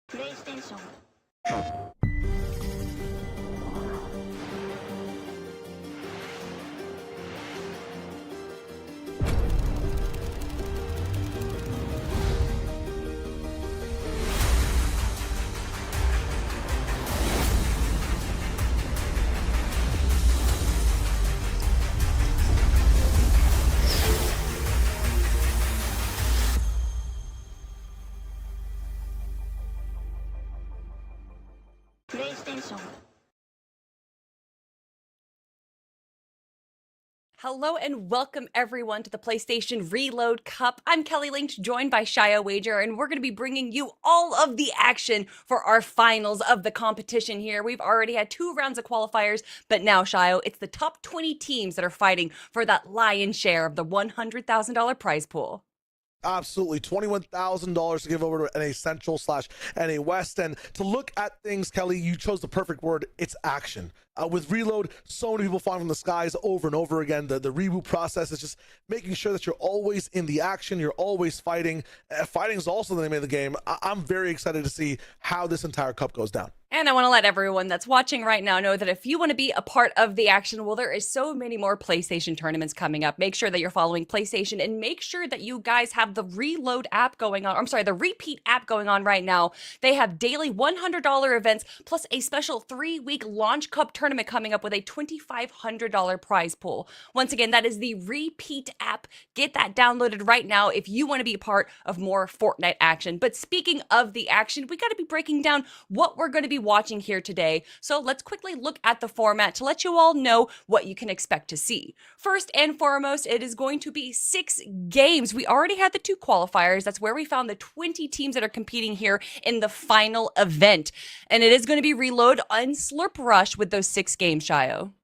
PlayStation。PlayStation。 Hello and welcome everyone to the PlayStation Reload Cup. I'm Kelly Lynch, joined by Shia Wager, and we're going to be bringing you all of the action for our finals of the competition here. We've already had 2 rounds of qualifiers, but now, Shia, it's the top 20 teams that are fighting for that lion's share of the $100,000 prize pool. Absolutely. $21,000 to give over to NA Central / NA West. And to look at things, Kelly, you chose the perfect word. It's action. With Reload, so many people falling from the skies over and over again. The reboot process is just making sure that you're always in the action. You're always fighting. Fighting is also the name of the game. I'm very excited to see how this entire cup goes down. And I want to let everyone that's watching right now know that if you want to be a part of the action, well, there is so many more PlayStation tournaments coming up. Make sure that you're following PlayStation and make sure that you guys have the Reload app going on. I'm sorry, the Repeat app going on right now. They have daily $100 events plus a special 3-week launch cup tournament coming up with a $2,500 prize pool. Once again, that is the Repeat app. Get that downloaded right now if you want to be a part of more Fortnite action. But speaking of the action, we got to be breaking down what we're going to be watching here today. So let's quickly look at the format to let you all know what you can expect to see. First and foremost, it is going to be 6 games. We already had the 2 qualifiers. That's where we found the 20 teams that are competing here in the final event. And it is going to be Reload and Slurp Rush with those 6 games, Shio.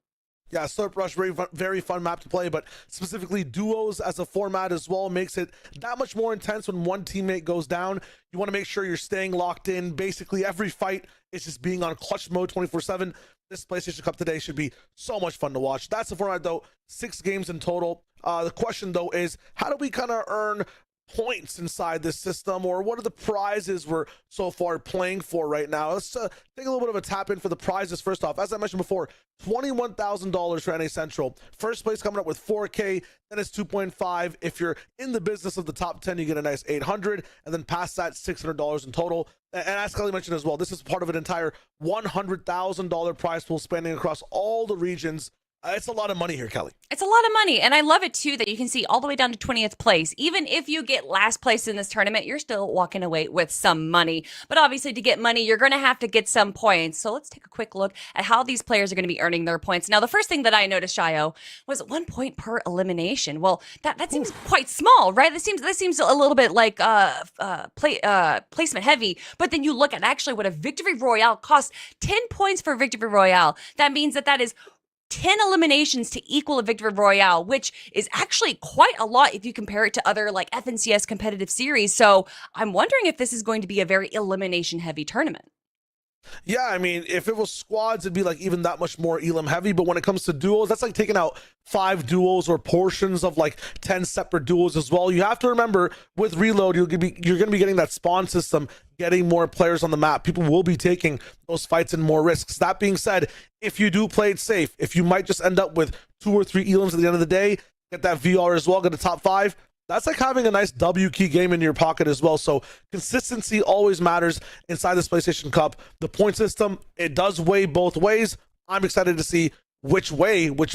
Yeah, Slurp Rush, very fun map to play, but specifically duos as a format as well makes it that much more intense when one teammate goes down. You want to make sure you're staying locked in. Basically, every fight is just being on clutch mode 24/7. This PlayStation Cup today should be so much fun to watch. That's the format, though. 6 games in total. The question, though, is how do we kind of earn points inside this system, or what are the prizes we're so far playing for right now? Let's take a little bit of a tap in for the prizes. First off, as I mentioned before, $21,000 for NA Central. First place coming up with 4K, then it's 2.5. If you're in the business of the top 10, you get a nice 800, and then past that, $600 in total. And as Kelly mentioned as well, this is part of an entire $100,000 prize pool spanning across all the regions. It's a lot of money here, Kelly. It's a lot of money, and I love it too that you can see all the way down to 20th place. Even if you get last place in this tournament, you're still walking away with some money. But obviously, to get money, you're going to have to get some points. So let's take a quick look at how these players are going to be earning their points. Now, the first thing that I noticed, Shio, was 1 point per elimination. Well, that seems quite small, right? This seems a little bit like placement heavy. But then you look at actually what a victory royale costs. 10 points for victory royale. That means that is 10 eliminations to equal a victory royale, which is actually quite a lot if you compare it to other like FNCS competitive series. So I'm wondering if this is going to be a very elimination heavy tournament. Yeah, I mean, if it was squads, it'd be like even that much more elim heavy. But when it comes to duos, that's like taking out 5 duos or portions of like 10 separate duos as well. You have to remember with Reload, you're going to be getting that spawn system, getting more players on the map. People will be taking those fights and more risks. That being said, if you do play it safe, if you might just end up with 2 or 3 elims at the end of the day, get that VR as well, get the top 5. That's like having a nice W key game in your pocket as well. So consistency always matters inside this PlayStation Cup. The point system, it does weigh both ways. I'm excited to see which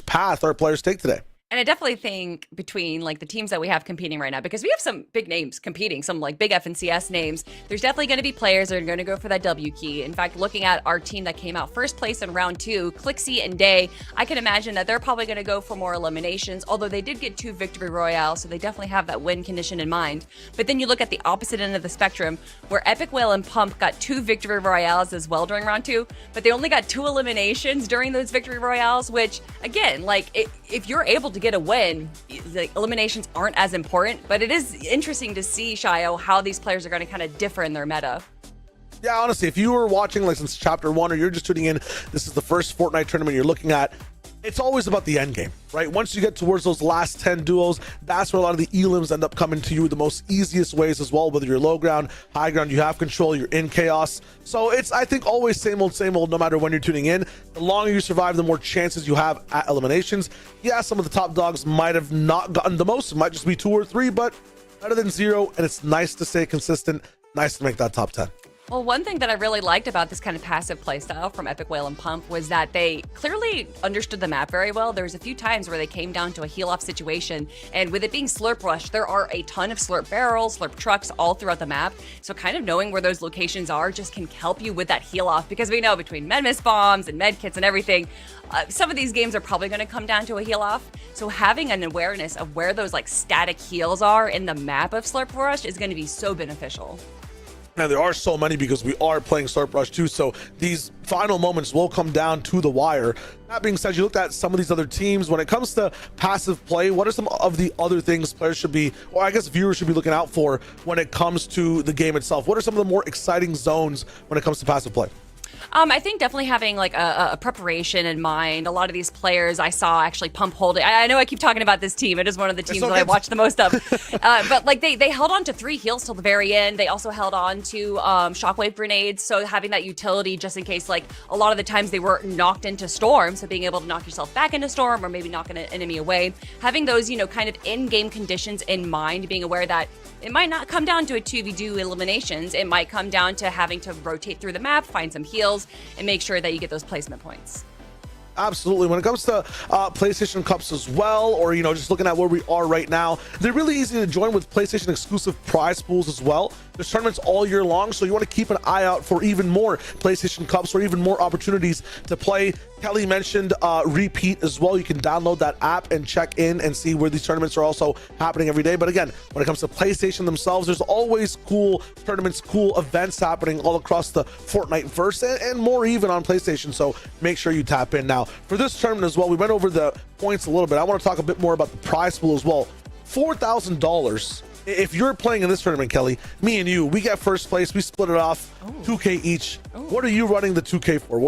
path our players take today. And I definitely think between like the teams that we have competing right now, because we have some big names competing, some like big FNCS names, there's definitely going to be players that are going to go for that W key. In fact, looking at our team that came out first place in round 2, Clixie and Day, I can imagine that they're probably going to go for more eliminations, although they did get 2 victory royales, so they definitely have that win condition in mind. But then you look at the opposite end of the spectrum, where Epic Whale and Pump got 2 victory royales as well during round 2, but they only got 2 eliminations during those victory royales, which again, like if you're able to get a win, the eliminations aren't as important, but it is interesting to see, Shio, how these players are going to kind of differ in their meta. Yeah, honestly, if you were watching like since chapter 1 or you're just tuning in, this is the first Fortnite tournament you're looking at, it's always about the end game, right? Once you get towards those last 10 duos, that's where a lot of the elims end up coming to you the most easiest ways as well. Whether you're low ground, high ground, you have control, you're in chaos. So it's, I think, always same old, no matter when you're tuning in. The longer you survive, the more chances you have at eliminations. Yeah, some of the top dogs might have not gotten the most. It might just be 2 or 3, but better than 0. And it's nice to stay consistent, nice to make that top 10. Well, one thing that I really liked about this kind of passive playstyle from Epic Whale and Pump was that they clearly understood the map very well. There was a few times where they came down to a heal-off situation, and with it being Slurp Rush, there are a ton of Slurp barrels, Slurp trucks all throughout the map. So kind of knowing where those locations are just can help you with that heal-off, because we know between med-miss bombs and med kits and everything, some of these games are probably going to come down to a heal-off. So having an awareness of where those like static heals are in the map of Slurp Rush is going to be so beneficial. Now, there are so many because we are playing Slurp Rush too, so these final moments will come down to the wire. That being said, you looked at some of these other teams. When it comes to passive play, what are some of the other things players should be, or I guess viewers should be looking out for when it comes to the game itself? What are some of the more exciting zones when it comes to passive play? I think definitely having like a preparation in mind. A lot of these players I saw actually Pump holding. I know I keep talking about this team. It is one of the teams that I watch the most of. But like they held on to 3 heals till the very end. They also held on to shockwave grenades. So having that utility just in case, like a lot of the times they were knocked into Storm. So being able to knock yourself back into Storm or maybe knock an enemy away. Having those, you know, kind of in-game conditions in mind, being aware that it might not come down to a 2v2 eliminations. It might come down to having to rotate through the map, find some heals, and make sure that you get those placement points. Absolutely. When it comes to PlayStation Cups as well, or, you know, just looking at where we are right now, they're really easy to join with PlayStation exclusive prize pools as well. There's tournaments all year long, so you want to keep an eye out for even more PlayStation Cups or even more opportunities to play. Kelly mentioned Repeat as well. You can download that app and check in and see where these tournaments are also happening every day. But again, when it comes to PlayStation themselves, there's always cool tournaments, cool events happening all across the Fortnite verse and more even on PlayStation. So make sure you tap in. Now, for this tournament as well, we went over the points a little bit. I want to talk a bit more about the prize pool as well. $4,000. If you're playing in this tournament, Kelly, me and you, we get first place. We split it off, 2K each. What are you running the 2K for?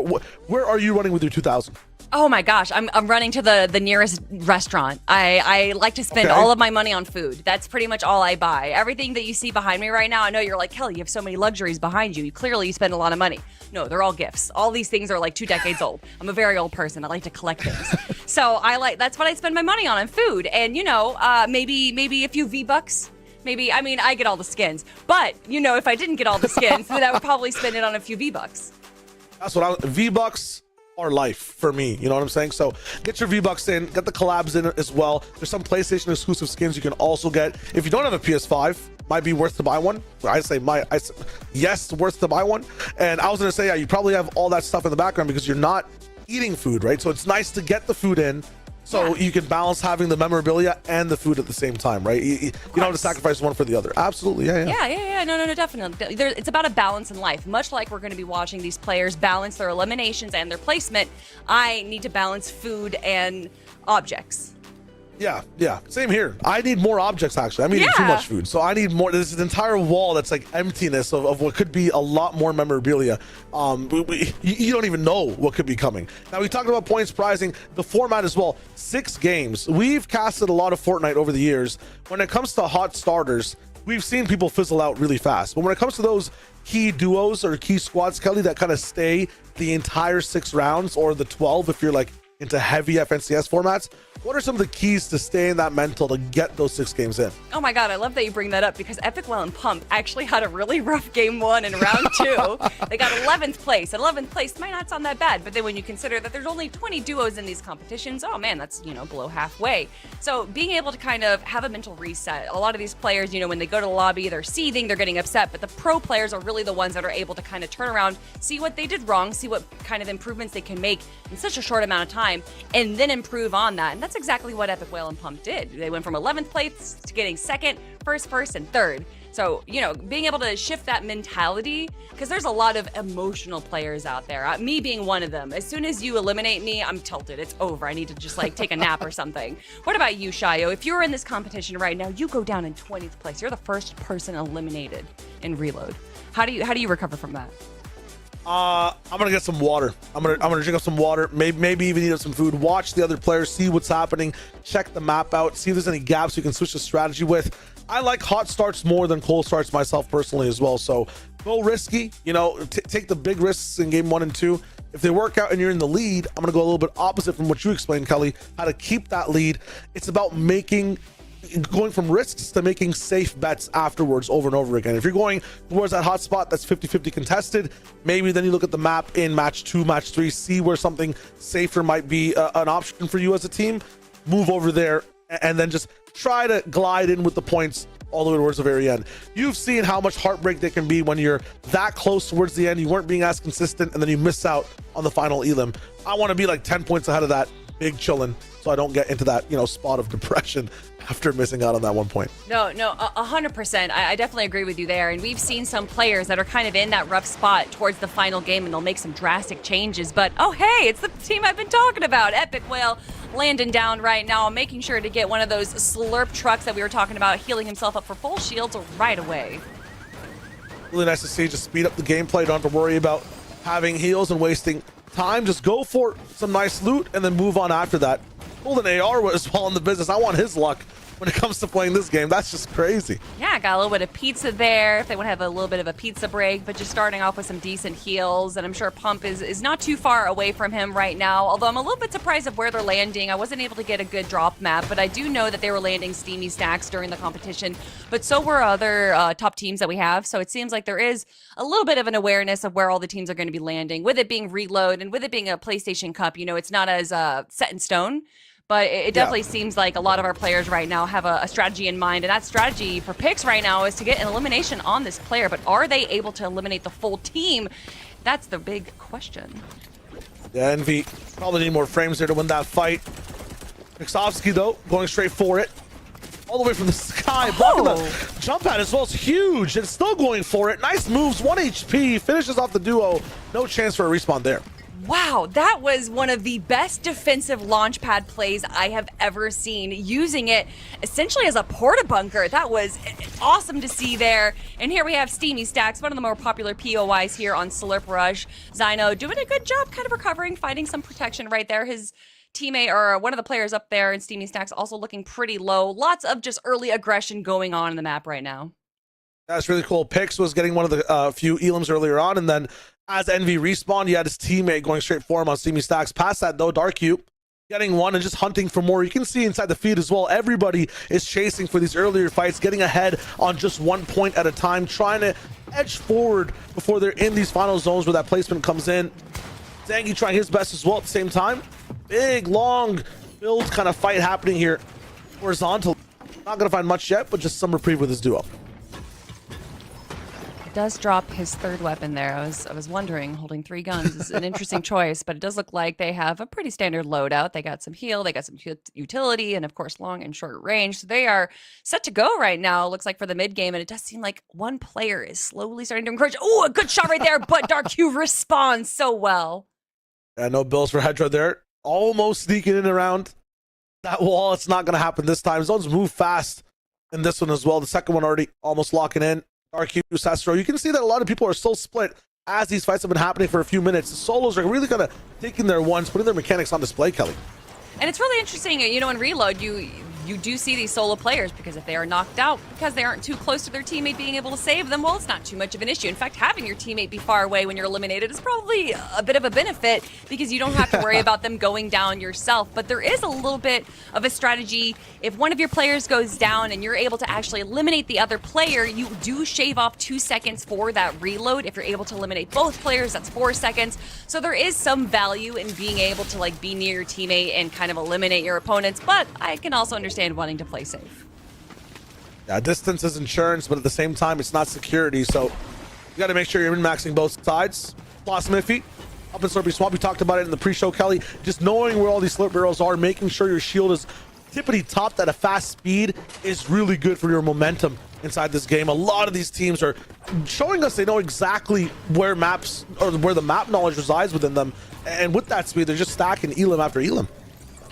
Where are you running with your 2,000? Oh my gosh, I'm running to the nearest restaurant. I like to spend all of my money on food. That's pretty much all I buy. Everything that you see behind me right now, I know you're like, Kelly, you have so many luxuries behind you. Clearly you spend a lot of money. No, they're all gifts. All these things are like 2 decades old. I'm a very old person. I like to collect things. So that's what I spend my money on food. And you know, maybe a few V-Bucks. Maybe, I mean, I get all the skins. But, you know, if I didn't get all the skins, then I would probably spend it on a few V-Bucks. That's what V-Bucks are life for me. You know what I'm saying? So get your V-Bucks in, get the collabs in as well. There's some PlayStation exclusive skins you can also get. If you don't have a PS5, might be worth to buy one. Yes, worth to buy one. And I was going to say, yeah, you probably have all that stuff in the background because you're not eating food, right? So it's nice to get the food in. So you can balance having the memorabilia and the food at the same time, right? You don't have to sacrifice one for the other. Absolutely, yeah. No, definitely. It's about a balance in life. Much like we're going to be watching these players balance their eliminations and their placement, I need to balance food and objects. Yeah, same here. I need more objects, actually. I'm eating too much food, so I need more. There's an entire wall that's like emptiness of what could be a lot more memorabilia. You don't even know what could be coming. Now, we talked about points prizing, the format as well. 6 games. We've casted a lot of Fortnite over the years. When it comes to hot starters, we've seen people fizzle out really fast. But when it comes to those key duos or key squads, Kelly, that kind of stay the entire 6 rounds or the 12 if you're like into heavy FNCS formats, what are some of the keys to stay in that mental to get those 6 games in? Oh my God, I love that you bring that up because Epic Well and Pump actually had a really rough game 1 and round 2. They got 11th place. 11th place might not sound that bad, but then when you consider that there's only 20 duos in these competitions, oh man, that's, you know, below halfway. So being able to kind of have a mental reset. A lot of these players, you know, when they go to the lobby, they're seething, they're getting upset, but the pro players are really the ones that are able to kind of turn around, see what they did wrong, see what kind of improvements they can make in such a short amount of time, and then improve on that. And that's exactly what Epic Whale and Pump did. They went from 11th place to getting 2nd, first, and 3rd. So, you know, being able to shift that mentality, because there's a lot of emotional players out there. Me being one of them. As soon as you eliminate me, I'm tilted. It's over. I need to just like take a nap or something. What about you, Shayo? If you were in this competition right now, you go down in 20th place. You're the first person eliminated in Reload. How do you recover from that? I'm gonna get some water. I'm gonna drink up some water. Maybe even eat up some food. Watch the other players, see what's happening. Check the map out. See if there's any gaps we can switch the strategy with. I like hot starts more than cold starts myself personally as well. So go risky. You know, take the big risks in game 1 and 2. If they work out and you're in the lead, I'm gonna go a little bit opposite from what you explained, Kelly. How to keep that lead. It's about going from risks to making safe bets afterwards over and over again. If you're going towards that hot spot that's 50-50 contested, maybe then you look at the map in match 2, match 3, see where something safer might be an option for you as a team. Move over there and then just try to glide in with the points all the way towards the very end. You've seen how much heartbreak there can be when you're that close towards the end, you weren't being as consistent, and then you miss out on the final elim. I want to be like 10 points ahead of that, big chillin', so I don't get into that, you know, spot of depression after missing out on that 1 point. No, 100%. I definitely agree with you there. And we've seen some players that are kind of in that rough spot towards the final game, and they'll make some drastic changes. But, oh, hey, it's the team I've been talking about. Epic Whale landing down right now, making sure to get one of those slurp trucks that we were talking about, healing himself up for full shields right away. Really nice to see. Just speed up the gameplay. Don't have to worry about having heals and wasting time. Just go for some nice loot and then move on after that. Golden AR was well in the business. I want his luck when it comes to playing this game. That's just crazy. Yeah, got a little bit of pizza there if they want to have a little bit of a pizza break, but just starting off with some decent heals. And I'm sure Pump is not too far away from him right now, although I'm a little bit surprised of where they're landing. I wasn't able to get a good drop map, but I do know that they were landing steamy stacks during the competition, but so were other top teams that we have. So it seems like there is a little bit of an awareness of where all the teams are going to be landing. With it being Reload and with it being a PlayStation Cup, you know, it's not as set in stone. But it definitely seems like a lot of our players right now have a strategy in mind. And that strategy for picks right now is to get an elimination on this player. But are they able to eliminate the full team? That's the big question. Yeah, Envy probably need more frames there to win that fight. Mixovsky, though, going straight for it. All the way from the sky. Blocking the jump pad as well is huge. And still going for it. Nice moves. 1 HP. Finishes off the duo. No chance for a respawn there. Wow, that was one of the best defensive launch pad plays I have ever seen, using it essentially as a porta bunker. That was awesome to see there. And here we have Steamy Stacks, one of the more popular POIs here on Slurp Rush. Zyno doing a good job kind of recovering, finding some protection right there. His teammate, or one of the players up there in Steamy Stacks, also looking pretty low. Lots of just early aggression going on in the map right now. That's really cool. Pix was getting one of the few elims earlier on, and then as Envy respawned, he had his teammate going straight for him on Steamy Stacks. Past that, though, Darku getting one and just hunting for more. You can see inside the feed as well, everybody is chasing for these earlier fights, getting ahead on just 1 point at a time, trying to edge forward before they're in these final zones where that placement comes in. Zangy trying his best as well at the same time. Big, long build kind of fight happening here. Horizontal. Not going to find much yet, but just some reprieve with his duo. Does drop his third weapon there. I was wondering, holding 3 guns is an interesting choice, but it does look like they have a pretty standard loadout. They got some heal, they got some utility, and of course long and short range. So they are set to go right now, looks like, for the mid game, and it does seem like one player is slowly starting to encourage. Oh, a good shot right there, but Darku responds so well. Yeah, no bills for Hedra there. Almost sneaking in around that wall. It's not going to happen this time. Zones move fast in this one as well. The second one already almost locking in. RQ, Sastro. You can see that a lot of people are still split as these fights have been happening for a few minutes. The solos are really kind of taking their ones, putting their mechanics on display, Kelly. And it's really interesting, you know, in Reload, you do see these solo players, because if they are knocked out because they aren't too close to their teammate being able to save them, well, it's not too much of an issue. In fact, having your teammate be far away when you're eliminated is probably a bit of a benefit, because you don't have to worry about them going down yourself. But there is a little bit of a strategy. If one of your players goes down and you're able to actually eliminate the other player, you do shave off 2 seconds for that reload. If you're able to eliminate both players, that's 4 seconds. So there is some value in being able to, like, be near your teammate and kind of eliminate your opponents. But I can also understand wanting to play safe. Yeah, distance is insurance, but at the same time, it's not security. So you got to make sure you're min-maxing both sides. Blossom Iffy, up in Slurpy Swamp. We talked about it in the pre-show, Kelly. Just knowing where all these slurp barrels are, making sure your shield is tippity-topped at a fast speed is really good for your momentum inside this game. A lot of these teams are showing us they know exactly where maps, or where the map knowledge resides within them. And with that speed, they're just stacking elim after elim.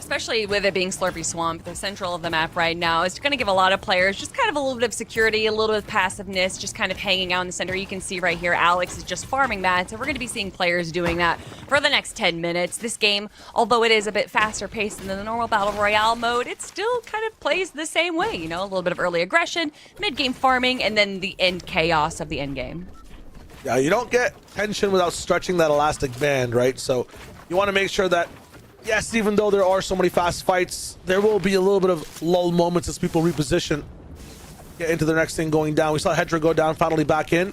especially with it being Slurpy Swamp, the central of the map right now, is going to give a lot of players just kind of a little bit of security, a little bit of passiveness, just kind of hanging out in the center. You can see right here, Alex is just farming mats, and we're going to be seeing players doing that for the next 10 minutes. This game, although it is a bit faster paced than the normal Battle Royale mode, it still kind of plays the same way, you know, a little bit of early aggression, mid-game farming, and then the end chaos of the end game. Yeah, you don't get tension without stretching that elastic band, right? So you want to make sure that, yes, even though there are so many fast fights, there will be a little bit of lull moments as people reposition, get into their next thing going down. We saw Hedra go down, finally back in.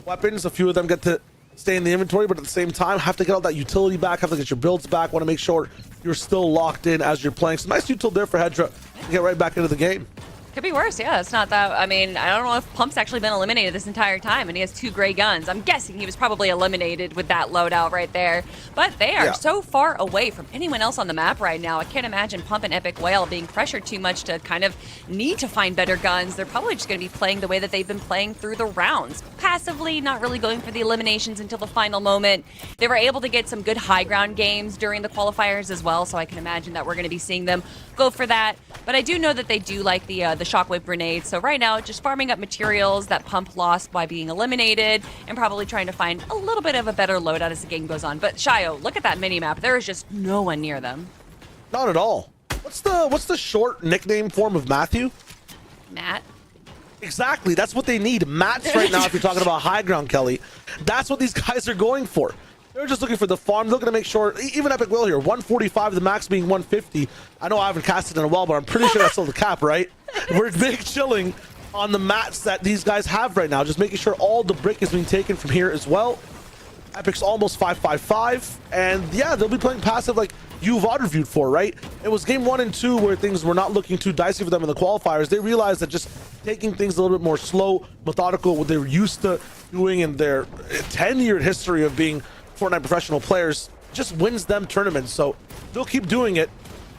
Weapons, a few of them get to stay in the inventory, but at the same time, have to get all that utility back, have to get your builds back, want to make sure you're still locked in as you're playing. So nice util there for Hedra to get right back into the game. Could be worse, yeah. It's not that. I mean, I don't know if Pump's actually been eliminated this entire time, and he has 2 gray guns. I'm guessing he was probably eliminated with that loadout right there. But they are so far away from anyone else on the map right now. I can't imagine Pump and Epic Whale being pressured too much to kind of need to find better guns. They're probably just going to be playing the way that they've been playing through the rounds. Passively, not really going for the eliminations until the final moment. They were able to get some good high ground games during the qualifiers as well, so I can imagine that we're going to be seeing them go for that. But I do know that they do like the shockwave grenade. So right now, just farming up materials that Pump lost by being eliminated, and probably trying to find a little bit of a better loadout as the game goes on. But Shio, look at that mini map. There is just no one near them. Not at all. What's the short nickname form of Matthew? Matt. Exactly. That's what they need. Mats right now, if you're talking about high ground, Kelly. That's what these guys are going for. They're just looking for the farm. They're looking to make sure, even Epic Will here, 145, the max being 150. I know I haven't casted in a while, but I'm pretty sure that's still the cap, right? We're big chilling on the mats that these guys have right now, just making sure all the brick is being taken from here as well. Epic's almost 555, and yeah, they'll be playing passive like you've reviewed for, right? It was game 1 and 2 where things were not looking too dicey for them in the qualifiers. They realized that just taking things a little bit more slow, methodical, what they were used to doing in their 10-year history of being Fortnite professional players, just wins them tournaments. So they'll keep doing it.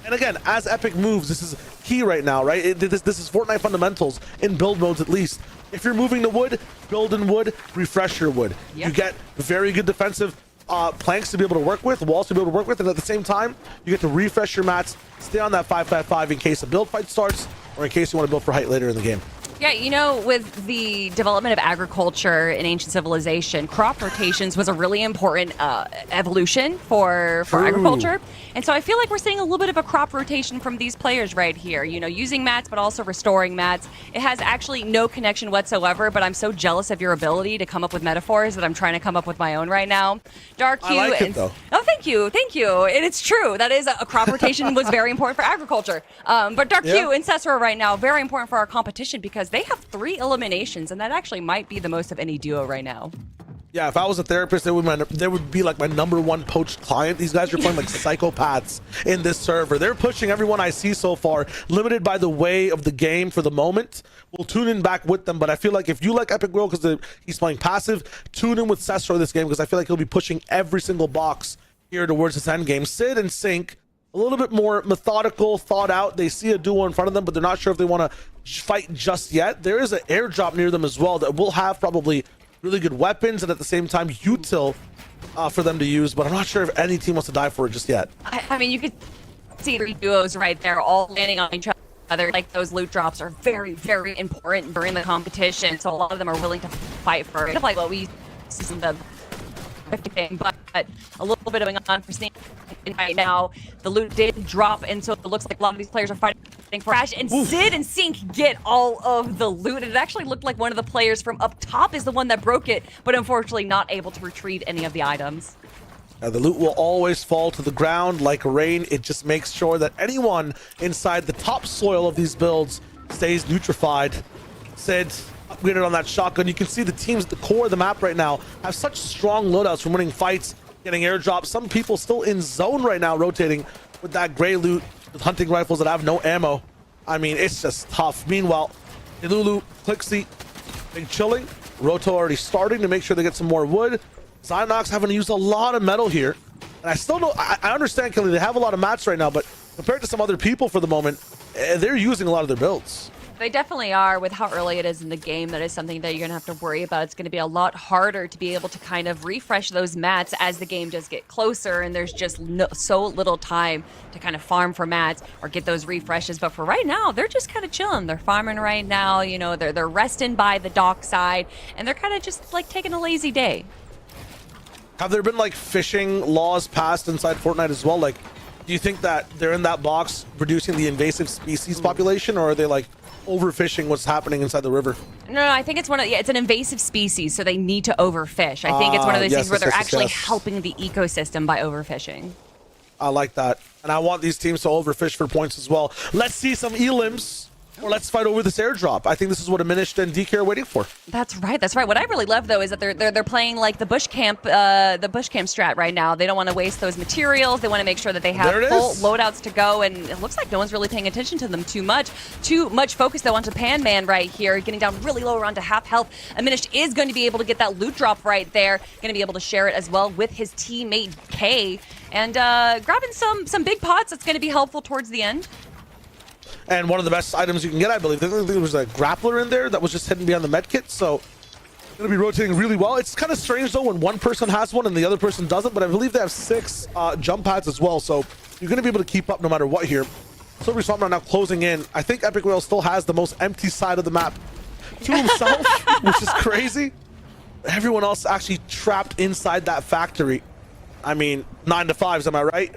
And again, as Epic moves, this is key right now, right? This is Fortnite fundamentals in build modes, at least. If you're moving to wood, build in wood, refresh your wood. Yep. You get very good defensive planks to be able to work with, walls to be able to work with, and at the same time, you get to refresh your mats, stay on that 555 in case a build fight starts, or in case you want to build for height later in the game. Yeah, you know, with the development of agriculture in ancient civilization, crop rotations was a really important evolution for agriculture. And so I feel like we're seeing a little bit of a crop rotation from these players right here, you know, using mats, but also restoring mats. It has actually no connection whatsoever, but I'm so jealous of your ability to come up with metaphors that I'm trying to come up with my own right now. Dark Hue. I like it, though. Oh, thank you. Thank you. And it's true. That is a crop rotation was very important for agriculture. But Dark Hue and Cesaro right now, very important for our competition because they have 3 eliminations, and that actually might be the most of any duo right now. Yeah, if I was a therapist, they would be like my #1 poached client. These guys are playing like psychopaths in this server. They're pushing everyone I see so far, limited by the way of the game for the moment. We'll tune in back with them, but I feel like if you like Epic Will because he's playing passive, tune in with Cesaro this game because I feel like he'll be pushing every single box here towards his end game. Sid and Sync, a little bit more methodical, thought out. They see a duo in front of them, but they're not sure if they want to fight just yet. There is an airdrop near them as well that will have probably really good weapons and at the same time util for them to use, but I'm not sure if any team wants to die for it just yet. I mean, you could see 3 duos right there all landing on each other. Like, those loot drops are very, very important during the competition, so a lot of them are willing to fight for it. Like what we see in the thing, but a little bit going on for Sneak right now. The loot did drop, and so it looks like a lot of these players are fighting for cash. And Sid and Sync get all of the loot. It actually looked like one of the players from up top is the one that broke it, but unfortunately not able to retrieve any of the items. The loot will always fall to the ground like rain. It just makes sure that anyone inside the topsoil of these builds stays neutrified. Sid upgraded on that shotgun. You can see the teams at the core of the map right now have such strong loadouts from winning fights, getting airdrops. Some people still in zone right now rotating with that gray loot with hunting rifles that have no ammo. I mean, it's just tough. Meanwhile, Ilulu, Clixie, big chilling. Roto already starting to make sure they get some more wood. Zynox having to use a lot of metal here. And I still know, I understand, Kelly, they have a lot of mats right now, but compared to some other people for the moment, they're using a lot of their builds. They definitely are. With how early it is in the game, that is something that you're going to have to worry about. It's going to be a lot harder to be able to kind of refresh those mats as the game does get closer, and there's just so little time to kind of farm for mats or get those refreshes. But for right now, they're just kind of chilling. They're farming right now. You know, they're resting by the dock side, and they're kind of just like taking a lazy day. Have there been like fishing laws passed inside Fortnite as well? Like, do you think that they're in that box reducing the invasive species population, or are they like overfishing what's happening inside the river? No, I think it's it's an invasive species, so they need to overfish. I think it's one of those things where they're actually helping the ecosystem by overfishing. I like that. And I want these teams to overfish for points as well. Let's see some elims. Or let's fight over this airdrop. I think this is what Diminished and DK are waiting for. That's right. That's right. What I really love though is that they're playing like the bush camp strat right now. They don't want to waste those materials. They want to make sure that they have full loadouts to go. And it looks like no one's really paying attention to them too much. Too much focus though onto Pan Man right here, getting down really low around to half health. Diminished is going to be able to get that loot drop right there. Going to be able to share it as well with his teammate K, and grabbing some big pots. That's going to be helpful towards the end. And one of the best items you can get, I believe. I think there was a grappler in there that was just hidden behind the med kit. So going to be rotating really well. It's kind of strange though when one person has one and the other person doesn't, but I believe they have 6 jump pads as well. So you're going to be able to keep up no matter what here. Silver Swamp now closing in. I think Epic Whale still has the most empty side of the map to himself, which is crazy. Everyone else actually trapped inside that factory. I mean, 9 to 5s, am I right?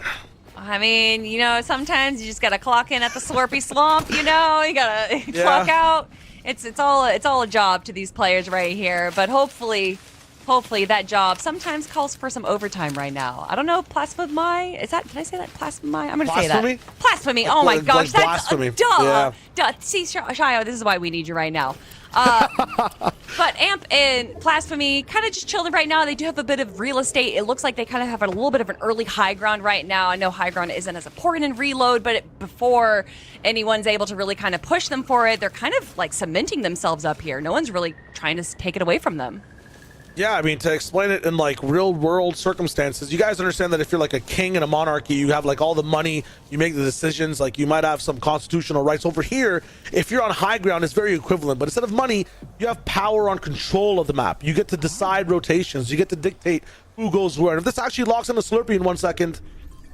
I mean, you know, sometimes you just gotta clock in at the Slurpy Swamp. You know, you gotta clock out. It's all a job to these players right here. But hopefully that job sometimes calls for some overtime right now. I don't know, blasphemy. Did I say that? Blasphemy? I'm gonna say that. Blasphemy. Oh my gosh, that's blasphemy. Duh. See, Shio, this is why we need you right now. But Amp and Blasphemy kind of just chilling right now. They do have a bit of real estate. It looks like they kind of have a little bit of an early high ground right now. I know high ground isn't as important in reload, but before anyone's able to really kind of push them for it, they're kind of like cementing themselves up here. No one's really trying to take it away from them. Yeah, I mean, to explain it in like real world circumstances, you guys understand that if you're like a king in a monarchy, you have like all the money, you make the decisions, like you might have some constitutional rights. Over here, if you're on high ground, it's very equivalent, but instead of money, you have power on control of the map. You get to decide rotations, you get to dictate who goes where. And if this actually locks in a Slurpee in 1 second,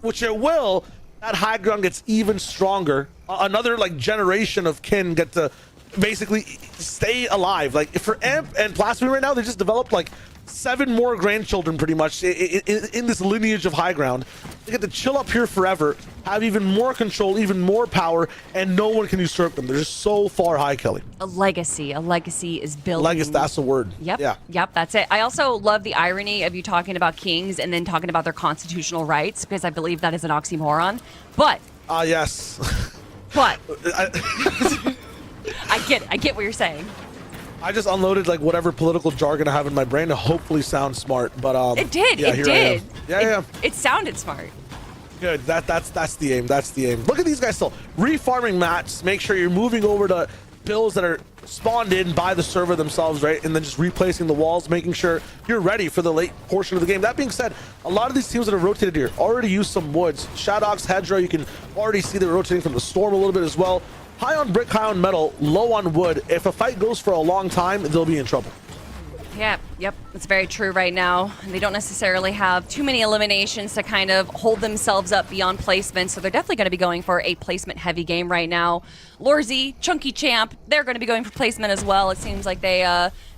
which it will, that high ground gets even stronger. Another like generation of kin get to basically stay alive. Like for Amp and Blasphemy right now, they just developed like 7 more grandchildren pretty much in this lineage of high ground. They get to chill up here forever, have even more control, even more power, and no one can usurp them. They're just so far high, Kelly. A legacy is built. Legacy, that's the word. Yep. Yeah. Yep, that's it. I also love the irony of you talking about kings and then talking about their constitutional rights, because I believe that is an oxymoron. But yes. But I get what you're saying. I just unloaded like whatever political jargon I have in my brain to hopefully sound smart, but it did. Yeah, it did. Yeah. It sounded smart. Good. That's the aim. That's the aim. Look at these guys still refarming mats. Make sure you're moving over to builds that are spawned in by the server themselves, right? And then just replacing the walls, making sure you're ready for the late portion of the game. That being said, a lot of these teams that have rotated here already used some woods. Shadox, Hedra, you can already see they're rotating from the storm a little bit as well. High on brick, high on metal, low on wood. If a fight goes for a long time, they'll be in trouble. Yeah, yep, that's very true right now. They don't necessarily have too many eliminations to kind of hold themselves up beyond placement, so they're definitely going to be going for a placement-heavy game right now. Lorzy, Chunky Champ, they're going to be going for placement as well. It seems like they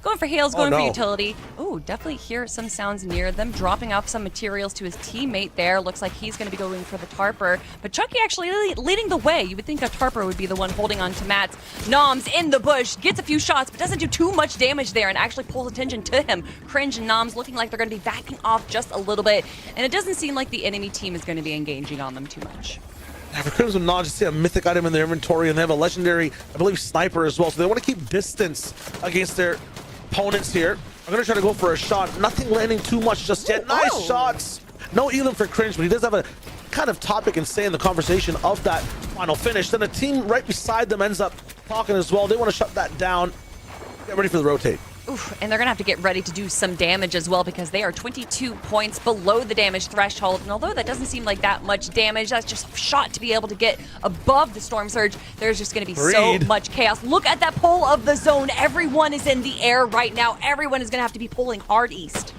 going for heals, going for utility. Ooh, definitely hear some sounds near them, dropping off some materials to his teammate there. Looks like he's going to be going for the Tarper, but Chunky actually leading the way. You would think that Tarper would be the one holding on to mats. Noms in the bush, gets a few shots, but doesn't do too much damage there and actually pulls attention to him. Cringe and Noms looking like they're going to be backing off just a little bit, and it doesn't seem like the enemy team is going to be engaging on them too much. For Crimson Nod, just see a mythic item in their inventory, and they have a legendary, I believe, sniper as well. So they want to keep distance against their opponents here. I'm going to try to go for a shot. Nothing landing too much just yet. Nice shots. No Elam for Cringe, but he does have a kind of topic and say in the conversation of that final finish. Then a team right beside them ends up talking as well. They want to shut that down. Get ready for the rotate. Oof, and they're going to have to get ready to do some damage as well because they are 22 points below the damage threshold. And although that doesn't seem like that much damage, that's just a shot to be able to get above the Storm Surge. There's just going to be so much chaos. Look at that pull of the zone. Everyone is in the air right now. Everyone is going to have to be pulling hard east.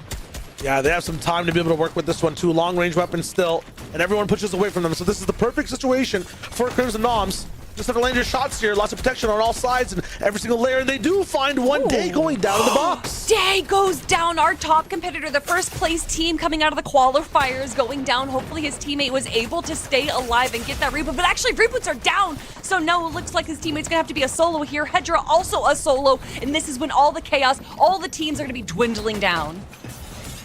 Yeah, they have some time to be able to work with this one too. Long range weapons still, and everyone pushes away from them. So this is the perfect situation for Crimson Noms. Just have to land your shots here. Lots of protection on all sides and every single layer. And they do find one Day going down in the box. Day goes down, our top competitor, the first place team coming out of the qualifiers going down. Hopefully his teammate was able to stay alive and get that reboot. But actually, reboots are down. So no, it looks like his teammate's going to have to be a solo here. Hedra also a solo. And this is when all the chaos, all the teams are going to be dwindling down.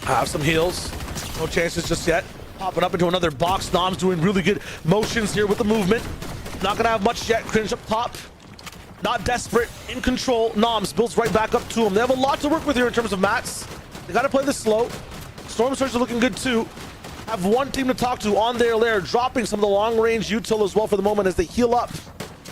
Have some heals. No chances just yet. Popping up into another box. Noms doing really good motions here with the movement. Not gonna have much yet. Cringe up top. Not desperate. In control. Noms builds right back up to him. They have a lot to work with here in terms of mats. They gotta play this slow. Storm Surge are looking good too. Have one team to talk to on their lair, dropping some of the long range util as well for the moment as they heal up.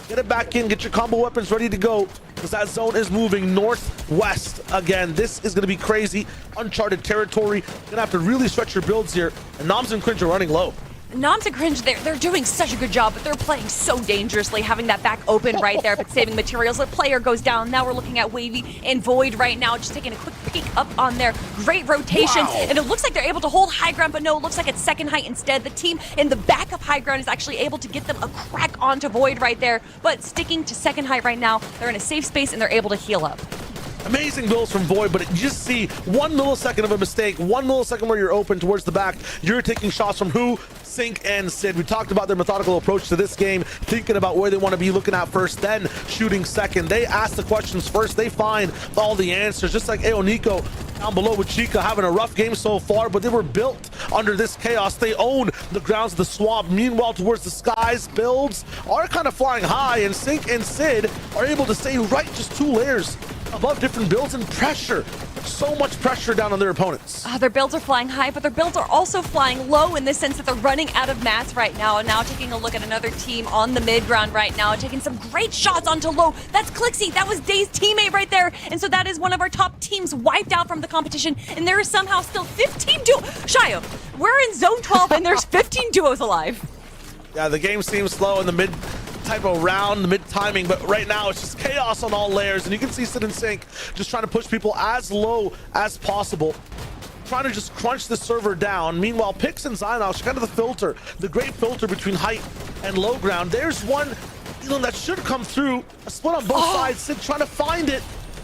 Get it back in. Get your combo weapons ready to go because that zone is moving northwest again. This is gonna be crazy. Uncharted territory. Gonna have to really stretch your builds here. And Noms and Cringe are running low. Noms and Cringe, they're doing such a good job, but they're playing so dangerously, having that back open right there, but saving materials. The player goes down. Now we're looking at Wavy and Void right now, just taking a quick peek up on there. Great rotations, and it looks like they're able to hold high ground, but no, it looks like it's second height instead. The team in the back of high ground is actually able to get them a crack onto Void right there, but sticking to second height right now, they're in a safe space and they're able to heal up. Amazing builds from Void, but you just see 1 millisecond of a mistake, 1 millisecond where you're open towards the back. You're taking shots from who? Sync and Sid. We talked about their methodical approach to this game, thinking about where they want to be looking at first, then shooting second. They ask the questions first. They find all the answers, just like Nico down below with Chica having a rough game so far, but they were built under this chaos. They own the grounds of the swamp. Meanwhile, towards the skies, builds are kind of flying high, and Sync and Sid are able to stay right just 2 layers above different builds and pressure. So much pressure down on their opponents. Their builds are flying high, but their builds are also flying low in the sense that they're running out of mats right now. And now taking a look at another team on the mid ground right now, taking some great shots onto low. That's Clixie. That was Day's teammate right there. And so that is one of our top teams wiped out from the competition. And there is somehow still 15 duos. Shayo, we're in zone 12 and there's 15 duos alive. Yeah, the game seems slow in the mid type of round, the mid timing, but right now it's just chaos on all layers, and you can see Sid and Sync just trying to push people as low as possible, trying to just crunch the server down. Meanwhile, Pix and Zynox are kind of the filter, the great filter between height and low ground. There's one that should come through, a split on both sides. Sid trying to find it.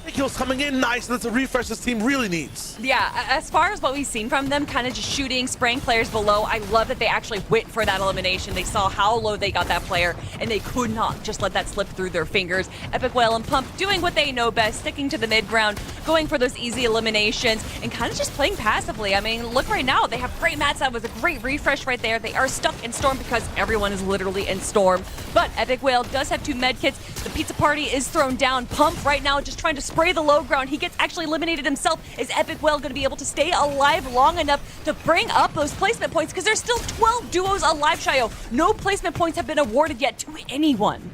Kills coming in nice, and that's a refresh this team really needs. Yeah, as far as what we've seen from them, kind of just shooting, spraying players below, I love that they actually went for that elimination. They saw how low they got that player, and they could not just let that slip through their fingers. Epic Whale and Pump doing what they know best, sticking to the mid ground, going for those easy eliminations, and kind of just playing passively. I mean, look right now, they have great mats. That was a great refresh right there. They are stuck in Storm because everyone is literally in Storm, but Epic Whale does have 2 med kits. The pizza party is thrown down. Pump right now just trying to spray the low ground. He gets actually eliminated himself. Is Epic Whale going to be able to stay alive long enough to bring up those placement points? Because there's still 12 duos alive, Shayo. No placement points have been awarded yet to anyone.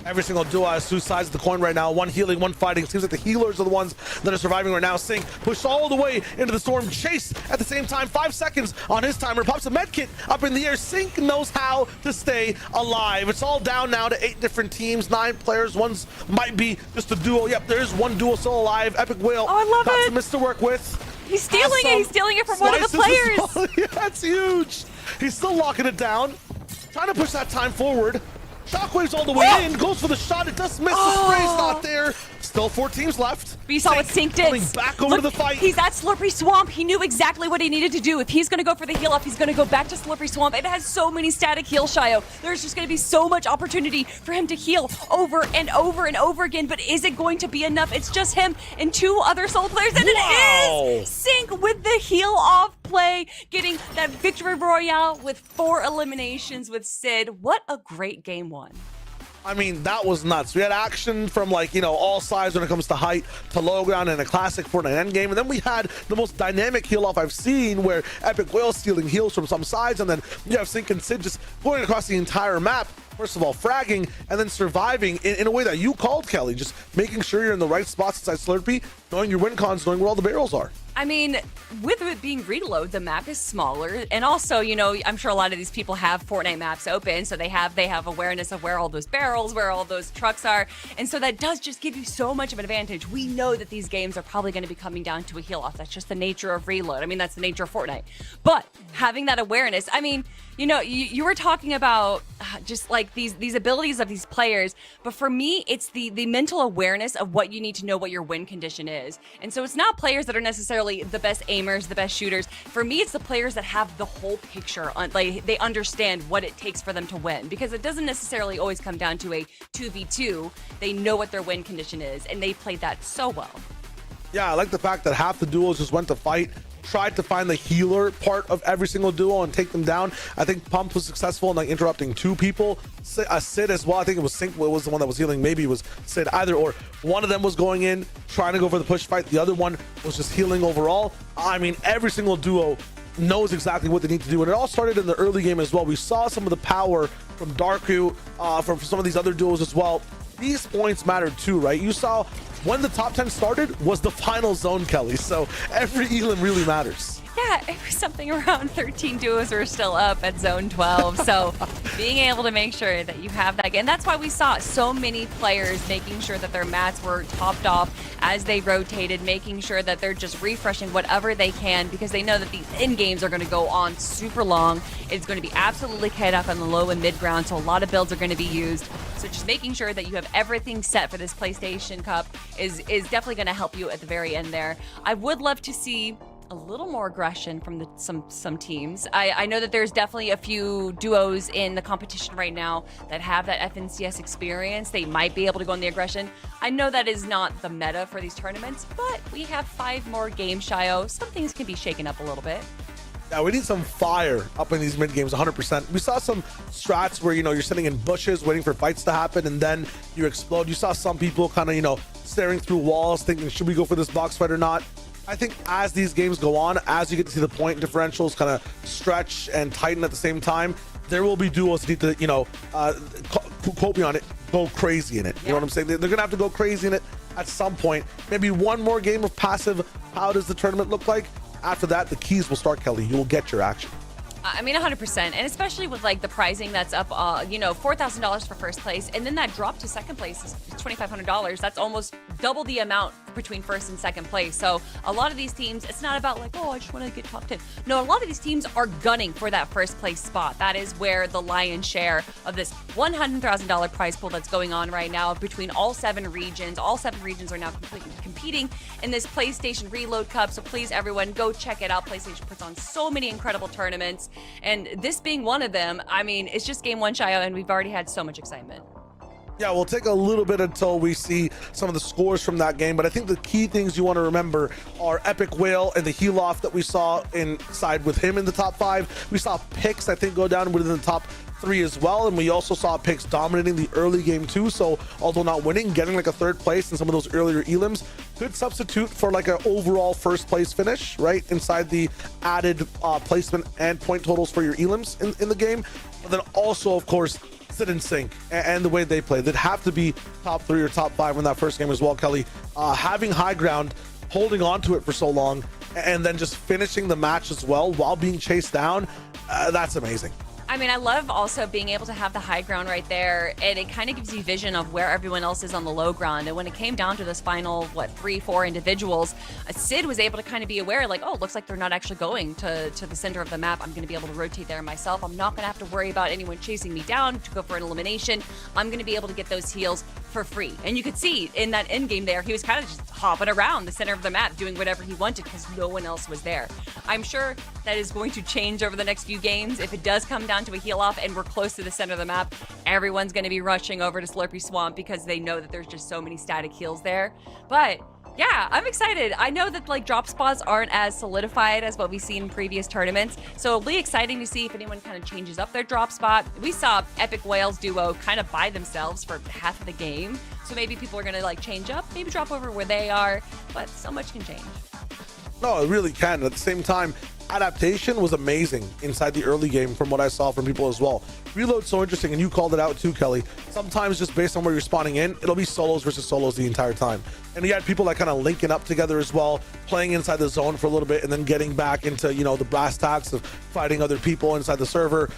Every single duo has 2 sides of the coin right now. One healing, one fighting. It seems like the healers are the ones that are surviving right now. Sync pushed all the way into the storm. Chase at the same time. 5 seconds on his timer. Pops a medkit up in the air. Sync knows how to stay alive. It's all down now to 8 different teams, 9 players. One's might be just a duo. Yep, there is one duo still alive. Epic Whale. Oh, I love got it. some mist to work with. He's stealing it. He's stealing it from one of the players. Well. Yeah, that's huge. He's still locking it down. Trying to push that time forward. Shockwave's all the way in, goes for the shot, it does miss, the spray's not there. Still 4 teams left. But you saw what Sync did. Coming back over to the fight. He's at Slippery Swamp. He knew exactly what he needed to do. If he's going to go for the heal up, he's going to go back to Slippery Swamp. It has so many static heal, Shayo. There's just going to be so much opportunity for him to heal over and over and over again. But is it going to be enough? It's just him and 2 other soul players, and it is Sync with the heal off play, getting that victory royale with 4 eliminations with Sid. What a great game 1. I mean, that was nuts. We had action from like, all sides when it comes to height to low ground in a classic Fortnite endgame. And then we had the most dynamic heal off I've seen where Epic Whale stealing heals from some sides. And then you have Sync and Sid just going across the entire map. First of all, fragging and then surviving in a way that you called, Kelly. Just making sure you're in the right spots inside Slurpee, knowing your win cons, knowing where all the barrels are. I mean, with it being reload, the map is smaller, and also, I'm sure a lot of these people have Fortnite maps open, so they have awareness of where all those barrels, where all those trucks are, and so that does just give you so much of an advantage. We know that these games are probably going to be coming down to a heal off. That's just the nature of reload. I mean, that's the nature of Fortnite. But having that awareness, I mean, you were talking about just like these abilities of these players, but for me, it's the mental awareness of what you need to know what your win condition is. And so it's not players that are necessarily the best aimers, the best shooters. For me, it's the players that have the whole picture. Like they understand what it takes for them to win, because it doesn't necessarily always come down to a 2v2. They know what their win condition is, and they played that so well. Yeah, I like the fact that half the duos just went to fight, tried to find the healer part of every single duo and take them down. I think Pump was successful in like interrupting two people. Sid as well. I think it was Sync was the one that was healing. Maybe it was Sid, either or. One of them was going in, trying to go for the push fight. The other one was just healing overall. I mean, every single duo knows exactly what they need to do. And it all started in the early game as well. We saw some of the power from Darku, from some of these other duos as well. These points mattered too, right? You saw when the top 10 started was the final zone, Kelly. So every elim really matters. Yeah, it was something around 13 duos were still up at zone 12. So being able to make sure that you have that, and that's why we saw so many players making sure that their mats were topped off as they rotated, making sure that they're just refreshing whatever they can, because they know that these end games are going to go on super long. It's going to be absolutely chaotic on the low and mid ground, so a lot of builds are going to be used. So just making sure that you have everything set for this PlayStation Cup is definitely going to help you at the very end there. I would love to see a little more aggression from some teams. I know that there's definitely a few duos in the competition right now that have that FNCS experience. They might be able to go on the aggression. I know that is not the meta for these tournaments, but we have 5 more games, Shio. Some things can be shaken up a little bit. Yeah, we need some fire up in these mid games, 100%. We saw some strats where, you're sitting in bushes waiting for fights to happen and then you explode. You saw some people kind of, staring through walls thinking, should we go for this box fight or not? I think as these games go on, as you get to see the point differentials kind of stretch and tighten at the same time, there will be duos that need to, quote me on it, go crazy in it. You know what I'm saying? They're going to have to go crazy in it at some point. Maybe one more game of passive. How does the tournament look like? After that, the keys will start, Kelly. You will get your action. I mean, 100%, and especially with like the pricing that's up, $4,000 for first place, and then that drop to second place is $2,500. That's almost double the amount between first and second place. So a lot of these teams, it's not about like, oh, I just want to get top 10. No, a lot of these teams are gunning for that first place spot. That is where the lion's share of this $100,000 prize pool that's going on right now between all 7 regions. All 7 regions are now competing in this PlayStation Reload Cup. So please, everyone, go check it out. PlayStation puts on so many incredible tournaments, and this being one of them. I mean, it's just game 1, Shio, and we've already had so much excitement. Yeah, we'll take a little bit until we see some of the scores from that game, but I think the key things you want to remember are Epic Whale and the heal off that we saw inside with him in the top 5. We saw picks, I think, go down within the top 3 as well, and we also saw picks dominating the early game too. So although not winning, getting like a 3rd place in some of those earlier elims could substitute for like an overall first place finish, right, inside the added placement and point totals for your elims in the game. But then also, of course, Sid and Sync and the way they play, they'd have to be top 3 or top 5 in that first game as well, Kelly. Having high ground, holding on to it for so long, and then just finishing the match as well while being chased down, that's amazing. I mean, I love also being able to have the high ground right there, and it kind of gives you vision of where everyone else is on the low ground. And when it came down to this final, 3-4 individuals, Sid was able to kind of be aware, like, oh, it looks like they're not actually going to the center of the map. I'm going to be able to rotate there myself. I'm not going to have to worry about anyone chasing me down to go for an elimination. I'm going to be able to get those heals for free. And you could see in that end game there, he was kind of just hopping around the center of the map, doing whatever he wanted because no one else was there. I'm sure that is going to change over the next few games. If it does come down to a heal off and we're close to the center of the map, everyone's going to be rushing over to Slurpee Swamp because they know that there's just so many static heals there. But Yeah, I'm excited. I know that like drop spots aren't as solidified as what we've seen in previous tournaments, so it'll be exciting to see if anyone kind of changes up their drop spot. We saw Epic Whales duo kind of by themselves for half of the game, so maybe people are gonna like change up, maybe drop over where they are, but so much can change. No, it really can. At the same time, adaptation was amazing inside the early game from what I saw from people as well. Reload's so interesting, and you called it out too, Kelly. Sometimes just based on where you're spawning in, it'll be solos versus solos the entire time. And you had people that kind of linking up together as well, playing inside the zone for a little bit and then getting back into, you know, the brass tacks of fighting other people inside the server.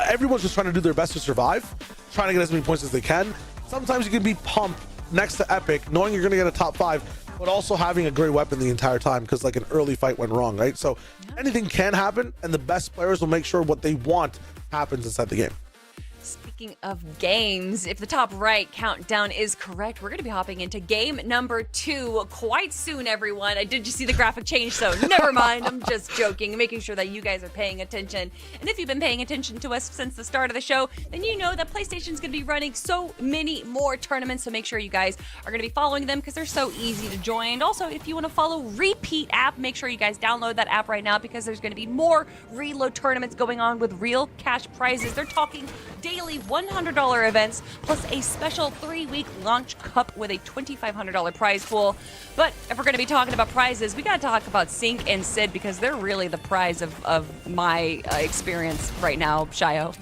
Everyone's just trying to do their best to survive, trying to get as many points as they can. Sometimes you can be pumped next to Epic, knowing you're going to get a top 5, but also having a great weapon the entire time because like an early fight went wrong, right? So anything can happen, and the best players will make sure what they want happens inside the game. Speaking of games, if the top right countdown is correct, we're going to be hopping into game number 2 quite soon, everyone. I did just see the graphic change, so never mind. I'm just joking, making sure that you guys are paying attention. And if you've been paying attention to us since the start of the show, then you know that PlayStation's going to be running so many more tournaments, so make sure you guys are going to be following them because they're so easy to join. And also, if you want to follow Repeat app, make sure you guys download that app right now because there's going to be more reload tournaments going on with real cash prizes. They're talking daily $100 events plus a special 3-week launch cup with a $2,500 prize pool. But if we're going to be talking about prizes, we got to talk about Sync and Sid because they're really the prize of my experience right now, Shio.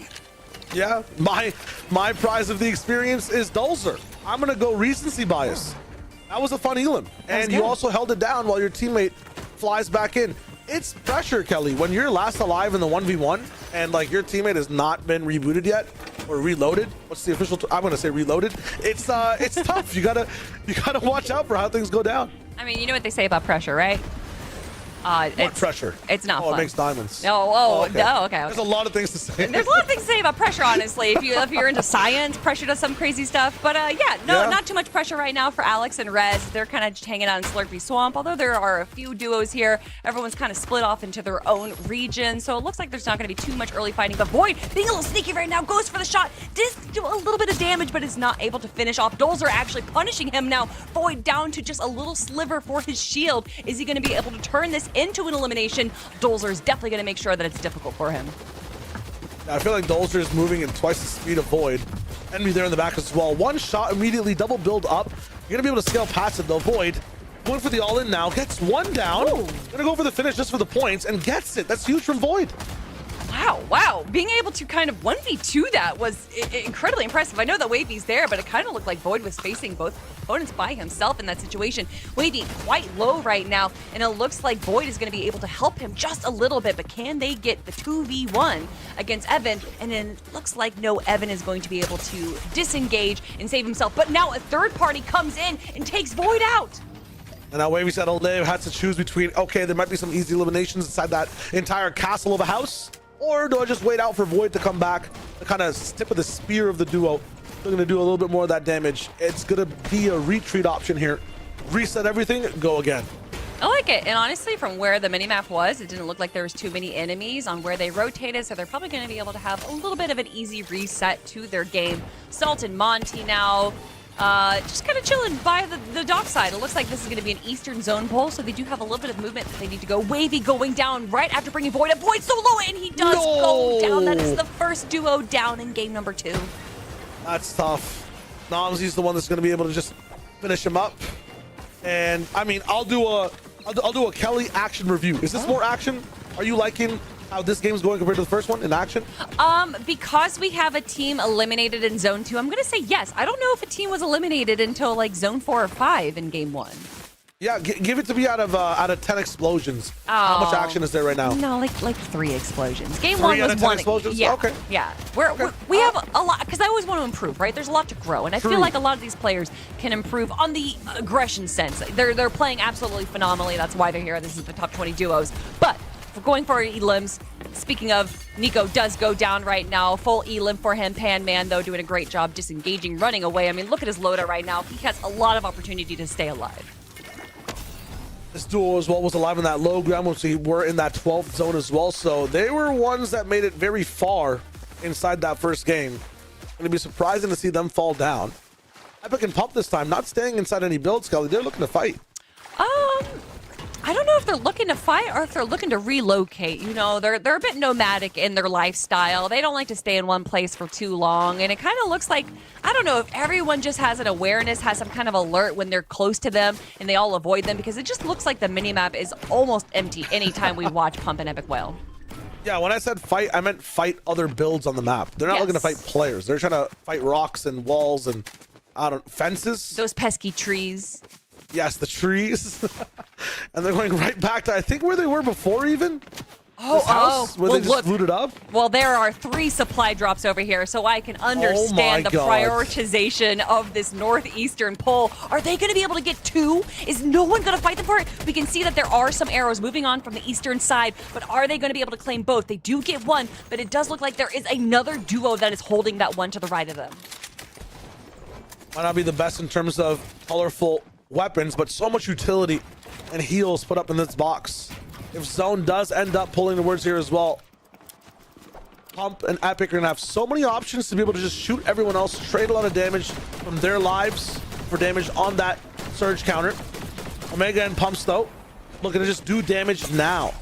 Yeah, my prize of the experience is Dulzer. I'm gonna go recency bias. That was a fun elim, and you also held it down while your teammate flies back in. It's pressure, Kelly, when you're last alive in the 1v1 and like your teammate has not been rebooted yet or reloaded. What's the official? I'm gonna say reloaded. It's tough. You gotta watch out for how things go down. I mean, you know what they say about pressure, right? It's pressure. It's not fun. It makes diamonds. No, okay. No, okay. There's a lot of things to say. There's a lot of things to say about pressure, honestly. If you're into science, pressure does some crazy stuff. But not too much pressure right now for Alex and Rez. They're kind of just hanging out in Slurpee Swamp. Although there are a few duos here, everyone's kind of split off into their own region. So it looks like there's not going to be too much early fighting. But Void, being a little sneaky right now, goes for the shot. Does do a little bit of damage, but is not able to finish off. Dolzer actually punishing him now. Void down to just a little sliver for his shield. Is he going to be able to turn this into an elimination? Dolzer is definitely going to make sure that it's difficult for him. I feel like Dolzer is moving at twice the speed of Void. Enemy there in the back as well. One shot immediately, double build up. You're going to be able to scale past it though. Void going for the all-in now. Gets one down. Going to go for the finish just for the points and gets it. That's huge from Void. Wow. Being able to kind of 1v2 that was incredibly impressive. I know that Wavy's there, but it kind of looked like Void was facing both opponents by himself in that situation. Wavy quite low right now, and it looks like Void is going to be able to help him just a little bit, but can they get the 2v1 against Evan? And then it looks like no, Evan is going to be able to disengage and save himself, but now a third party comes in and takes Void out. And now Wavy said Live had to choose between, okay, there might be some easy eliminations inside that entire castle of a house, or do I just wait out for Void to come back to kind of tip of the spear of the duo? They're going to do a little bit more of that damage. It's going to be a retreat option here. Reset everything, go again. I like it. And honestly, from where the minimap was, it didn't look like there was too many enemies on where they rotated, so they're probably going to be able to have a little bit of an easy reset to their game. Salt and Monty now just kind of chilling by the dockside. It looks like this is going to be an Eastern Zone pull, so they do have a little bit of movement that they need to go. Wavy going down right after bringing Void up. Void so low, and he does go down. That is the first duo down in game number 2. That's tough. Nomsy's the one that's going to be able to just finish him up. And I mean, I'll do a Kelly action review. Is this more action? Are you liking how this game is going compared to the first one in action? Because we have a team eliminated in zone 2, I'm gonna say yes. I don't know if a team was eliminated until like zone 4 or 5 in game 1. Yeah, give it to me out of 10 explosions. How much action is there right now? No, like 3 explosions. Game 3 1 out was of 10 1 explosions? Yeah, Okay. yeah. We have a lot because I always want to improve, right? There's a lot to grow, and I feel like a lot of these players can improve on the aggression sense. They're playing absolutely phenomenally. That's why they're here. This is the top 20 duos, but. For going for elims, speaking of, Nico does go down right now. Full elim for him. Pan Man, though, doing a great job disengaging, running away. I mean, look at his loadout right now. He has a lot of opportunity to stay alive. This duo as well was alive in that low ground, which we were in that 12th zone as well. So they were ones that made it very far inside that first game. It'd be surprising to see them fall down. Epic and Pump this time, not staying inside any builds, Kelly. They're looking to fight. know if they're looking to fight or if they're looking to relocate. You know, they're a bit nomadic in their lifestyle. They don't like to stay in one place for too long. And it kind of looks like, I don't know if everyone just has an awareness, has some kind of alert when they're close to them and they all avoid them, because it just looks like the minimap is almost empty anytime we watch Pump and Epic Whale. Yeah, when I said fight, I meant fight other builds on the map. They're not looking to fight players. They're trying to fight rocks and walls and, I don't, fences. Those pesky trees. Yes, the trees. And they're going right back to, I think, where they were before even. Where they just looted up. Well, there are 3 supply drops over here, so I can understand the prioritization of this northeastern pole. Are they going to be able to get 2? Is no one going to fight them for it? We can see that there are some arrows moving on from the eastern side, but are they going to be able to claim both? They do get 1, but it does look like there is another duo that is holding that one to the right of them. Might not be the best in terms of colorful weapons, but so much utility and heals put up in this box. If Zone does end up pulling the words here as well, Pump and Epic are gonna have so many options to be able to just shoot everyone else, trade a lot of damage from their lives for damage on that surge counter. Omega and Pumps though looking to just do damage now.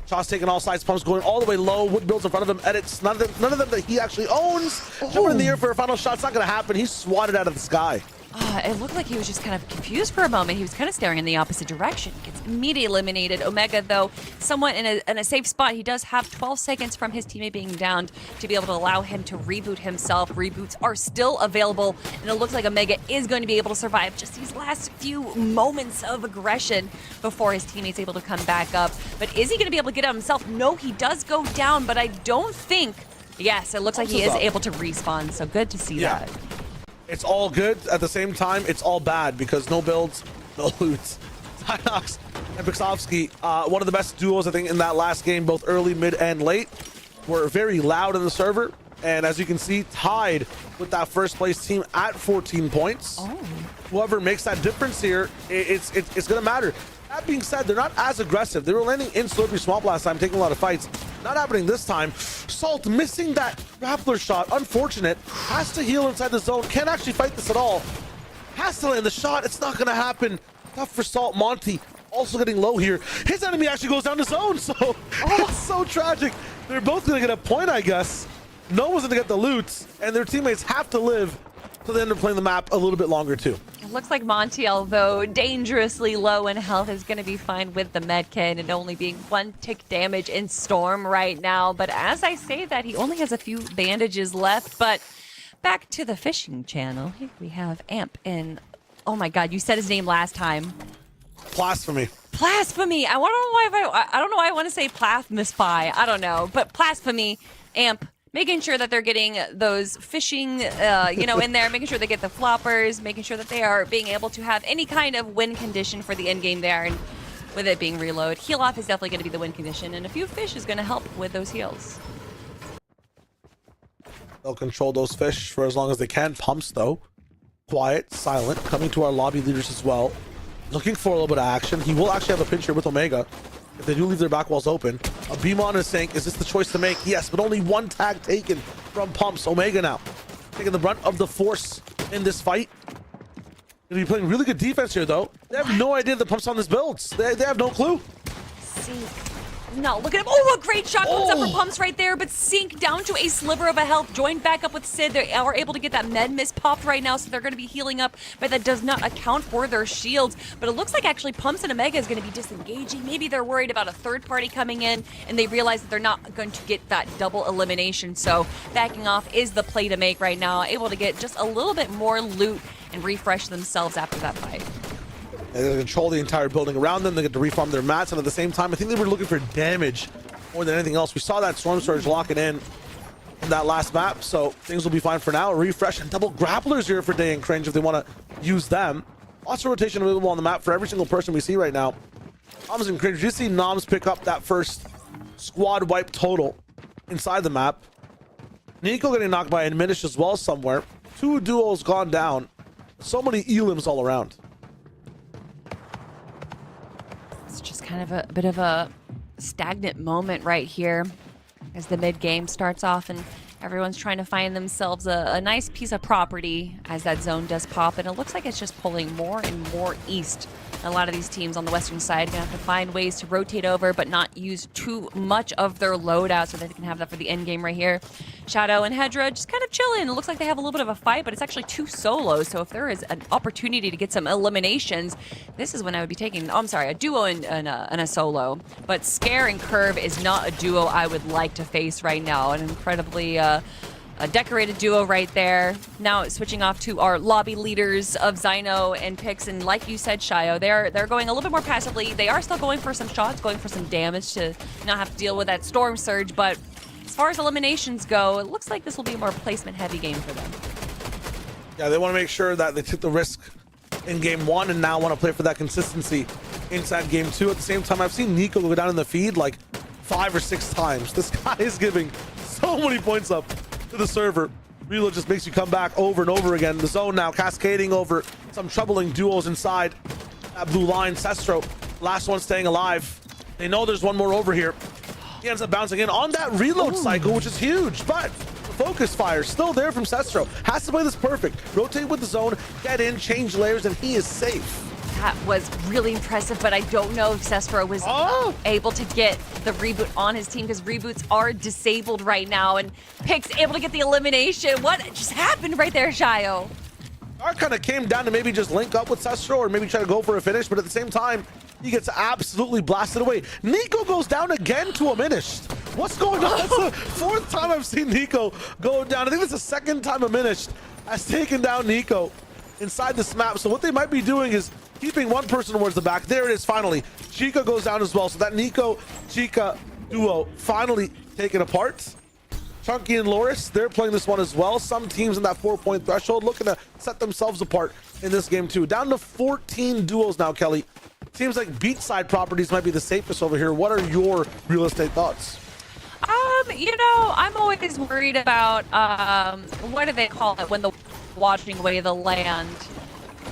Shot's taking all sides, Pump's going all the way low. Wood builds in front of him, edits none of them that he actually owns. Jumping in the air for a final shot, it's not gonna happen. He's swatted out of the sky. It looked like he was just kind of confused for a moment. He was kind of staring in the opposite direction. Gets immediately eliminated. Omega, though, somewhat in a safe spot. He does have 12 seconds from his teammate being downed to be able to allow him to reboot himself. Reboots are still available, and it looks like Omega is going to be able to survive just these last few moments of aggression before his teammate's able to come back up. But is he going to be able to get out himself? No, he does go down, but I don't think... Yes, it looks like he is able to respawn, so good to see that. It's all good. At the same time, it's all bad because no builds, no loots. Tynox and Pixovsky, one of the best duos, I think, in that last game, both early, mid, and late, were very loud in the server. And as you can see, tied with that first place team at 14 points. Whoever makes that difference here, it's going to matter. That being said, they're not as aggressive. They were landing in Slippery Swamp last time, taking a lot of fights. Not happening this time. Salt missing that grappler shot. Unfortunate. Has to heal inside the zone. Can't actually fight this at all. Has to land the shot. It's not going to happen. Tough for Salt. Monty also getting low here. His enemy actually goes down the zone. So it's so tragic. They're both going to get a point, I guess. No one's going to get the loot. And their teammates have to live. So they end up playing the map a little bit longer too. It looks like Montiel, though, dangerously low in health, is going to be fine with the medkit and only being 1 tick damage in Storm right now. But as I say that, he only has a few bandages left. But back to the fishing channel. Here we have Amp and... Oh my god, you said his name last time. Blasphemy. Blasphemy. I don't know why I want to say Plathmespy. I don't know. But Blasphemy, Amp, making sure that they're getting those fishing, in there, making sure they get the floppers, making sure that they are being able to have any kind of win condition for the end game there. And with it being reload, heal off is definitely going to be the win condition, and a few fish is going to help with those heals. They'll control those fish for as long as they can. Pumps, though, quiet, silent, coming to our lobby leaders as well. Looking for a little bit of action. He will actually have a pinch here with Omega. If they do leave their back walls open, a beam on is saying, is this the choice to make? Yes, but only 1 tag taken from Pumps. Omega now taking the brunt of the force in this fight. Gonna be playing really good defense here, though. They have no idea the Pumps on this build. They have no clue. No, look at him. Oh, a great shot comes up from Pumps right there, but Sync down to a sliver of a health, joined back up with Sid. They are able to get that med miss popped right now, so they're going to be healing up, but that does not account for their shields. But it looks like actually Pumps and Omega is going to be disengaging. Maybe they're worried about a third party coming in, and they realize that they're not going to get that double elimination. So backing off is the play to make right now, able to get just a little bit more loot and refresh themselves after that fight. They control the entire building around them. They get to reform their mats, and at the same time, I think they were looking for damage more than anything else. We saw that Storm Surge locking in that last map, so things will be fine for now. Refresh and double grapplers here for Day and Cringe if they want to use them. Lots of rotation available on the map for every single person we see right now. Noms and Cringe, you see Noms pick up that first squad wipe total inside the map. Nico getting knocked by a Minish as well somewhere. 2 duos gone down. So many elims all around. It's just kind of a bit of a stagnant moment right here as the mid game starts off and everyone's trying to find themselves a nice piece of property as that zone does pop, and it looks like it's just pulling more and more east A lot of these teams on the western side gonna have to find ways to rotate over, but not use too much of their loadout so that they can have that for the end game right here. Shadow and Hedra just kind of chilling. It looks like they have a little bit of a fight, but it's actually 2 solos. So if there is an opportunity to get some eliminations, this is when I would be taking. Oh, I'm sorry, a duo and a solo. But Scare and Curve is not a duo I would like to face right now. An incredibly a decorated duo right there. Now switching off to our lobby leaders of Zyno and Pix, and like you said, Shio, they're going a little bit more passively. They are still going for some shots, going for some damage to not have to deal with that storm surge, but as far as eliminations go, it looks like this will be a more placement-heavy game for them. Yeah, they want to make sure that they took the risk in game 1 and now want to play for that consistency inside game 2. At the same time, I've seen Nico go down in the feed like 5 or 6 times. This guy is giving so many points up to the server. Reload just makes you come back over and over again. The zone now cascading over some troubling duos inside that blue line. Sestro, last one staying alive. They know there's one more over here. He ends up bouncing in on that reload cycle, which is huge, but the focus fire still there from Sestro. Has to play this perfect. Rotate with the zone, get in, change layers, and he is safe. That was really impressive, but I don't know if Sestro was able to get the reboot on his team because reboots are disabled right now, and Pix able to get the elimination. What just happened right there, Shio? Dark kind of came down to maybe just link up with Sestro or maybe try to go for a finish, but at the same time, he gets absolutely blasted away. Nico goes down again to a Minished. What's going on? That's the 4th time I've seen Nico go down. I think it's the 2nd time a Minished has taken down Nico inside this map. So what they might be doing is keeping one person towards the back. There it is, finally. Chica goes down as well. So that Nico-Chica duo finally taken apart. Chunky and Loris, they're playing this one as well. Some teams in that 4-point threshold looking to set themselves apart in this game too. Down to 14 duos now, Kelly. Seems like beachside properties might be the safest over here. What are your real estate thoughts? You know, I'm always worried about, what do they call it when the washing away the land?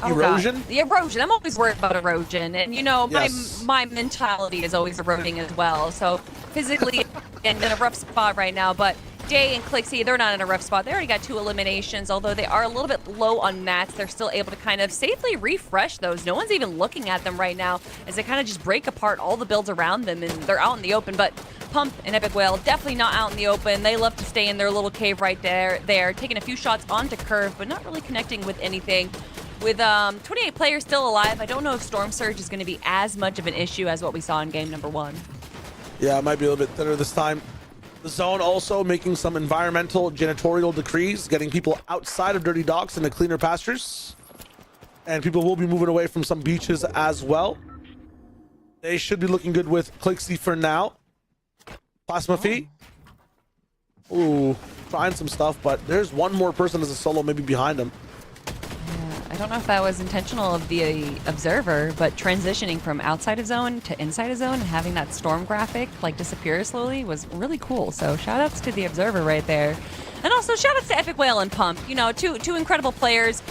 Erosion? God. The erosion. I'm always worried about erosion. And, you know, Yes. my mentality is always eroding as well. So physically in a rough spot right now. But Day and Clixie, they're not in a rough spot. They already got 2 eliminations. Although they are a little bit low on mats, they're still able to kind of safely refresh those. No one's even looking at them right now as they kind of just break apart all the builds around them. And they're out in the open. But Pump and Epic Whale definitely not out in the open. They love to stay in their little cave right there. They're taking a few shots onto Curve, but not really connecting with anything. With 28 players still alive, I don't know if Storm Surge is going to be as much of an issue as what we saw in game number 1. Yeah, it might be a little bit thinner this time. The zone also making some environmental janitorial decrees, getting people outside of dirty docks into cleaner pastures. And people will be moving away from some beaches as well. They should be looking good with Clixie for now. Plasma Fee. Ooh, trying some stuff, but there's one more person as a solo maybe behind him. I don't know if that was intentional of the observer, but transitioning from outside of zone to inside of zone and having that storm graphic like disappear slowly was really cool. So shout outs to the observer right there. And also shout outs to Epic Whale and Pump. You know, two incredible players,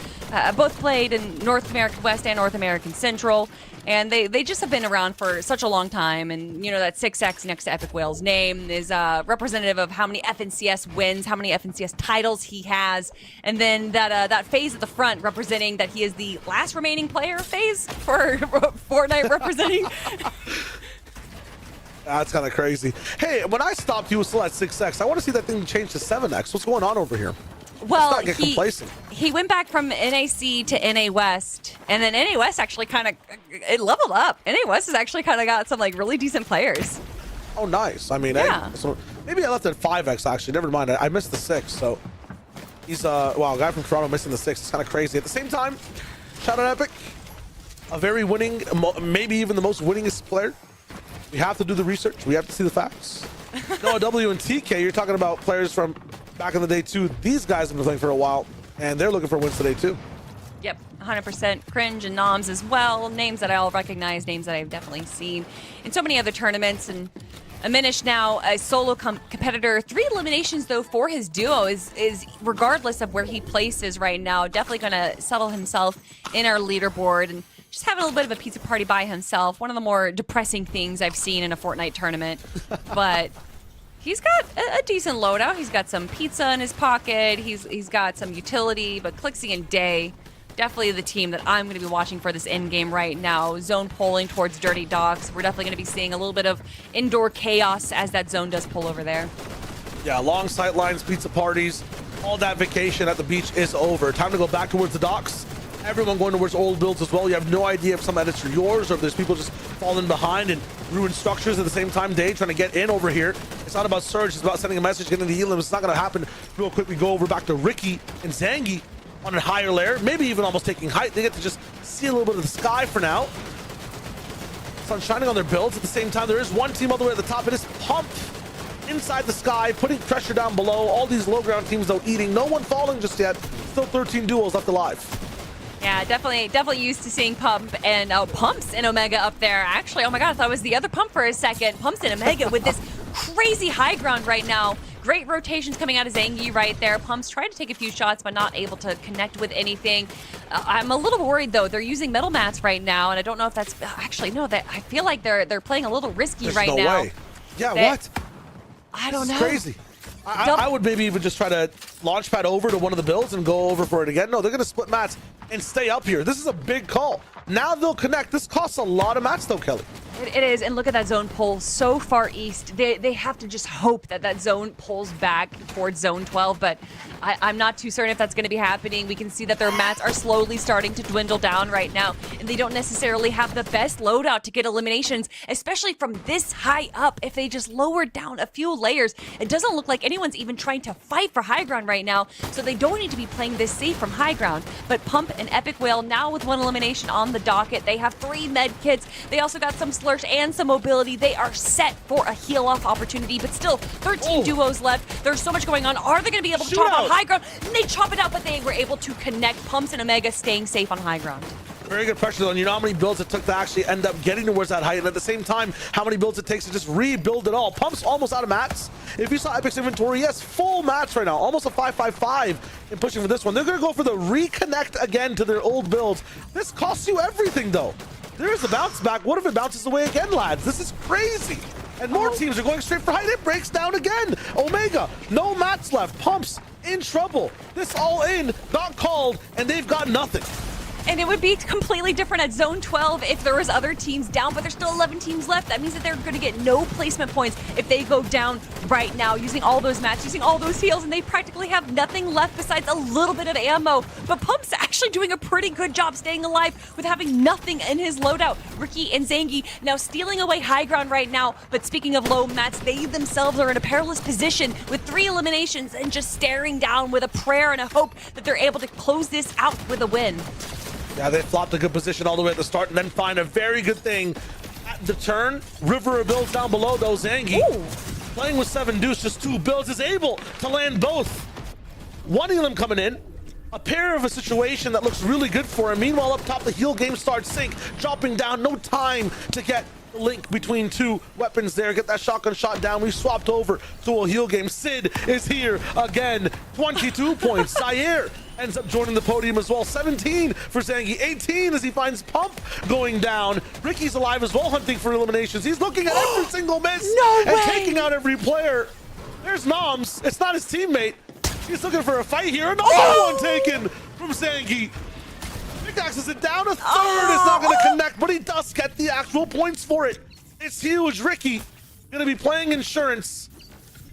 both played in North American West and North American Central. And they just have been around for such a long time. And, you know, that 6X next to Epic Whale's name is representative of how many FNCS wins, how many FNCS titles he has. And then that phase at the front representing that he is the last remaining player phase for Fortnite representing. That's kind of crazy. Hey, when I stopped, he was still at 6X. I want to see that thing change to 7X. What's going on over here? Well, Let's not get complacent. He went back from NAC to NA West, and then NA West actually kind of it leveled up. NA West has actually kind of got some like really decent players. Oh, nice. I mean, Yeah. hey, so maybe I left at 5X actually. Never mind. I missed the 6. So he's wow, a guy from Toronto missing the 6. It's kind of crazy. At the same time, shout out Epic, a very winning, maybe even the most winningest player. We have to do the research. We have to see the facts. Noah W and TK, you're talking about players from back in the day too. These guys have been playing for a while, and they're looking for wins today too. Yep, 100%. Cringe and Noms as well. Names that I all recognize, names that I've definitely seen in so many other tournaments. And Aminish now a solo competitor. 3 eliminations though for his duo is regardless of where he places right now, definitely going to settle himself in our leaderboard and just having a little bit of a pizza party by himself. One of the more depressing things I've seen in a Fortnite tournament. But he's got a decent loadout. He's got some pizza in his pocket. He's got some utility. But Clixie and Day definitely the team that I'm going to be watching for this end game right now. Zone pulling towards Dirty Docks. We're definitely going to be seeing a little bit of indoor chaos as that zone does pull over there. Yeah, long sight lines, pizza parties, all that vacation at the beach is over. Time to go back towards the docks. Everyone going towards old builds as well. You have no idea if some of that is yours or if there's people just falling behind and ruin structures at the same time. Day trying to get in over here. It's not about Surge, it's about sending a message, getting the heal. It's not going to happen real quick. We go over back to Ricky and Zangi on a higher layer, maybe even almost taking height. They get to just see a little bit of the sky for now. Sun shining on their builds. At the same time, there is one team all the way at the top. It is Pump inside the sky, putting pressure down below. All these low ground teams though eating. No one falling just yet. Still 13 duels left alive. Yeah, definitely used to seeing Pump and Pumps and Omega up there. Actually, oh my god, I thought it was the other Pump for a second. Pumps and Omega with this crazy high ground right now. Great rotations coming out of Zangi right there. Pumps tried to take a few shots, but not able to connect with anything. I'm a little worried though. They're using metal mats right now, and I don't know if that's actually no. That I feel like they're playing a little risky There's right no now. Way. Yeah, what? I don't know. It's crazy. I would maybe even just try to launch pad over to one of the builds and go over for it again. No, they're going to split mats and stay up here. This is a big call. Now they'll connect. This costs a lot of mats though, Kelly. It is, and look at that zone pull so far east. They have to just hope that that zone pulls back towards zone 12, but I'm not too certain if that's going to be happening. We can see that their mats are slowly starting to dwindle down right now, and they don't necessarily have the best loadout to get eliminations, especially from this high up. If they just lowered down a few layers, it doesn't look like anyone's even trying to fight for high ground right now, so they don't need to be playing this safe from high ground. But Pump and Epic Whale now with one elimination on the docket. They have 3 med kits. They also got some slursh and some mobility. They are set for a heal off opportunity, but still 13 duos left. There's so much going on. Are they going to be able to chop out high ground? And they chop it out, but they were able to connect. Pumps and Omega staying safe on high ground. Very good pressure though, and you know how many builds it took to actually end up getting towards that height, and at the same time, how many builds it takes to just rebuild it all. Pump's almost out of mats. If you saw Epic's inventory, yes, full mats right now, almost a 5-5-5 in pushing for this one. They're going to go for the reconnect again to their old builds. This costs you everything though. There's a bounce back. What if it bounces away again, lads? This is crazy. And more teams are going straight for height. It breaks down again. Omega, no mats left. Pumps in trouble. This all in, not called, and they've got nothing. And it would be completely different at Zone 12 if there was other teams down, but there's still 11 teams left. That means that they're going to get no placement points if they go down right now, using all those mats, using all those heals, and they practically have nothing left besides a little bit of ammo. But Pump's actually doing a pretty good job staying alive with having nothing in his loadout. Ricky and Zangi now stealing away high ground right now, but speaking of low mats, they themselves are in a perilous position with 3 eliminations and just staring down with a prayer and a hope that they're able to close this out with a win. Yeah, they flopped a good position all the way at the start and then find a very good thing at the turn. River builds down below though. Zangi playing with 7 deuce, just 2 builds, is able to land both. One Elim coming in. A pair of a situation that looks really good for him. Meanwhile, up top, the heal game starts sync, dropping down. No time to get the link between 2 weapons there. Get that shotgun shot down. We swapped over to a heal game. Sid is here again. 22 points. Zaire ends up joining the podium as well. 17 for Zangi. 18 as he finds Pump going down. Ricky's alive as well, hunting for eliminations. He's looking at every single miss and taking out every player. There's Noms. It's not his teammate. He's looking for a fight here. Another one taken from Zangi. Pickaxes it down. A third is not going to connect, but he does get the actual points for it. It's huge. Ricky going to be playing insurance.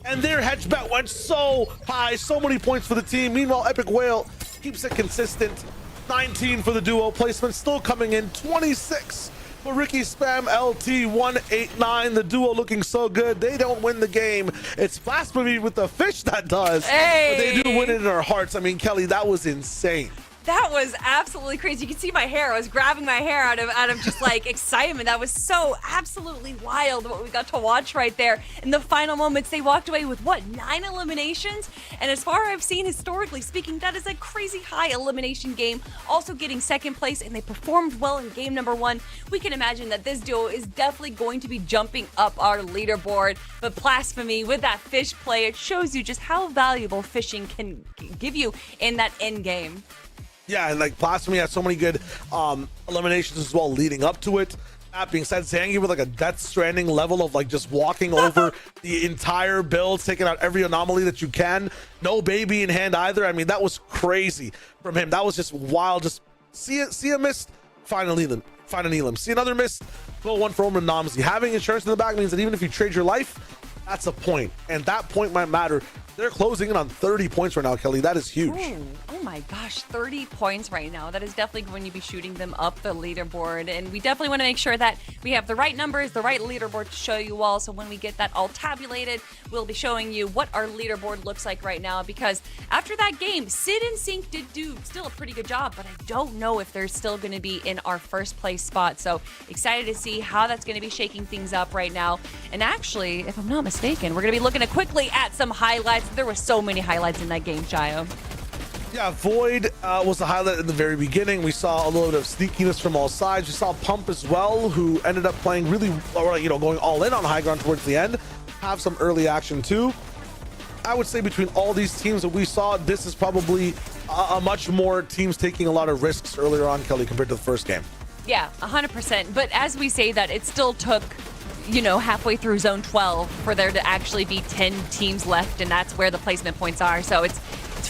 And their hedge bet went so high. So many points for the team. Meanwhile, Epic Whale keeps it consistent. 19 for the duo. Placement still coming in. 26 for Ricky Spam LT 189. The duo looking so good. They don't win the game. It's Blasphemy with the fish that does. Hey. But they do win it in our hearts. I mean, Kelly, that was insane. That was absolutely crazy. You can see my hair. I was grabbing my hair out of just like excitement. That was so absolutely wild what we got to watch right there. In the final moments, they walked away with what, 9 eliminations? And as far as I've seen historically speaking, that is a crazy high elimination game. Also getting 2nd place, and they performed well in game number 1. We can imagine that this duo is definitely going to be jumping up our leaderboard. But Blasphemy with that fish play, it shows you just how valuable fishing can give you in that end game. Yeah, and like Blasphemy had so many good eliminations as well leading up to it. That being said, Zangi with like a Death Stranding level of like just walking over the entire build, taking out every anomaly that you can. No baby in hand either. I mean, that was crazy from him. That was just wild, just See a missed, find an Elam. See another miss, go one for Omen Nomsy. Having insurance in the back means that even if you trade your life, that's a point, and that point might matter. They're closing in on 30 points right now, Kelly. That is huge. Ooh, oh my gosh, 30 points right now. That is definitely going to be shooting them up the leaderboard. And we definitely want to make sure that we have the right numbers, the right leaderboard to show you all. So when we get that all tabulated, we'll be showing you what our leaderboard looks like right now. Because after that game, Sid and Sync did do still a pretty good job, but I don't know if they're still going to be in our first place spot. So excited to see how that's going to be shaking things up right now. And actually, if I'm not mistaken, we're going to be looking quickly at some highlights. There were so many highlights in that game, Shayo. Yeah, Void was the highlight in the very beginning. We saw a little bit of sneakiness from all sides. We saw Pump as well, who ended up playing really, going all in on high ground towards the end. Have some early action too. I would say between all these teams that we saw, this is probably a much more teams taking a lot of risks earlier on, Kelly, compared to the first game. Yeah, 100%. But as we say that, it still took halfway through zone 12 for there to actually be 10 teams left, and that's where the placement points are. So it's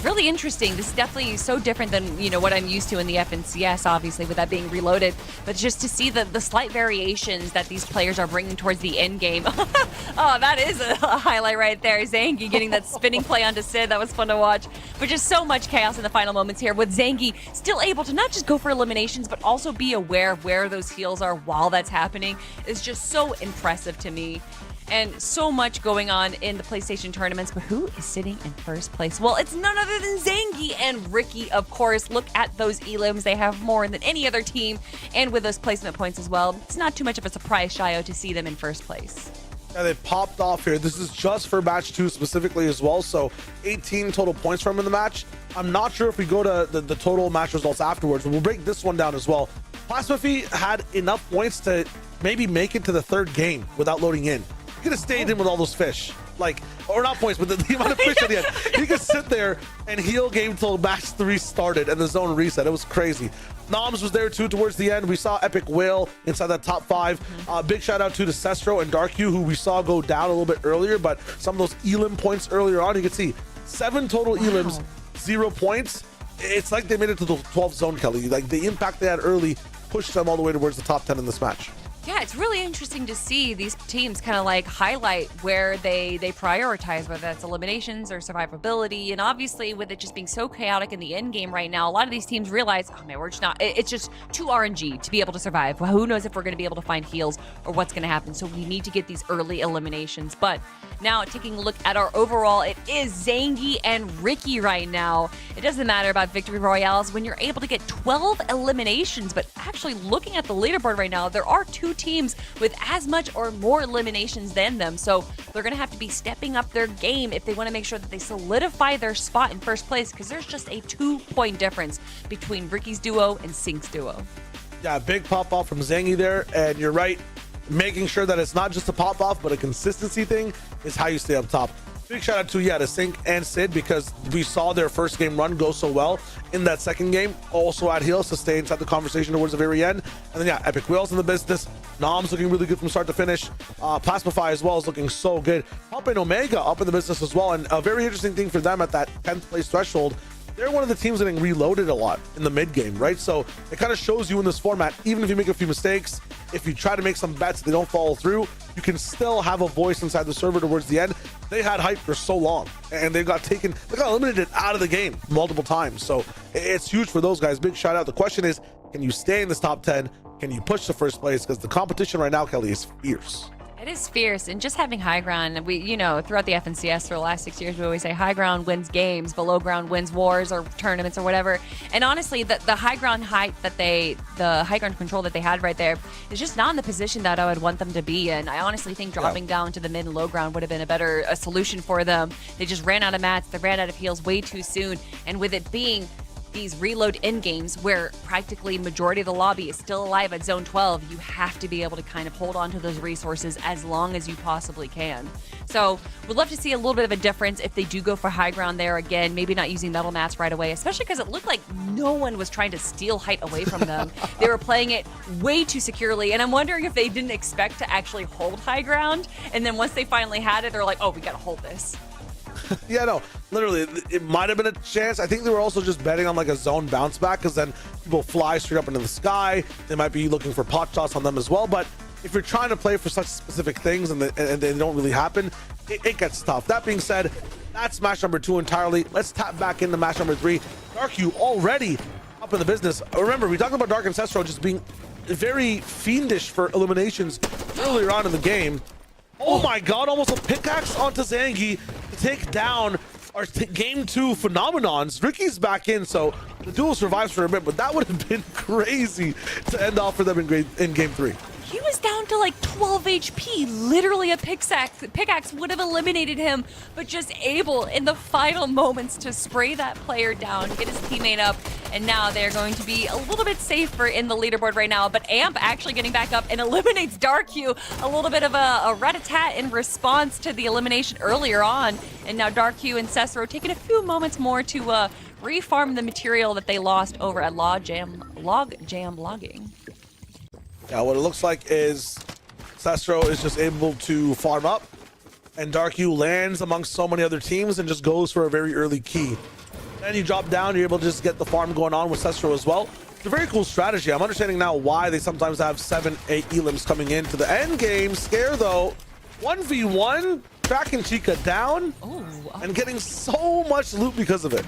really interesting. This is definitely so different than what I'm used to in the FNCS, obviously, with that being reloaded. But just to see the slight variations that these players are bringing towards the end game. Oh, that is a highlight right there. Zangy getting that spinning play onto Sid. That was fun to watch. But just so much chaos in the final moments here, with Zangy still able to not just go for eliminations, but also be aware of where those heals are while that's happening is just so impressive to me. And so much going on in the PlayStation tournaments, but who is sitting in first place? Well, it's none other than Zangy and Ricky, of course. Look at those elims. They have more than any other team, and with those placement points as well. It's not too much of a surprise, Shayo, to see them in first place. Yeah, they popped off here. This is just for match 2 specifically as well, so 18 total points from in the match. I'm not sure if we go to the total match results afterwards, but we'll break this one down as well. Plasmaphy had enough points to maybe make it to the third game without loading in. He could have stayed in with all those fish, or not points, but the amount of fish at the end. He could sit there and heal game till match 3 started and the zone reset. It was crazy. Noms was there too towards the end. We saw Epic Whale inside that top 5. Big shout out to Cestro and Darku, who we saw go down a little bit earlier, but some of those Elim points earlier on, you can see 7 total Elims, 0 points. It's like they made it to the 12th zone, Kelly. Like the impact they had early pushed them all the way towards the top 10 in this match. Yeah, it's really interesting to see these teams kind of highlight where they prioritize, whether that's eliminations or survivability. And obviously, with it just being so chaotic in the end game right now, a lot of these teams realize, oh man, we're just not, it's just too RNG to be able to survive. Well, who knows if we're going to be able to find heals or what's going to happen. So we need to get these early eliminations. But now taking a look at our overall, it is Zangy and Ricky right now. It doesn't matter about victory royales when you're able to get 12 eliminations, but actually looking at the leaderboard right now, there are 2 teams with as much or more eliminations than them. So they're going to have to be stepping up their game if they want to make sure that they solidify their spot in first place, because there's just a 2-point difference between Ricky's duo and Sync's duo. Yeah, big pop off from Zangy there, and you're right. Making sure that it's not just a pop off, but a consistency thing is how you stay up top. Big shout out to Sync and Sid, because we saw their first game run go so well in that second game. Also at heals to stay inside the conversation towards the very end. And then Epic Whale's in the business. Nom's looking really good from start to finish. Plasmify as well is looking so good. Pump and Omega up in the business as well. And a very interesting thing for them at that 10th place threshold, they're one of the teams getting reloaded a lot in the mid game, right? So it kind of shows you in this format, even if you make a few mistakes, if you try to make some bets, they don't follow through, you can still have a voice inside the server towards the end. They had hype for so long, and they got eliminated out of the game multiple times. So it's huge for those guys. Big shout out. The question is, can you stay in this top 10? Can you push to first place? Because the competition right now, Kelly, is fierce. It is fierce, and just having high ground, we, throughout the FNCS for the last 6 years, we always say high ground wins games, below ground wins wars or tournaments or whatever. And honestly, the high ground the high ground control that they had right there is just not in the position that I would want them to be in. I honestly think dropping down to the mid and low ground would have been a better solution for them. They just ran out of mats, they ran out of heals way too soon, and with it being these reload end games where practically majority of the lobby is still alive at zone 12, you have to be able to kind of hold on to those resources as long as you possibly can. So we'd love to see a little bit of a difference if they do go for high ground there again, maybe not using metal mats right away, especially because it looked like no one was trying to steal height away from them. They were playing it way too securely, and I'm wondering if they didn't expect to actually hold high ground, and then once they finally had it, they're like, oh, we gotta hold this. Yeah, no, literally, it might have been a chance. I think they were also just betting on like a zone bounce back, because then people fly straight up into the sky. They might be looking for pot shots on them as well. But if you're trying to play for such specific things and they don't really happen, it gets tough. That being said, that's match number 2 entirely. Let's tap back into match number 3. Darku already up in the business. Remember, we talked about Dark and Cestro just being very fiendish for eliminations earlier on in the game. Oh my god, almost a pickaxe onto Zangi to take down our game 2 phenomenons. Ricky's back in, so the duel survives for a bit, but that would have been crazy to end off for them in game 3. He was down to like 12 HP. Literally a pickaxe would have eliminated him, but just able in the final moments to spray that player down, get his teammate up, and now they're going to be a little bit safer in the leaderboard right now. But Amp actually getting back up and eliminates Darku. A little bit of a rat-a-tat in response to the elimination earlier on. And now Darku and Cesaro taking a few moments more to refarm the material that they lost over at Log Jam Logging. Yeah, what it looks like is Cestro is just able to farm up, and Darku lands amongst so many other teams and just goes for a very early key. Then you drop down, you're able to just get the farm going on with Cestro as well. It's a very cool strategy. I'm understanding now why they sometimes have 7, 8 elims coming into the end game. Scare though, 1v1, tracking Chica down, and getting so much loot because of it.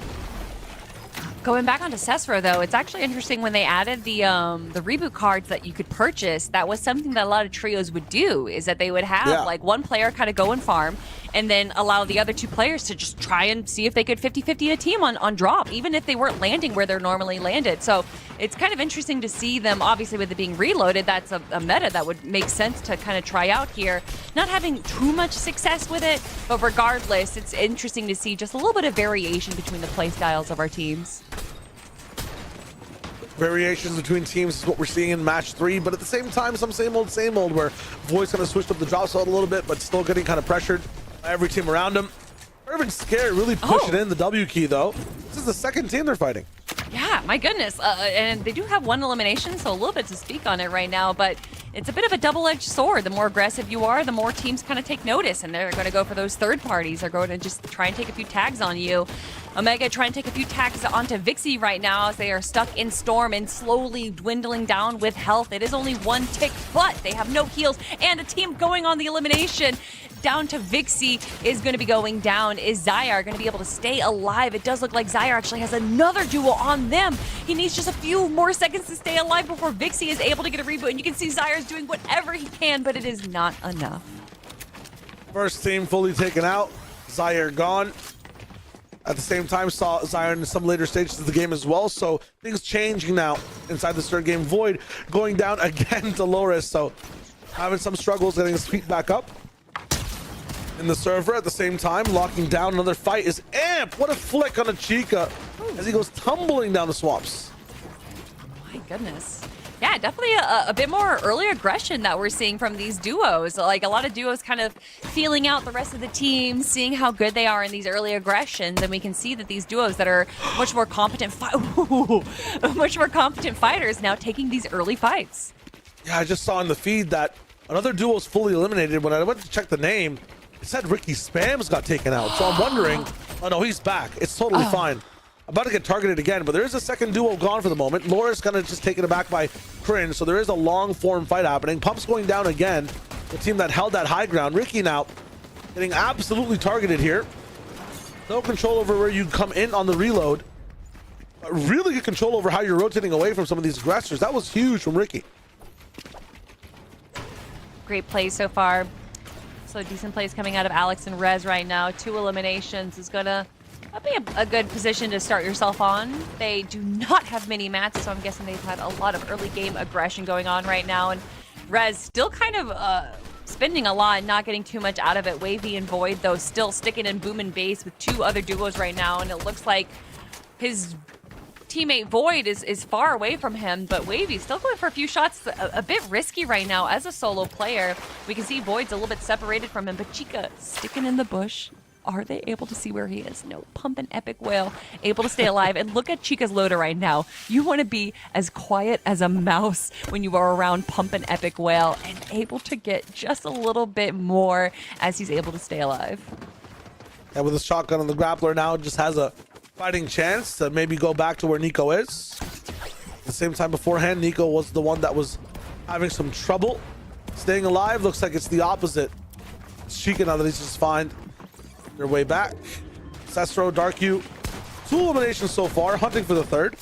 Going back onto Cesaro, though, it's actually interesting when they added the reboot cards that you could purchase. That was something that a lot of trios would do, is that they would have like one player kind of go and farm, and then allow the other 2 players to just try and see if they could 50-50 a team on drop, even if they weren't landing where they're normally landed. So it's kind of interesting to see them, obviously with it being reloaded, that's a meta that would make sense to kind of try out here. Not having too much success with it, but regardless, it's interesting to see just a little bit of variation between the play styles of our teams. Variations between teams is what we're seeing in match 3, but at the same time, some same old, where Void's kind of switched up the drop zone a little bit, but still getting kind of pressured by every team around him. Urban Scare really pushing in the W key, though. This is the second team they're fighting. Yeah, my goodness. And they do have 1 elimination, so a little bit to speak on it right now, but it's a bit of a double-edged sword. The more aggressive you are, the more teams kind of take notice, and they're going to go for those third parties. They're going to just try and take a few tags on you. Omega trying to take a few tags onto Vixie right now as they are stuck in Storm and slowly dwindling down with health. It is only 1 tick, but they have no heals, and a team going on the elimination. Down to Vixie is going to be going down. Is Zyar going to be able to stay alive? It does look like Zyar actually has another duel on them. He needs just a few more seconds to stay alive before Vixie is able to get a reboot. And you can see Zyar's doing whatever he can, but it is not enough. First team fully taken out. Zyar gone. At the same time, saw Zyar in some later stages of the game as well. So things changing now inside this third game. Void going down again to Loris. So having some struggles getting his feet back up in the server. At the same time, locking down another fight is Amp. What a flick on a Chica as he goes tumbling down the swamps. My goodness. Yeah, definitely a bit more early aggression that we're seeing from these duos. Like a lot of duos kind of feeling out the rest of the team, seeing how good they are in these early aggressions, and we can see that these duos that are much more competent fighters now taking these early fights. Yeah, I just saw in the feed that another duo is fully eliminated. When I went to check the name, it said Ricky Spams got taken out. So I'm wondering, oh no, he's back. It's totally fine. About to get targeted again, but there is a second duo gone for the moment. Laura's kind of just taken aback by Cringe, so there is a long form fight happening. Pump's going down again. The team that held that high ground. Ricky now getting absolutely targeted here. No control over where you come in on the reload. Really good control over how you're rotating away from some of these aggressors. That was huge from Ricky. Great plays so far. So decent plays coming out of Alex and Rez right now. 2 eliminations is gonna be a good position to start yourself on. They do not have mini mats, so I'm guessing they've had a lot of early game aggression going on right now. And Rez still kind of spending a lot and not getting too much out of it. Wavy and Void, though, still sticking in boom and base with 2 other duos right now. And it looks like his teammate Void is far away from him, but Wavy still going for a few shots. A bit risky right now as a solo player. We can see Void's a little bit separated from him, but Chica sticking in the bush. Are they able to see where he is? No. Pump an epic whale, able to stay alive. And look at Chica's loader right now. You want to be as quiet as a mouse when you are around Pump an epic whale, and able to get just a little bit more as he's able to stay alive. And with a shotgun on the grappler now, just has a fighting chance to maybe go back to where Nico is. At the same time beforehand, Nico was the one that was having some trouble staying alive. Looks like it's the opposite. Chica, now that he's just find their way back. Cestro, Darku, 2 eliminations so far, hunting for the 3rd.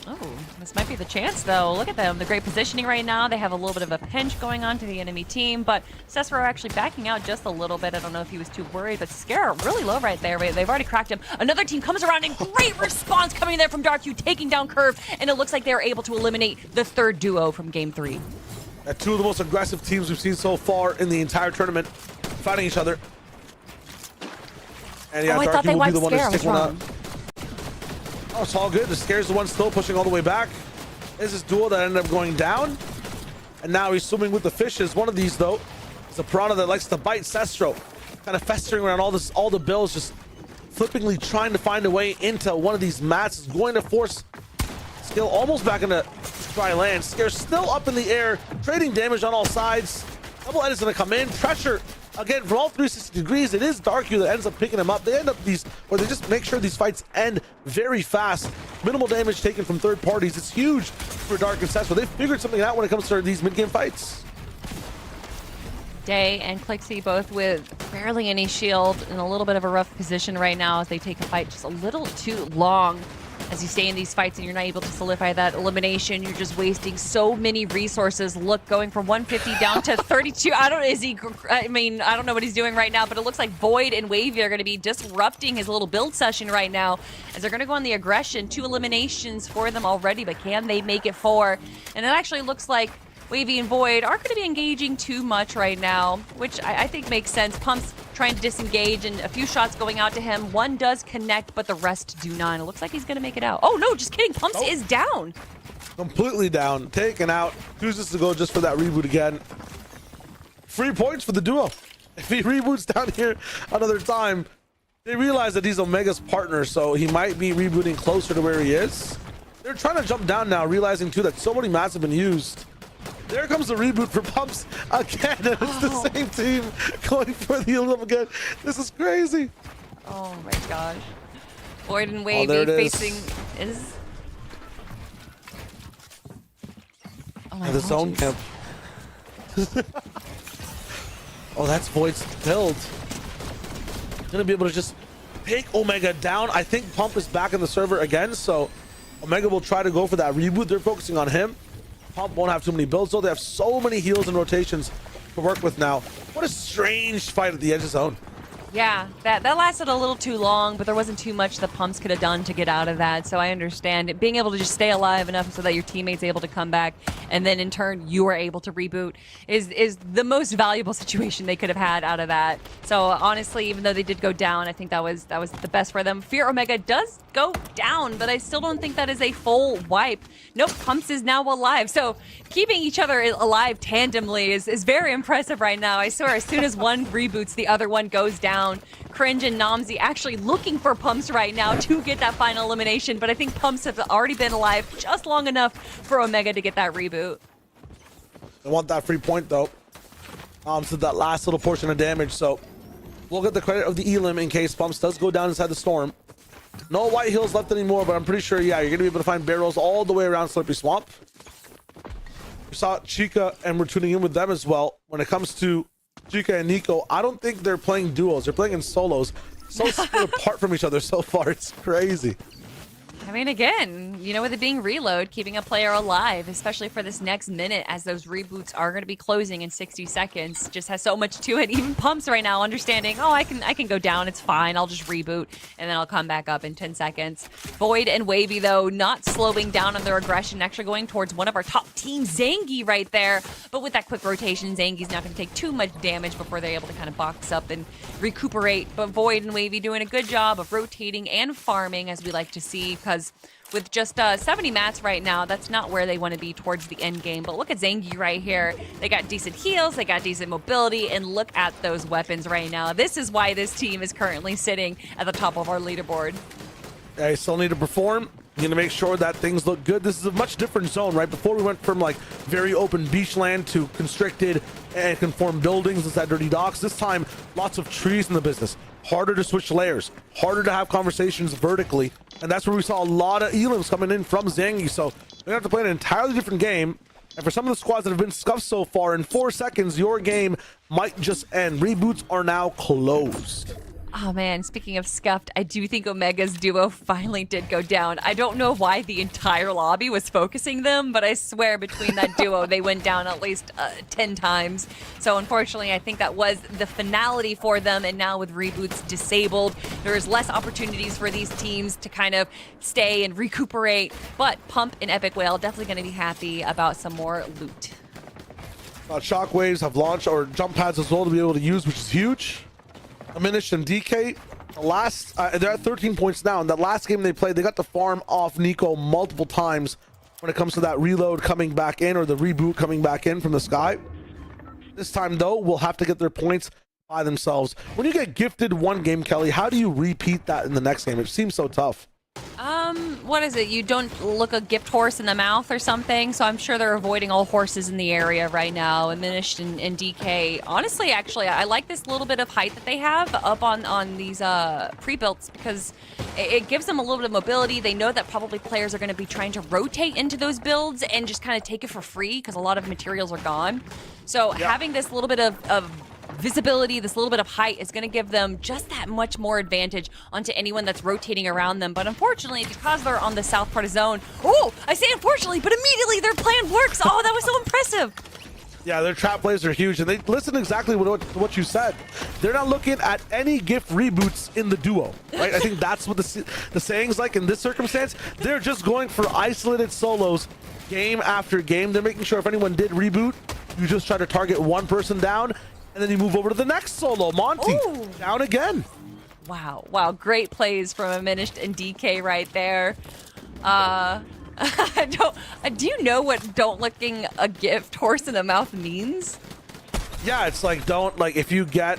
Oh, this might be the chance, though. Look at them. The great positioning right now. They have a little bit of a pinch going on to the enemy team, but Cestro actually backing out just a little bit. I don't know if he was too worried, but Scare really low right there. They've already cracked him. Another team comes around, and great response coming there from Darku, taking down Curve, and it looks like they're able to eliminate the 3rd duo from Game 3. 2 of the most aggressive teams we've seen so far in the entire tournament fighting each other. And yeah, I thought they Darky will be wiped the one to Scare. stick one out. Oh, it's all good. The Scare's the one still pushing all the way back. This is duo that ended up going down. And now he's swimming with the fishes. One of these, though, is a piranha that likes to bite Cestro. Kind of festering around all the bills, just flippingly trying to find a way into one of these mats. Is going to force Skill almost back into dry land. Scare still up in the air, trading damage on all sides. Double Ed is going to come in. Pressure again from all 360 degrees. It is Darku that ends up picking him up. They end up they just make sure these fights end very fast. Minimal damage taken from third parties. It's huge for Dark and Cestro. They've figured something out when it comes to these mid-game fights. Day and Clixie both with barely any shield in a little bit of a rough position right now as they take a fight just a little too long. As you stay in these fights and you're not able to solidify that elimination, you're just wasting so many resources. Look, going from 150 down to 32. I don't know what he's doing right now, but it looks like Void and Wavy are going to be disrupting his little build session right now as they're going to go on the aggression. 2 eliminations for them already, but can they make it 4? And it actually looks like Wavy and Void aren't going to be engaging too much right now, which I think makes sense. Pump's trying to disengage and a few shots going out to him. One does connect, but the rest do not. It looks like he's going to make it out. Oh, no, just kidding. Pumps is down. Completely down. Taken out. Chooses to go just for that reboot again. Free points for the duo. If he reboots down here another time, they realize that he's Omega's partner, so he might be rebooting closer to where he is. They're trying to jump down now, realizing too that so many mats have been used. There comes the reboot for Pumps again, and it's the same team going for the elim again. This is crazy. Oh my gosh. Void and Wavy facing is... Oh my the zone camp. Oh, that's Void's build. Gonna be able to just take Omega down. I think Pump is back in the server again, so Omega will try to go for that reboot. They're focusing on him. Pump won't have too many builds, though. They have so many heals and rotations to work with now. What a strange fight at the edge of zone. Yeah, that lasted a little too long, but there wasn't too much the Pumps could have done to get out of that. So I understand it. Being able to just stay alive enough so that your teammate's able to come back, and then in turn you are able to reboot is the most valuable situation they could have had out of that. So honestly, even though they did go down, I think that was the best for them. Fear Omega does go down, but I still don't think that is a full wipe. Nope, Pumps is now alive. So keeping each other alive tandemly is very impressive right now. I swear, as soon as one reboots, the other one goes down. Cringe and Namzi actually looking for Pumps right now to get that final elimination, but I think Pumps have already been alive just long enough for Omega to get that reboot. They want that free point, though. So that last little portion of damage, so we'll get the credit of the elim in case Pumps does go down inside the storm. No white heals left anymore, but I'm pretty sure, yeah, you're gonna be able to find barrels all the way around Slippery Swamp. We saw Chica, and we're tuning in with them as well. When it comes to Chica and Nico, I don't think they're playing duos. They're playing in solos. So split apart from each other so far. It's crazy. I mean, again, you know, with it being reload, keeping a player alive, especially for this next minute as those reboots are going to be closing in 60 seconds, just has so much to it. Even Pumps right now understanding, oh, I can go down. It's fine. I'll just reboot, and then I'll come back up in 10 seconds. Void and Wavy, though, not slowing down on their aggression, actually going towards one of our top teams, Zangy, right there. But with that quick rotation, Zangy's not going to take too much damage before they're able to kind of box up and recuperate. But Void and Wavy doing a good job of rotating and farming, as we like to see, because with just 70 mats right now, that's not where they want to be towards the end game. But look at Zangy right here. They got decent heals, they got decent mobility, and look at those weapons right now. This is why this team is currently sitting at the top of our leaderboard. They still need to perform. You need to make sure that things look good. This is a much different zone, right? Before we went from like very open beach land to constricted and can form buildings inside dirty docks. This time, lots of trees in the business. Harder to switch layers, harder to have conversations vertically, and that's where we saw a lot of elims coming in from Zangy. So they're gonna have to play an entirely different game. And for some of the squads that have been scuffed so far, in 4 seconds, your game might just end. Reboots are now closed. Oh man, speaking of scuffed, I do think Omega's duo finally did go down. I don't know why the entire lobby was focusing them, but I swear between that duo, they went down at least 10 times. So unfortunately, I think that was the finality for them. And now with reboots disabled, there is less opportunities for these teams to kind of stay and recuperate. But Pump and Epic Whale definitely going to be happy about some more loot. Shockwaves have launched, or jump pads as well, to be able to use, which is huge. Diminished and DK, the last they're at 13 points now. In that last game they played, they got to farm off Nico multiple times when it comes to that reload coming back in, or the reboot coming back in from the sky. This time though, we'll have to get their points by themselves. When you get gifted one game, Kelly, how do you repeat that in the next game? It seems so tough. What is it? You don't look a gift horse in the mouth or something? So I'm sure they're avoiding all horses in the area right now. Diminished and DK. Honestly, actually, I like this little bit of height that they have up on these pre-builts, because it gives them a little bit of mobility. They know that probably players are going to be trying to rotate into those builds and just kind of take it for free because a lot of materials are gone. So having this little bit of visibility, this little bit of height is going to give them just that much more advantage onto anyone that's rotating around them. But unfortunately, because they're on the south part of zone, oh, I say unfortunately, but immediately their plan works. Oh, that was so impressive. Yeah, their trap plays are huge, and they listen exactly what you said. They're not looking at any gift reboots in the duo, right? I think that's what the saying's like in this circumstance. They're just going for isolated solos game after game. They're making sure if anyone did reboot, you just try to target one person down, and then you move over to the next solo. Monty, down again. Wow, great plays from Diminished and DK right there. Do you know what don't looking a gift horse in the mouth means? Yeah, it's like, don't, like, if you get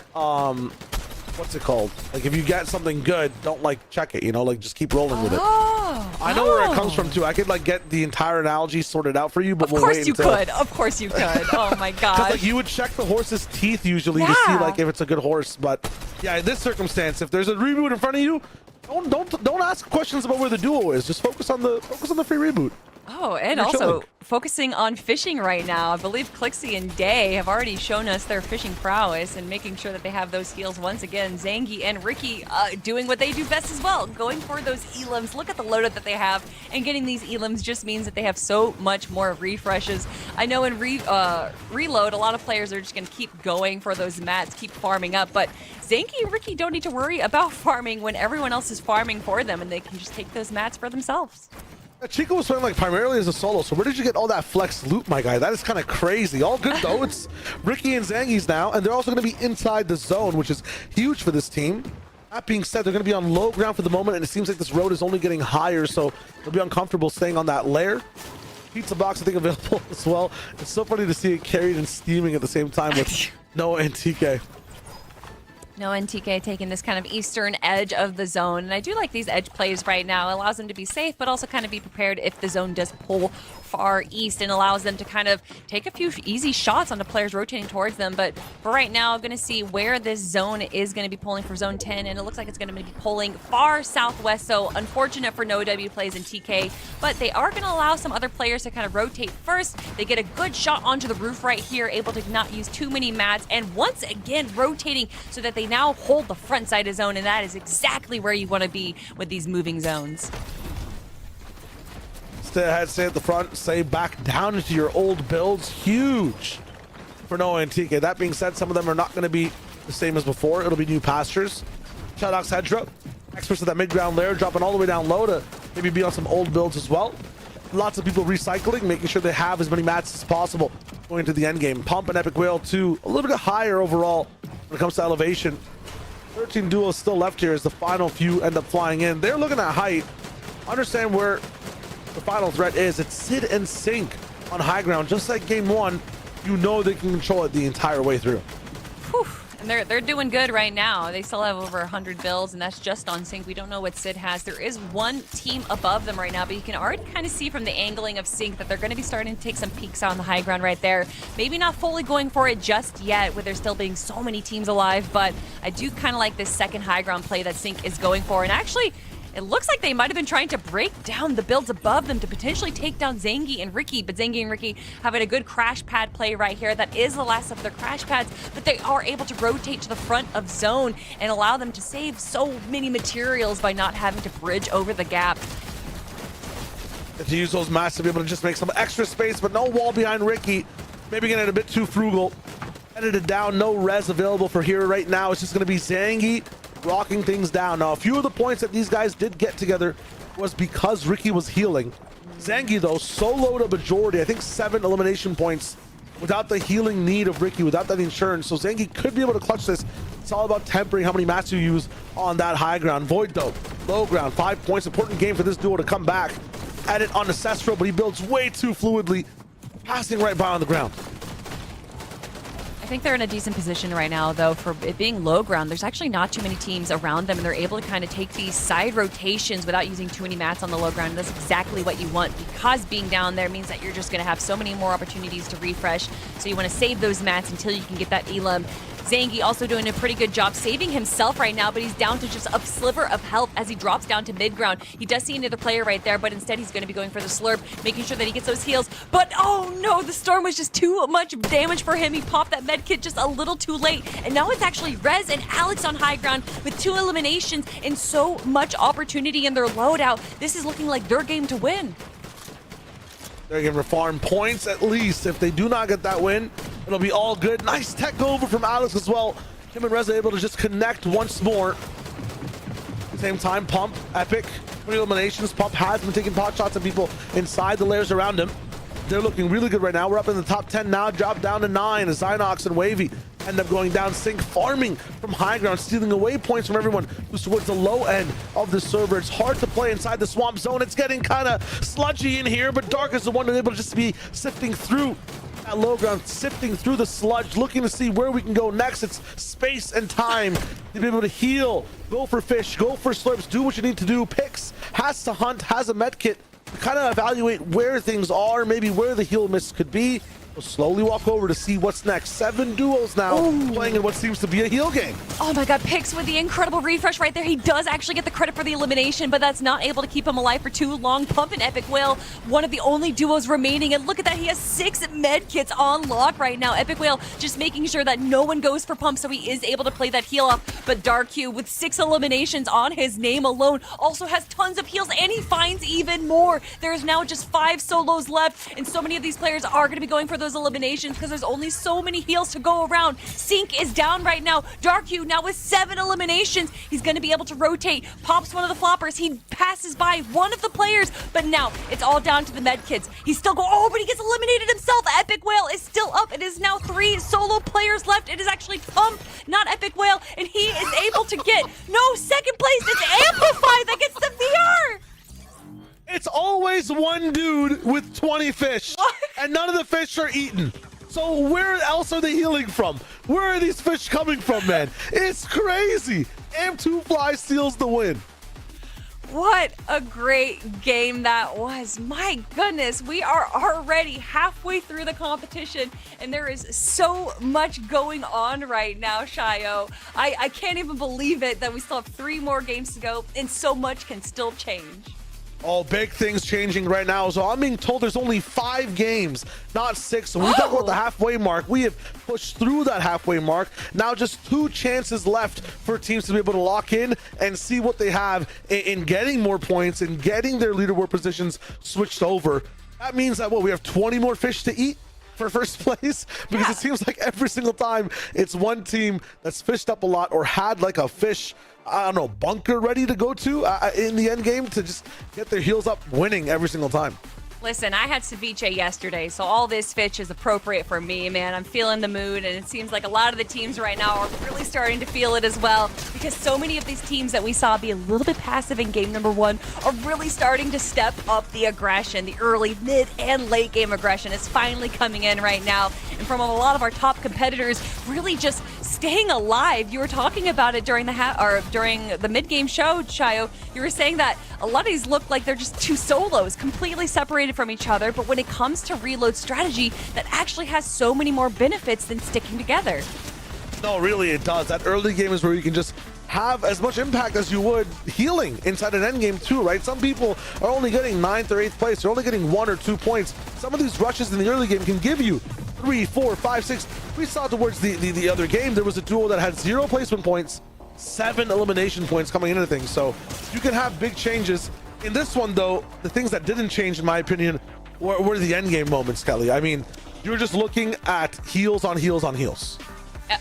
what's it called, like if you get something good, don't like check it, you know, like just keep rolling with it. I know where it comes from too. I could like get the entire analogy sorted out for you, but we'll wait until... Of course you could. Oh my god. Because like you would check the horse's teeth usually to see like if it's a good horse. But yeah, in this circumstance, if there's a reboot in front of you, don't ask questions about where the duo is. Just focus on the free reboot. Oh, and also focusing on fishing right now. I believe Clixie and Day have already shown us their fishing prowess and making sure that they have those heals once again. Zangy and Ricky doing what they do best as well, going for those elims. Look at the loadout that they have, and getting these elims just means that they have so much more refreshes. I know in reload, a lot of players are just going to keep going for those mats, keep farming up, but Zangy and Ricky don't need to worry about farming when everyone else is farming for them, and they can just take those mats for themselves. Chico was playing like primarily as a solo, so where did you get all that flex loot, my guy? That is kind of crazy. All good though. It's Ricky and Zangi's now, and they're also going to be inside the zone, which is huge for this team. That being said, they're going to be on low ground for the moment, and it seems like this road is only getting higher, so they'll be uncomfortable staying on that layer. Pizza box, I think, available as well. It's so funny to see it carried and steaming at the same time with Noah and TK. No, NTK taking this kind of eastern edge of the zone. And I do like these edge plays right now. It allows them to be safe, but also kind of be prepared if the zone does pull far east, and allows them to kind of take a few easy shots onto players rotating towards them. But for right now, I'm going to see where this zone is going to be pulling for zone 10, and it looks like it's going to be pulling far southwest. So unfortunate for No W plays and TK, but they are going to allow some other players to kind of rotate first. They get a good shot onto the roof right here, able to not use too many mats, and once again rotating so that they now hold the front side of zone, and that is exactly where you want to be with these moving zones. Stay ahead, stay at the front, stay back down into your old builds. Huge for Noah and TK. That being said, some of them are not going to be the same as before. It'll be new pastures. Shadow's Hedra, experts at that mid-ground layer, dropping all the way down low to maybe be on some old builds as well. Lots of people recycling, making sure they have as many mats as possible going into the end game. Pump and Epic Whale too, a little bit higher overall when it comes to elevation. 13 duos still left here as the final few end up flying in. They're looking at height. Understand where the final threat is. It's Sid and Sync on high ground. Just like game one, you know they can control it the entire way through. Whew. And they're doing good right now. They still have over 100 bills, and that's just on Sync. We don't know what Sid has. There is one team above them right now, but you can already kind of see from the angling of Sync that they're going to be starting to take some peeks out on the high ground right there. Maybe not fully going for it just yet, with there still being so many teams alive, but I do kind of like this second high ground play that Sync is going for. And actually, it looks like they might have been trying to break down the builds above them to potentially take down Zangi and Ricky, but Zangi and Ricky having a good crash pad play right here. That is the last of their crash pads, but they are able to rotate to the front of zone and allow them to save so many materials by not having to bridge over the gap. To use those mats to be able to just make some extra space, but no wall behind Ricky. Maybe getting a bit too frugal. Edited down, no res available for here right now. It's just going to be Zangi rocking things down. Now, a few of the points that these guys did get together was because Ricky was healing. Zangi, though, soloed a majority, I think 7 elimination points without the healing need of Ricky, without that insurance. So Zangi could be able to clutch this. It's all about tempering how many mats you use on that high ground. Void, though, low ground, 5 points. Important game for this duo to come back. Edit on the Cestro, but he builds way too fluidly, passing right by on the ground. I think they're in a decent position right now, though, for it being low ground. There's actually not too many teams around them, and they're able to kind of take these side rotations without using too many mats on the low ground. That's exactly what you want, because being down there means that you're just going to have so many more opportunities to refresh. So you want to save those mats until you can get that elim. Zangi also doing a pretty good job saving himself right now, but he's down to just a sliver of health as he drops down to mid ground. He does see another player right there, but instead he's going to be going for the slurp, making sure that he gets those heals. But oh no, the storm was just too much damage for him. He popped that med kit just a little too late, and now it's actually Rez and Alex on high ground with 2 eliminations and so much opportunity in their loadout. This is looking like their game to win. They're going to farm points at least. If they do not get that win, it'll be all good. Nice tech over from Alex as well. Him and Rez are able to just connect once more. Same time, Pump, Epic, 20 eliminations. Pump has been taking pot shots at people inside the layers around him. They're looking really good right now. We're up in the top 10 now, drop down to 9 as Zynox and Wavy end up going down. Sync farming from high ground, stealing away points from everyone who's towards the low end of the server. It's hard to play inside the swamp zone. It's getting kind of sludgy in here, but Dark is the one able to just be sifting through that low ground, sifting through the sludge, looking to see where we can go next. It's space and time to be able to heal, go for fish, go for slurps, do what you need to do. Pix has to hunt, has a med kit to kind of evaluate where things are, maybe where the heal miss could be. We'll slowly walk over to see what's next. 7 duos now playing in what seems to be a heal game. Oh my god, Pix with the incredible refresh right there. He does actually get the credit for the elimination, but that's not able to keep him alive for too long. Pump and Epic Whale, one of the only duos remaining, and look at that, he has 6 med kits on lock right now. Epic Whale just making sure that no one goes for Pump, so he is able to play that heal off. But Dark Q with 6 eliminations on his name alone also has tons of heals, and he finds even more. There's now just 5 solos left, and so many of these players are going to be going for those eliminations because there's only so many heals to go around. Sync is down right now. Dark Q now with 7 eliminations. He's going to be able to rotate. Pops one of the floppers. He passes by one of the players, but now it's all down to the med kits. He's still going, oh, but he gets eliminated himself. Epic Whale is still up. It is now 3 solo players left. It is actually Pump, not Epic Whale, and he is able to get no second place. It's Amplified that gets the VR. It's always one dude with 20 fish, and none of the fish are eaten. So where else are they healing from? Where are these fish coming from, man? It's crazy. M2 Fly steals the win. What a great game that was. My goodness, we are already halfway through the competition, and there is so much going on right now, Shayo. I can't even believe it that we still have 3 more games to go, and so much can still change. All big things changing right now. So I'm being told there's only 5 games, not 6. So when we talk about the halfway mark, we have pushed through that halfway mark. Now just 2 chances left for teams to be able to lock in and see what they have in getting more points and getting their leaderboard positions switched over. That means that, what, we have 20 more fish to eat for first place? Because it seems like every single time it's one team that's fished up a lot or had like a fish, I don't know, bunker ready to go to in the end game to just get their heels up, winning every single time. Listen, I had ceviche yesterday, so all this fish is appropriate for me, man. I'm feeling the mood, and it seems like a lot of the teams right now are really starting to feel it as well, because so many of these teams that we saw be a little bit passive in game number 1 are really starting to step up the aggression. The early, mid, and late game aggression is finally coming in right now, and from a lot of our top competitors really just staying alive. You were talking about it during the mid-game show, Shayo. You were saying that a lot of these look like they're just two solos, completely separated from each other, but when it comes to reload strategy, that actually has so many more benefits than sticking together. No, really, it does. That early game is where you can just have as much impact as you would healing inside an end game too, right? Some people are only getting 9th or 8th place. They're only getting 1 or 2 points. Some of these rushes in the early game can give you 3, 4, 5, 6. We saw towards the other game, there was a duo that had 0 placement points, 7 elimination points coming into things. So you can have big changes. In this one though, the things that didn't change in my opinion were the end game moments, Kelly. I mean, you're just looking at heals on heals on heals.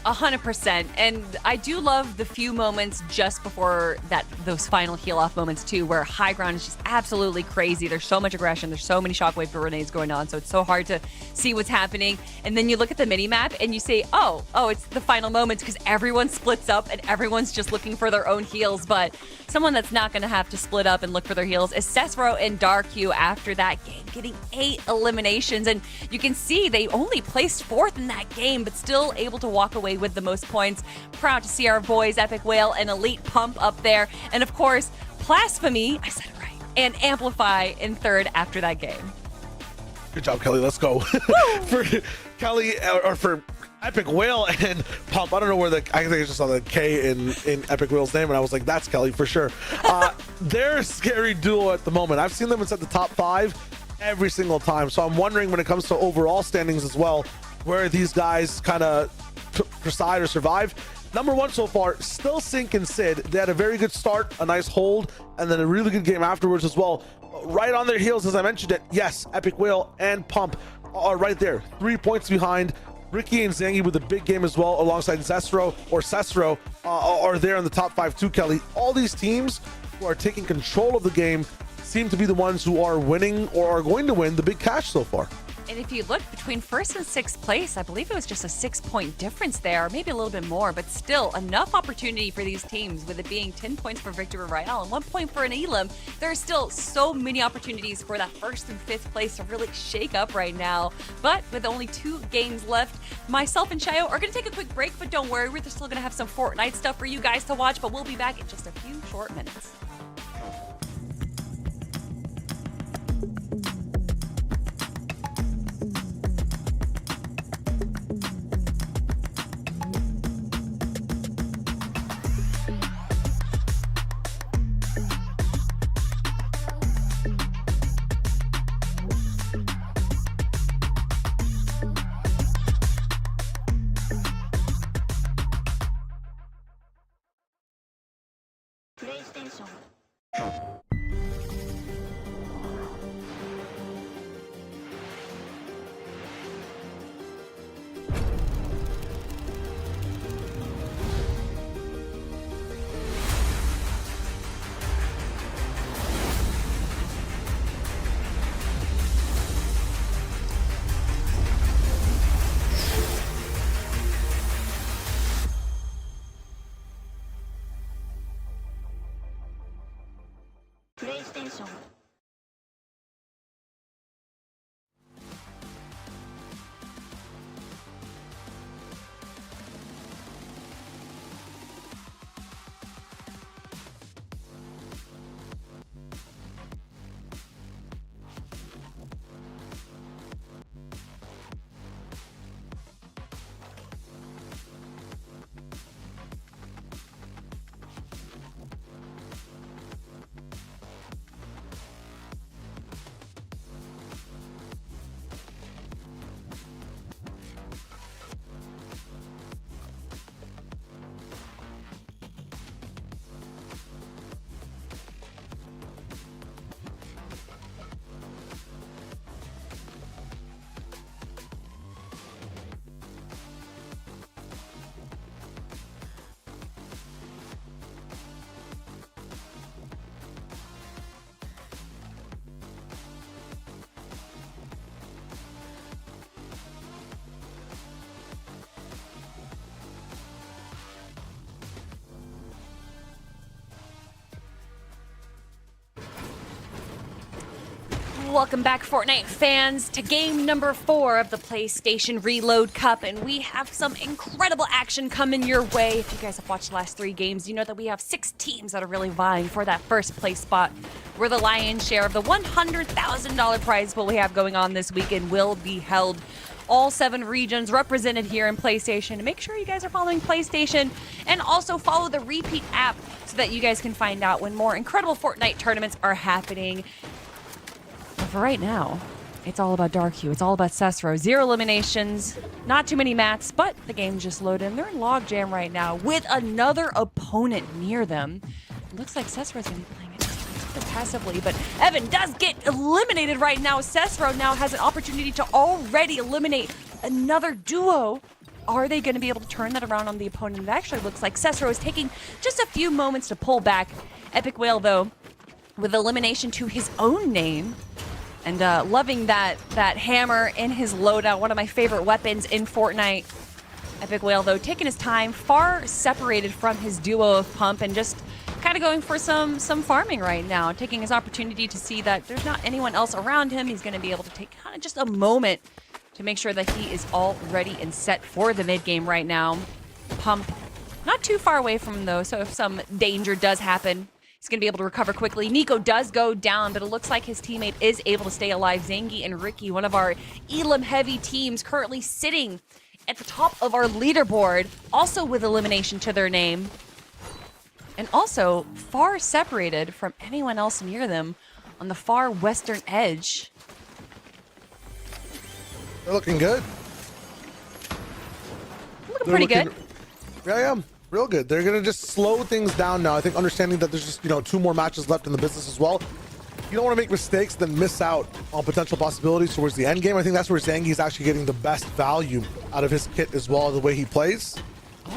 100%. And I do love the few moments just before those final heal off moments too, where high ground is just absolutely crazy. There's so much aggression. There's so many shockwave grenades going on. So it's so hard to see what's happening. And then you look at the mini map and you say, oh, it's the final moments, because everyone splits up and everyone's just looking for their own heals. But someone that's not going to have to split up and look for their heals is Cesro and Darku after that game, getting 8 eliminations. And you can see they only placed 4th in that game, but still able to walk away with the most points. Proud to see our boys Epic Whale and Elite Pump up there, and of course Blasphemy, I said it right, and Amplify in 3rd after that game. Good job, Kelly. Let's go. For Kelly, or for Epic Whale and Pump, I don't know where I think I just saw the K in Epic Whale's name and I was like, that's Kelly for sure. They're a scary duo at the moment. I've seen them inside the top 5 every single time, so I'm wondering when it comes to overall standings as well, where these guys kind of preside or survive. Number 1 so far, still Sync and Sid. They had a very good start, a nice hold, and then a really good game afterwards as well. Right on their heels, as I mentioned it, yes, Epic Whale and Pump are right there, 3 points behind. Ricky and Zangi with a big game as well, alongside Cesro are there in the top 5 too, Kelly. All these teams who are taking control of the game seem to be the ones who are winning or are going to win the big cash so far. And if you look between 1st and 6th place, I believe it was just a 6-point difference there, maybe a little bit more, but still enough opportunity for these teams, with it being 10 points for Victory Royale and 1 point for an Elim. There are still so many opportunities for that 1st and 5th place to really shake up right now. But with only 2 games left, myself and Shayo are going to take a quick break, but don't worry, we're still going to have some Fortnite stuff for you guys to watch, but we'll be back in just a few short minutes. PlayStation. PlayStation. welcome back, Fortnite fans, to game number 4 of the PlayStation Reload Cup, and we have some incredible action coming your way. If you guys have watched the last 3 games, you know that we have 6 teams that are really vying for that first place spot, where the lion's share of the $100,000 prize pool we have going on this weekend will be held. All 7 regions represented here in PlayStation. Make sure you guys are following PlayStation and also follow the Repeat app so that you guys can find out when more incredible Fortnite tournaments are happening. But for right now, it's all about Dark Hue. It's all about Cesro. 0 eliminations, not too many mats, but the game just loaded in. They're in logjam right now with another opponent near them. It looks like Cesro's going to be playing it just a bit passively, but Evan does get eliminated right now. Cesro now has an opportunity to already eliminate another duo. Are they going to be able to turn that around on the opponent? It actually looks like Cesro is taking just a few moments to pull back. Epic Whale, though, with elimination to his own name. And loving that hammer in his loadout, one of my favorite weapons in Fortnite. Epic Whale, though, taking his time, far separated from his duo of Pump, and just kind of going for some farming right now, taking his opportunity to see that there's not anyone else around him. He's going to be able to take kind of just a moment to make sure that he is all ready and set for the mid-game right now. Pump not too far away from him, though, so if some danger does happen, he's going to be able to recover quickly. Nico does go down, but it looks like his teammate is able to stay alive. Zangy and Ricky, one of our Elam-heavy teams, currently sitting at the top of our leaderboard, also with elimination to their name. And also far separated from anyone else near them on the far western edge. They're looking good. Looking pretty good. Yeah. Real good. They're gonna just slow things down now. I think understanding that there's just 2 more matches left in the business as well. You don't want to make mistakes, then miss out on potential possibilities towards the end game. I think that's where Zangy is actually getting the best value out of his kit as well, the way he plays.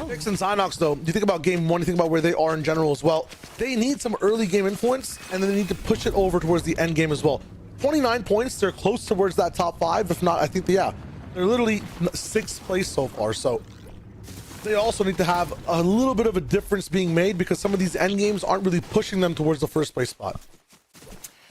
Vix and Zynox, though, you think about game 1, you think about where they are in general as well. They need some early game influence, and then they need to push it over towards the end game as well. 29 points, they're close towards that top 5. If not, I think they're literally 6th place so far. So they also need to have a little bit of a difference being made, because some of these end games aren't really pushing them towards the first place spot.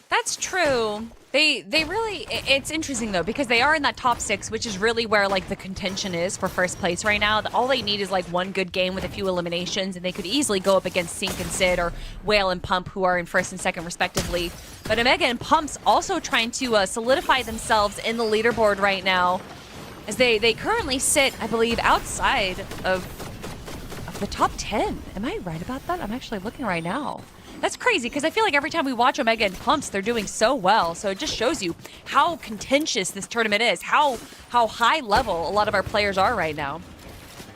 That's true. They really, it's interesting though, because they are in that top 6, which is really where like the contention is for first place right now. All they need is like one good game with a few eliminations, and they could easily go up against Sink and Sid or Whale and Pump, who are in 1st and 2nd respectively. But Omega and Pump's also trying to solidify themselves in the leaderboard right now, as they currently sit, I believe, outside of the top 10. Am I right about that? I'm actually looking right now. That's crazy, because I feel like every time we watch Omega and Pumps, they're doing so well. So it just shows you how contentious this tournament is, how high level a lot of our players are right now.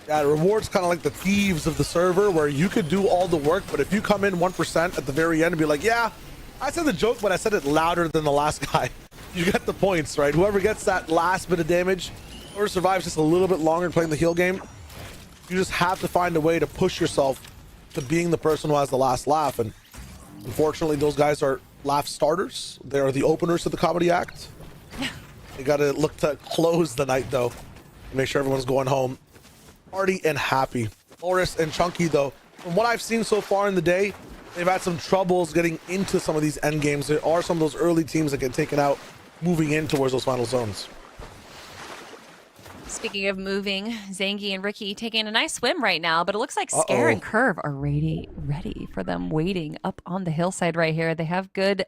Yeah, the reward's kind of like the thieves of the server, where you could do all the work, but if you come in 1% at the very end and be like, yeah, I said the joke, but I said it louder than the last guy, you get the points, right? Whoever gets that last bit of damage or survives just a little bit longer playing the heal game, you just have to find a way to push yourself to being the person who has the last laugh. And unfortunately, those guys are laugh starters. They are the openers to the comedy act. You gotta look to close the night, though, make sure everyone's going home party and happy. Boris and Chunky, though, from what I've seen so far in the day, they've had some troubles getting into some of these end games. There are some of those early teams that get taken out moving in towards those final zones. Speaking of moving, Zangy and Ricky taking a nice swim right now, but it looks like Scare and Curve are ready for them waiting up on the hillside right here. They have good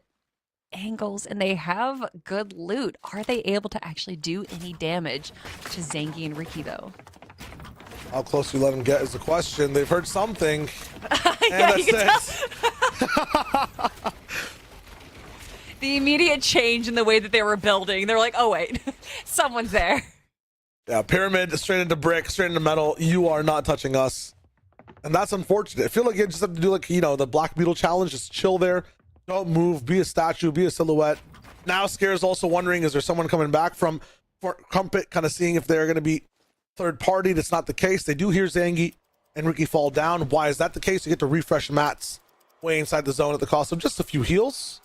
angles and they have good loot. Are they able to actually do any damage to Zangy and Ricky, though? How close we let them get is the question. They've heard something. Yeah, and you can tell. The immediate change in the way that they were building. They're like, oh wait, someone's there. Yeah, pyramid straight into brick, straight into metal. You are not touching us. And that's unfortunate. I feel like you just have to do like, the Black Beetle challenge. Just chill there. Don't move. Be a statue. Be a silhouette. Now Scare's also wondering, is there someone coming back from Fort Crumpet, kind of seeing if they're going to be third party. That's not the case. They do hear Zangy and Ricky fall down. Why is that the case? You get to refresh mats way inside the zone at the cost of just a few heals.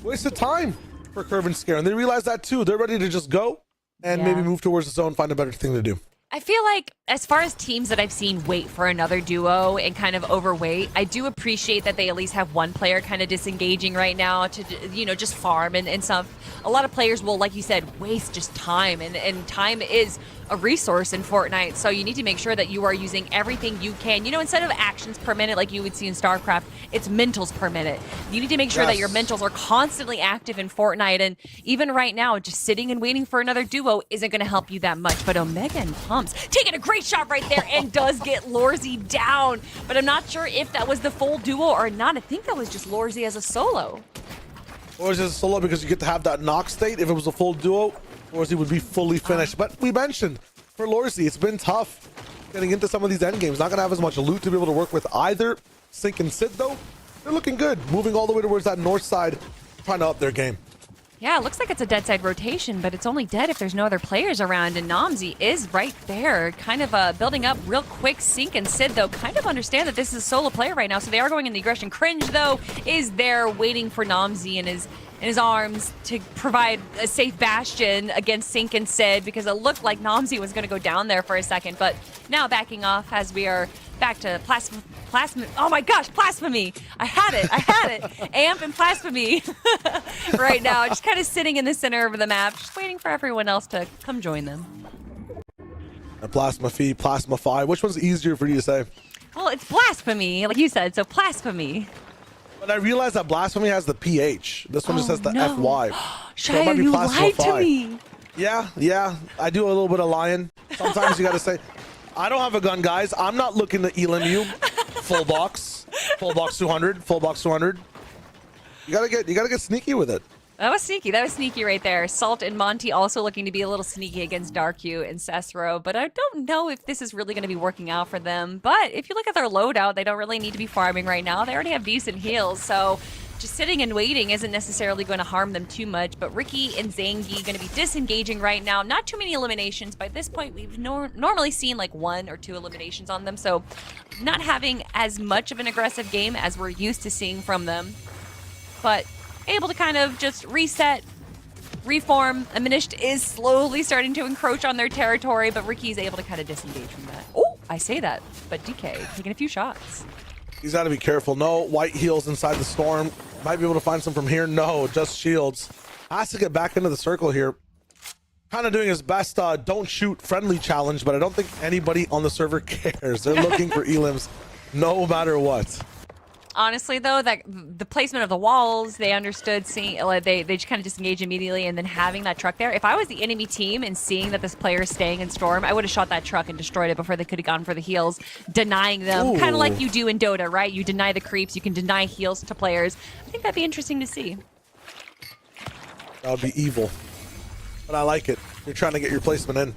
Wasted time for Curve and Scare. And they realize that too. They're ready to just go and maybe move towards the zone, find a better thing to do. I feel like as far as teams that I've seen wait for another duo and kind of overweight, I do appreciate that they at least have one player kind of disengaging right now to, you know, just farm and stuff. A lot of players will, like you said, waste just time, and time is a resource in Fortnite, so you need to make sure that you are using everything you can. You know, instead of actions per minute like you would see in StarCraft, it's mentals per minute. You need to make sure that your mentals are constantly active in Fortnite, and even right now, just sitting and waiting for another duo isn't going to help you that much. But Omega and Pumps taking a great shot right there and does get Lorzy down, but I'm not sure if that was the full duo or not. I think that was just Lorzy as a solo. Or is it solo because you get to have that knock state? If it was a full duo, Lorzy would be fully finished. But we mentioned for Lorzy, it's been tough getting into some of these end games. Not going to have as much loot to be able to work with either. Sync and Sid, though, they're looking good. Moving all the way towards that north side, trying to up their game. Yeah, it looks like it's a dead side rotation, but it's only dead if there's no other players around, and Namzi is right there, kind of building up real quick. Sync and Sid, though, kind of understand that this is a solo player right now, so they are going in the aggression. Cringe, though, is there waiting for Namzi in his arms to provide a safe bastion against Sync and Sid, because it looked like Namzi was going to go down there for a second, but now backing off as we are back to Plasma. Oh my gosh, Blasphemy! I had it. Amp and Blasphemy right now, just kind of sitting in the center of the map, just waiting for everyone else to come join them. Plasma Fee, Plasma Phi. Which one's easier for you to say? Well, it's Blasphemy, like you said, so Blasphemy. But I realized that Blasphemy has the PH. This one just has the FY. So Shia, you lied to me. Yeah, I do a little bit of lying. Sometimes you gotta say, I don't have a gun, guys. I'm not looking to elim you. Full box 200, full box 200. You gotta get sneaky with it. That was sneaky right there. Salt and Monty also looking to be a little sneaky against Darku and Cesro, but I don't know if this is really going to be working out for them. But if you look at their loadout, they don't really need to be farming right now. They already have decent heals, so just sitting and waiting isn't necessarily going to harm them too much. But Ricky and Zangi going to be disengaging right now. Not too many eliminations. By this point, we've normally seen like 1 or 2 eliminations on them, so not having as much of an aggressive game as we're used to seeing from them. But able to kind of just reset, reform. Aminished is slowly starting to encroach on their territory, but Ricky's able to kind of disengage from that. Oh, I say that, but DK taking a few shots. He's got to be careful. No white heals inside the storm. Might be able to find some from here. No, just shields. Has to get back into the circle here. Kind of doing his best don't shoot friendly challenge, but I don't think anybody on the server cares. They're looking for elims no matter what. Honestly, though, that the placement of the walls, they understood, seeing they just kind of disengage immediately, and then having that truck there. If I was the enemy team and seeing that this player is staying in Storm, I would have shot that truck and destroyed it before they could have gone for the heals, denying them. Kind of like you do in Dota, right? You deny the creeps, you can deny heals to players. I think that'd be interesting to see. That would be evil, but I like it. You're trying to get your placement in.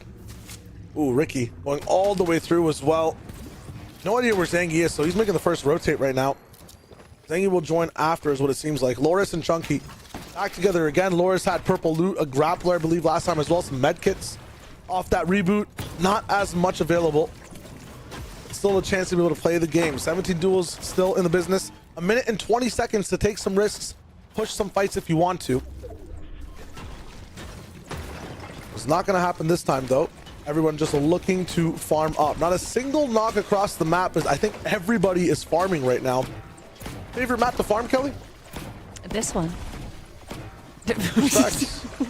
Ooh, Ricky going all the way through as well. No idea where Zangi is, so he's making the first rotate right now. Zangi will join after is what it seems like. Loris and Chunky back together again. Loris had purple loot, a grappler, I believe, last time as well. Some med kits off that reboot. Not as much available. Still a chance to be able to play the game. 17 duels still in the business. 1 minute and 20 seconds to take some risks. Push some fights if you want to. It's not going to happen this time, though. Everyone just looking to farm up. Not a single knock across the map, as I think everybody is farming right now. Favorite map to farm, Kelly? This one.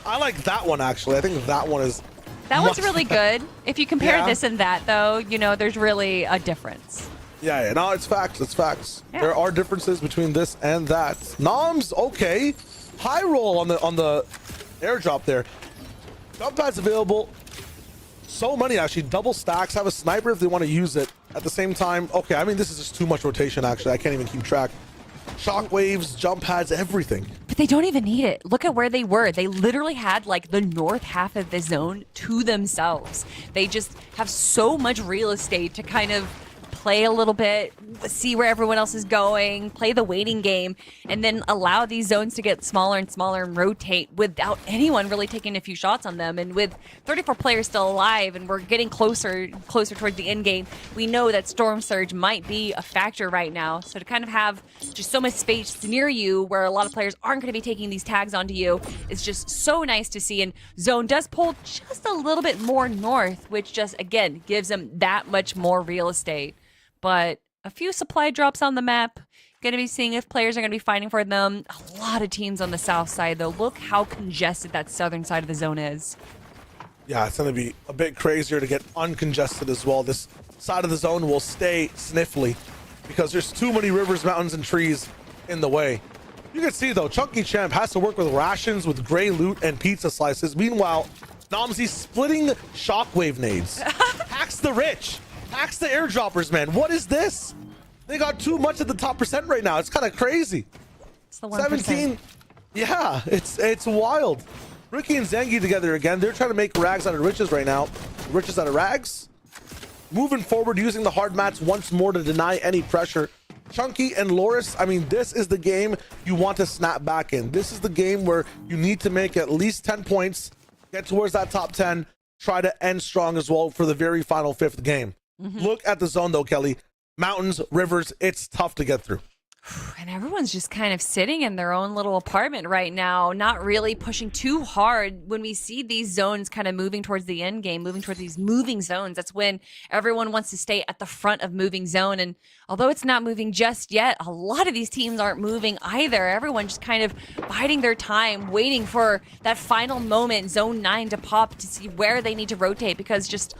I like that one, actually. I think that one is... That one's really good. If you compare this and that, though, you know, there's really a difference. Yeah, no, it's facts. It's facts. Yeah. There are differences between this and that. Noms, okay. High roll on the airdrop there. Jump pads available. So many, actually. Double stacks. Have a sniper if they want to use it. At the same time, okay, I mean, this is just too much rotation, actually. I can't even keep track. Shockwaves, jump pads, everything. But they don't even need it. Look at where they were. They literally had like the north half of the zone to themselves. They just have so much real estate to kind of play a little bit, see where everyone else is going, play the waiting game, and then allow these zones to get smaller and smaller and rotate without anyone really taking a few shots on them. And with 34 players still alive and we're getting closer towards the end game, we know that Storm Surge might be a factor right now. So to kind of have just so much space near you where a lot of players aren't going to be taking these tags onto you is just so nice to see. And Zone does pull just a little bit more north, which just, again, gives them that much more real estate. But a few supply drops on the map. Going to be seeing if players are going to be fighting for them. A lot of teams on the south side, though. Look how congested that southern side of the zone is. Yeah, it's going to be a bit crazier to get uncongested as well. This side of the zone will stay sniffly because there's too many rivers, mountains, and trees in the way. You can see, though, Chunky Champ has to work with rations, with gray loot, and pizza slices. Meanwhile, Nomsy splitting shockwave nades. Hacks the rich. Hacks the airdroppers, man. What is this? They got too much at the top percent right now. It's kind of crazy. It's the 1%. 17. Yeah, it's wild. Ricky and Zengi together again. They're trying to make rags out of riches right now. Riches out of rags. Moving forward, using the hard mats once more to deny any pressure. Chunky and Loris, I mean, this is the game you want to snap back in. This is the game where you need to make at least 10 points, get towards that top 10, try to end strong as well for the very final 5th game. Look at the zone, though, Kelly. Mountains, rivers, it's tough to get through. And everyone's just kind of sitting in their own little apartment right now, not really pushing too hard. When we see these zones kind of moving towards the end game, moving towards these moving zones, that's when everyone wants to stay at the front of moving zone. And although it's not moving just yet, a lot of these teams aren't moving either. Everyone just kind of biding their time, waiting for that final moment, zone 9 to pop to see where they need to rotate, because just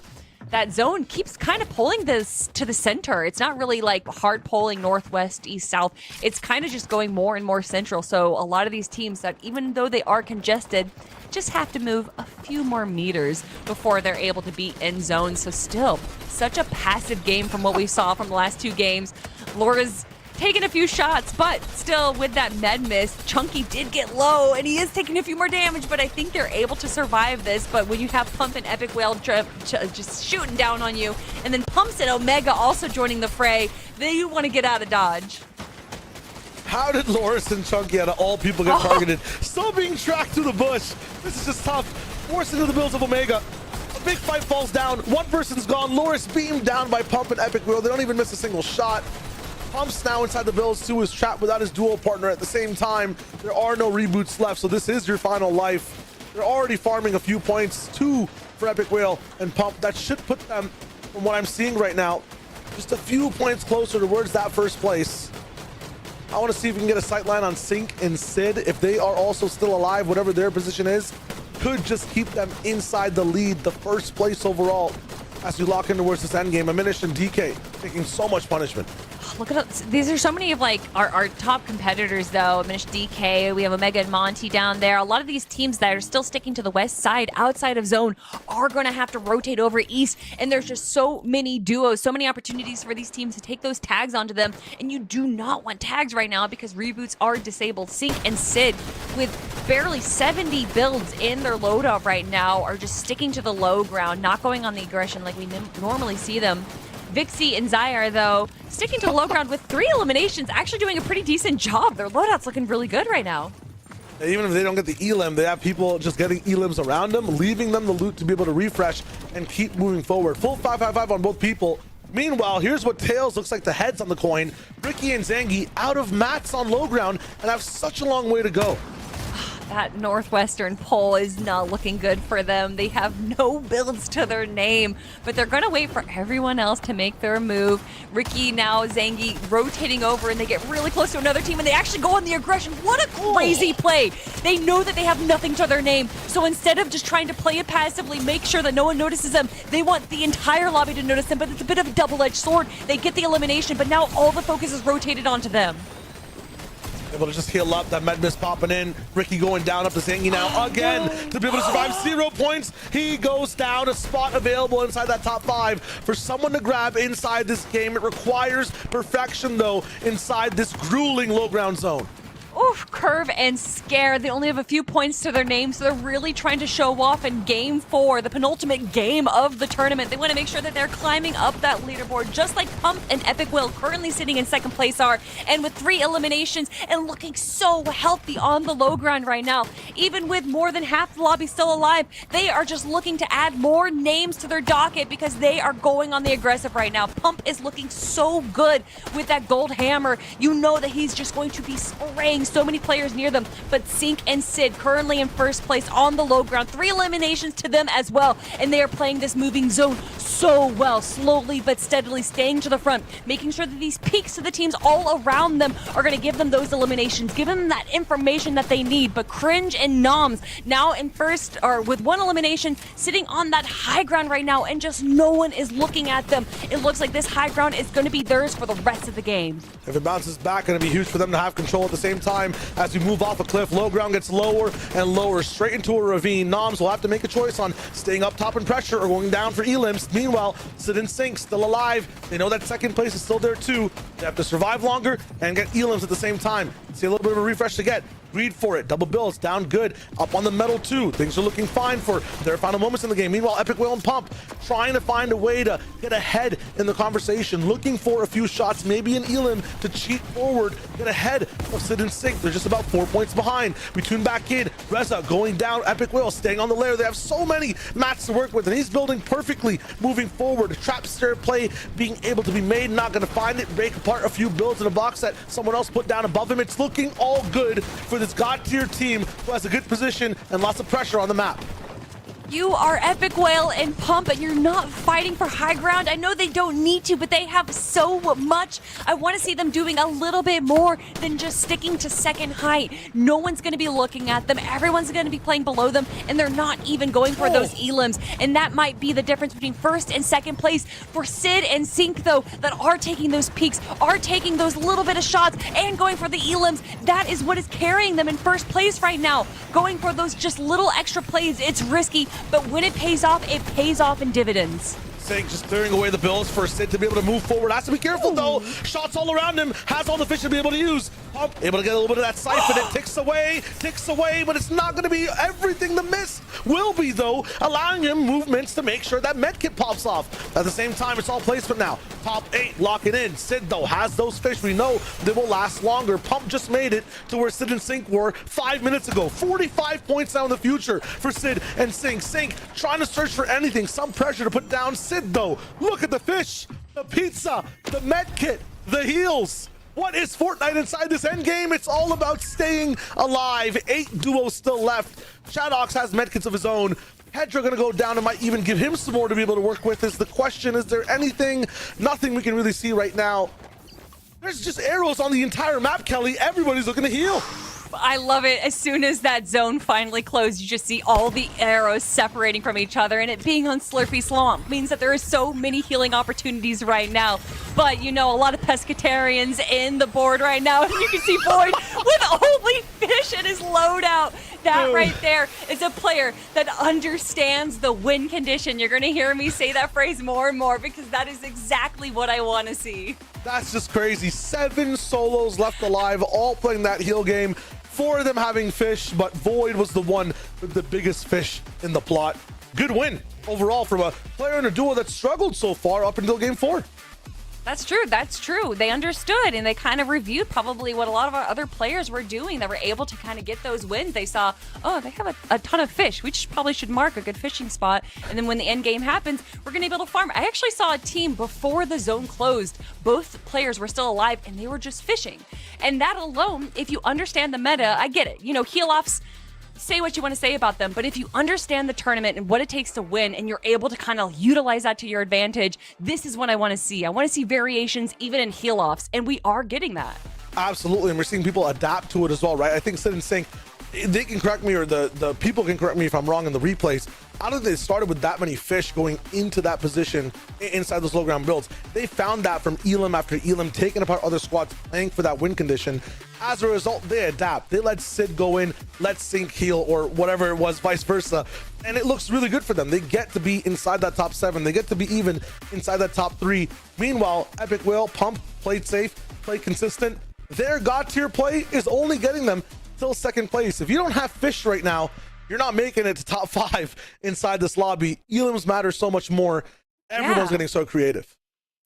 that zone keeps kind of pulling this to the center. It's not really like hard pulling northwest, east, south. It's kind of just going more and more central. So a lot of these teams that, even though they are congested, just have to move a few more meters before they're able to be in zone. So still, such a passive game from what we saw from the last 2 games. Laura's taking a few shots, but still with that med miss, Chunky did get low and he is taking a few more damage, but I think they're able to survive this. But when you have Pump and Epic Whale just shooting down on you, and then Pumps and Omega also joining the fray, then you want to get out of dodge. How did Loris and Chunky, out of all people, get targeted? Still being tracked through the bush. This is just tough. Forced into the builds of Omega. A big fight falls down. One person's gone. Loris beamed down by Pump and Epic Wheel. They don't even miss a single shot. Pump's now inside the builds too, is trapped without his duo partner. At the same time, there are no reboots left, so this is your final life. They're already farming a few points, 2 for Epic Whale and Pump. That should put them, from what I'm seeing right now, just a few points closer towards that first place. I want to see if we can get a sight line on Sync and Sid. If they are also still alive, whatever their position is, could just keep them inside the lead, the first place overall, as we lock in towards this end game. Aminish and DK taking so much punishment. Look at these are so many of like our top competitors though. Aminish, DK, we have Omega and Monty down there. A lot of these teams that are still sticking to the west side outside of zone are going to have to rotate over east, and there's just so many duos, so many opportunities for these teams to take those tags onto them, and you do not want tags right now because reboots are disabled. Sync and Sid, with barely 70 builds in their loadout right now, are just sticking to the low ground, not going on the aggression like we normally see them. Vixie and Zyre, though, sticking to the low ground with 3 eliminations, actually doing a pretty decent job. Their loadout's looking really good right now. Even if they don't get the elim, they have people just getting elims around them, leaving them the loot to be able to refresh and keep moving forward. Full 5-5-5 on both people. Meanwhile, here's what Tails looks like the heads on the coin. Ricky and Zangi out of mats on low ground and have such a long way to go. That northwestern pull is not looking good for them. They have no builds to their name, but they're going to wait for everyone else to make their move. Ricky now, Zangi rotating over, and they get really close to another team, and they actually go on the aggression. What a crazy play. They know that they have nothing to their name, so instead of just trying to play it passively, make sure that no one notices them, they want the entire lobby to notice them, but it's a bit of a double-edged sword. They get the elimination, but now all the focus is rotated onto them. Able to just heal up. That med miss popping in. Ricky going down up to Zangi now again to be able to survive. 0 points. He goes down. A spot available inside that top 5 for someone to grab inside this game. It requires perfection though inside this grueling low ground zone. Oof, Curve and Scare. They only have a few points to their name, so they're really trying to show off in Game 4, the penultimate game of the tournament. They want to make sure that they're climbing up that leaderboard, just like Pump and Epic Will currently sitting in second place are, and with 3 eliminations and looking so healthy on the low ground right now. Even with more than half the lobby still alive, they are just looking to add more names to their docket because they are going on the aggressive right now. Pump is looking so good with that gold hammer. You know that he's just going to be spraying so many players near them, but Sync and Sid currently in first place on the low ground. 3 eliminations to them as well, and they are playing this moving zone so well, slowly but steadily staying to the front, making sure that these peaks of the teams all around them are going to give them those eliminations, give them that information that they need. But Cringe and Noms now in first, or with 1 elimination, sitting on that high ground right now, and just no one is looking at them. It looks like this high ground is going to be theirs for the rest of the game. If it bounces back, going to be huge for them to have control at the same time. As we move off a cliff, low ground gets lower and lower, straight into a ravine. Noms will have to make a choice on staying up top in pressure or going down for elims. Meanwhile, Sid and Sync still alive. They know that second place is still there too. They have to survive longer and get elims at the same time. See a little bit of a refresh to get. Greed for it. Double builds down good. Up on the metal too. Things are looking fine for their final moments in the game. Meanwhile, Epic Will and Pump trying to find a way to get ahead in the conversation, looking for a few shots, maybe an elim to cheat forward, get ahead of Sid and Sync. They're just about 4 points behind. We tune back in. Reza going down. Epic Will staying on the layer. They have so many mats to work with, and he's building perfectly, moving forward. Trap stair play being able to be made. Not going to find it. Break apart a few builds in a box that someone else put down above him. It's looking all good for this god tier team who has a good position and lots of pressure on the map. You are Epic Whale and Pump, and you're not fighting for high ground. I know they don't need to, but they have so much. I want to see them doing a little bit more than just sticking to second height. No one's going to be looking at them. Everyone's going to be playing below them, and they're not even going for those elims. And that might be the difference between first and second place for Sid and Sync, though, that are taking those peaks, are taking those little bit of shots, and going for the elims. That is what is carrying them in first place right now. Going for those just little extra plays, it's risky, but when it pays off in dividends. Sync just clearing away the builds for Sid to be able to move forward. Has to be careful though. Shots all around him. Has all the fish to be able to use. Pump able to get a little bit of that siphon. It ticks away, but it's not going to be everything. The miss will be though, allowing him movements to make sure that medkit pops off. At the same time, it's all placement now. Top 8 locking in. Sid though has those fish. We know they will last longer. Pump just made it to where Sid and Sync were 5 minutes ago. 45 points now in the future for Sid and Sync. Sync trying to search for anything, some pressure to put down Sid though. Look at the fish, the pizza, the medkit, the heals. What is Fortnite inside this end game? It's all about staying alive. 8 duos still left. Shadox has medkits of his own. Hedra gonna go down and might even give him some more to be able to work with. Is the question, is there anything? Nothing we can really see right now. There's just arrows on the entire map, Kelly. Everybody's looking to heal. I love it. As soon as that zone finally closed, you just see all the arrows separating from each other, and it being on Slurpy Swamp means that there are so many healing opportunities right now. But you know, a lot of pescatarians in the board right now, and you can see Void with only fish in his loadout. That right there is a player that understands the win condition. You're going to hear me say that phrase more and more because that is exactly what I want to see. That's just crazy. 7 solos left alive, all playing that heal game. 4 of them having fish, but Void was the one with the biggest fish in the plot. Good win overall from a player in a duo that struggled so far up until game 4. That's true. That's true. They understood, and they kind of reviewed probably what a lot of our other players were doing that were able to kind of get those wins. They saw, oh, they have a ton of fish. We probably should mark a good fishing spot. And then when the end game happens, we're going to be able to farm. I actually saw a team before the zone closed. Both players were still alive, and they were just fishing. And that alone, if you understand the meta, I get it. You know, heal-offs, say what you want to say about them, but if you understand the tournament and what it takes to win and you're able to kind of utilize that to your advantage, this is what I want to see. I want to see variations even in heal-offs, and we are getting that. Absolutely, and we're seeing people adapt to it as well, right? I think Sid and Sync, they can correct me, or the people can correct me if I'm wrong in the replays. How did they started with that many fish going into that position inside those low ground builds? They found that from elim after elim, taking apart other squads, playing for that win condition. As a result, they adapt. They let Sid go in, let Sync heal, or whatever it was, vice versa. And it looks really good for them. They get to be inside that top 7. They get to be even inside that top 3. Meanwhile, Epic Will, Pump, played safe, played consistent. Their god tier play is only getting them till second place. If you don't have fish right now, you're not making it to top 5 inside this lobby. Elims matter so much more. Everyone's getting so creative.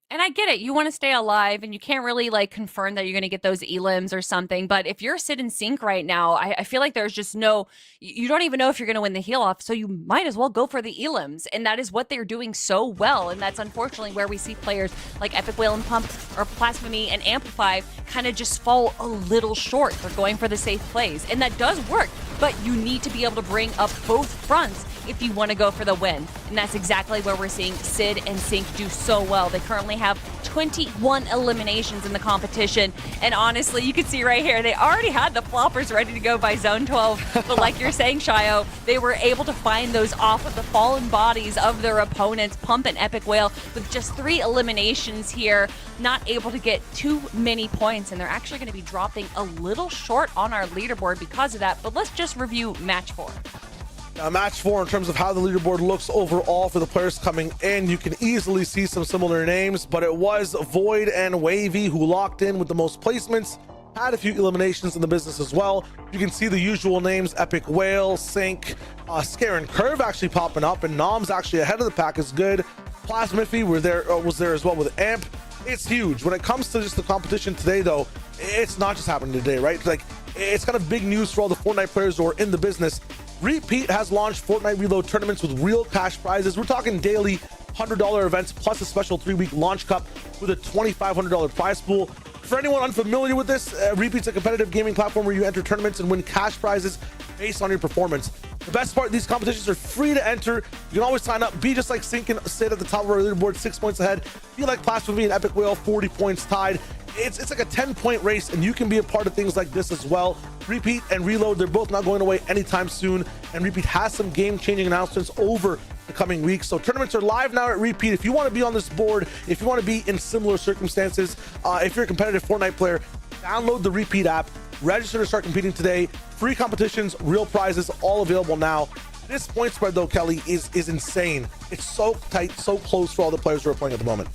And I get it. You want to stay alive and you can't really like confirm that you're going to get those elims or something. But if you're Sid and Sync right now, I feel like there's just you don't even know if you're going to win the heal off. So you might as well go for the elims. And that is what they're doing so well. And that's unfortunately where we see players like Epic Whale and Pump or Blasphemy and Amplify kind of just fall a little short. They're going for the safe plays. And that does work. But you need to be able to bring up both fronts if you want to go for the win. And that's exactly where we're seeing Sid and Sync do so well. They currently have 21 eliminations in the competition. And honestly, you can see right here, they already had the floppers ready to go by zone 12. But like you're saying, Shio, they were able to find those off of the fallen bodies of their opponents, Pump and Epic Whale, with just 3 eliminations here, not able to get too many points. And they're actually going to be dropping a little short on our leaderboard because of that. But let's just review match 4. Match 4, in terms of how the leaderboard looks overall for the players coming in, you can easily see some similar names, but it was Void and Wavy who locked in with the most placements, had a few eliminations in the business as well. You can see the usual names: Epic Whale, Sync, Scare and Curve actually popping up, and Nom's actually ahead of the pack is good. Plasmiffy was there as well with Amp. It's huge. When it comes to just the competition today, though, it's not just happening today, right? Like, it's kind of big news for all the Fortnite players who are in the business. Repeat has launched Fortnite Reload tournaments with real cash prizes. We're talking daily $100 events plus a special 3-week launch cup with a $2,500 prize pool. For anyone unfamiliar with this, Repeat's a competitive gaming platform where you enter tournaments and win cash prizes based on your performance. The best part, these competitions are free to enter. You can always sign up, be just like Sync and Sid at the top of our leaderboard, 6 points ahead. Be like Blasphemy and Epic Whale, 40 points tied. It's like a 10-point race, and you can be a part of things like this as well. Repeat and Reload, they're both not going away anytime soon, and Repeat has some game-changing announcements over the coming weeks. So tournaments are live now at Repeat. If you want to be on this board, if you want to be in similar circumstances, if you're a competitive Fortnite player, download the Repeat app, register to start competing today. Free competitions, real prizes, all available now. This point spread, though, Kelly, is insane. It's so tight, so close for all the players who are playing at the moment.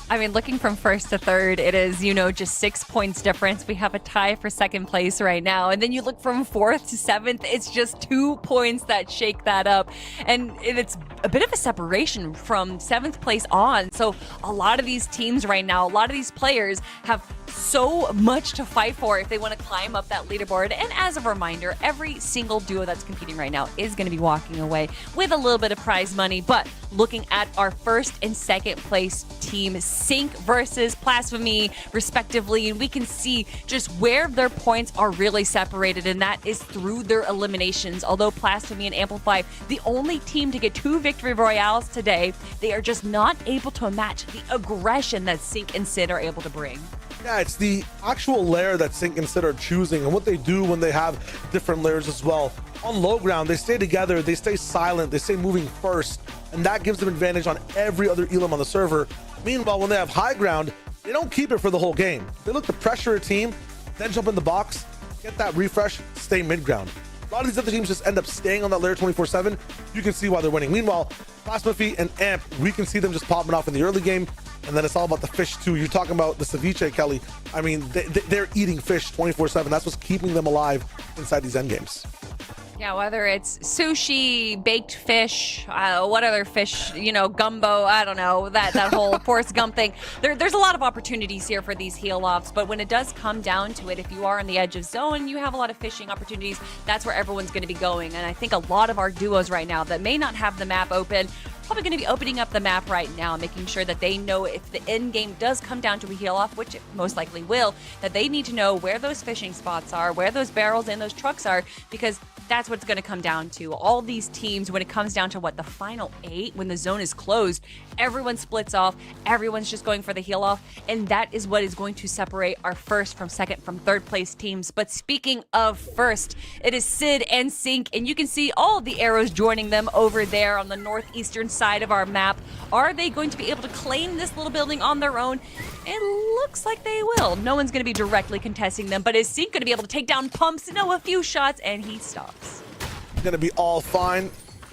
I mean, looking from first to third, it is, just 6 points difference. We have a tie for second place right now. And then you look from fourth to seventh, it's just 2 points that shake that up. And it's a bit of a separation from seventh place on. So a lot of these teams right now, a lot of these players have so much to fight for if they want to climb up that leaderboard. And as a reminder, every single duo that's competing right now is going to be walking away with a little bit of prize money. But looking at our first and second place team, Sync versus Blasphemy, respectively, and we can see just where their points are really separated, and that is through their eliminations. Although Blasphemy and Amplify, the only team to get 2 victory royales today, they are just not able to match the aggression that Sync and Sid are able to bring. Yeah, it's the actual lair that Sync and Sid are choosing and what they do when they have different layers as well. On low ground, they stay together, they stay silent, they stay moving first, and that gives them advantage on every other elim on the server. Meanwhile, when they have high ground, they don't keep it for the whole game. They look to pressure a team, then jump in the box, get that refresh, stay mid ground. A lot of these other teams just end up staying on that layer 24/7. You can see why they're winning. Meanwhile, Plasmiffy and Amp, we can see them just popping off in the early game, and then it's all about the fish too. You're talking about the ceviche, Kelly. I mean, they're eating fish 24/7. That's what's keeping them alive inside these end games. Yeah, whether it's sushi, baked fish, what other fish, gumbo, I don't know, that whole Forrest Gump thing. There's a lot of opportunities here for these heal offs, but when it does come down to it, if you are on the edge of zone, you have a lot of fishing opportunities. That's where everyone's going to be going. And I think a lot of our duos right now that may not have the map open, probably going to be opening up the map right now, making sure that they know if the end game does come down to a heal off, which it most likely will, that they need to know where those fishing spots are, where those barrels and those trucks are, because that's what it's going to come down to. All these teams, when it comes down to the final 8, when the zone is closed, everyone splits off, everyone's just going for the heal off, and that is what is going to separate our first from second from third place teams. But speaking of first, it is Sid and Sync, and you can see all of the arrows joining them over there on the northeastern side of our map. Are they going to be able to claim this little building on their own? It looks like they will. No one's going to be directly contesting them, but is Sync going to be able to take down Pumps? No, a few shots, and he stops. Going to be all fine.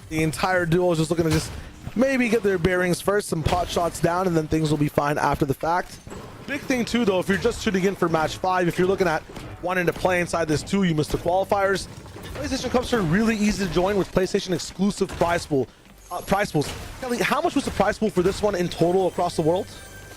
The entire duo is just looking to just maybe get their bearings first, some pot shots down, and then things will be fine after the fact. Big thing too, though, if you're just tuning in for match 5, if you're looking at wanting to play inside this too, you missed the qualifiers. PlayStation Cups are really easy to join with PlayStation exclusive prize pools. Kelly, how much was the prize pool for this one in total across the world?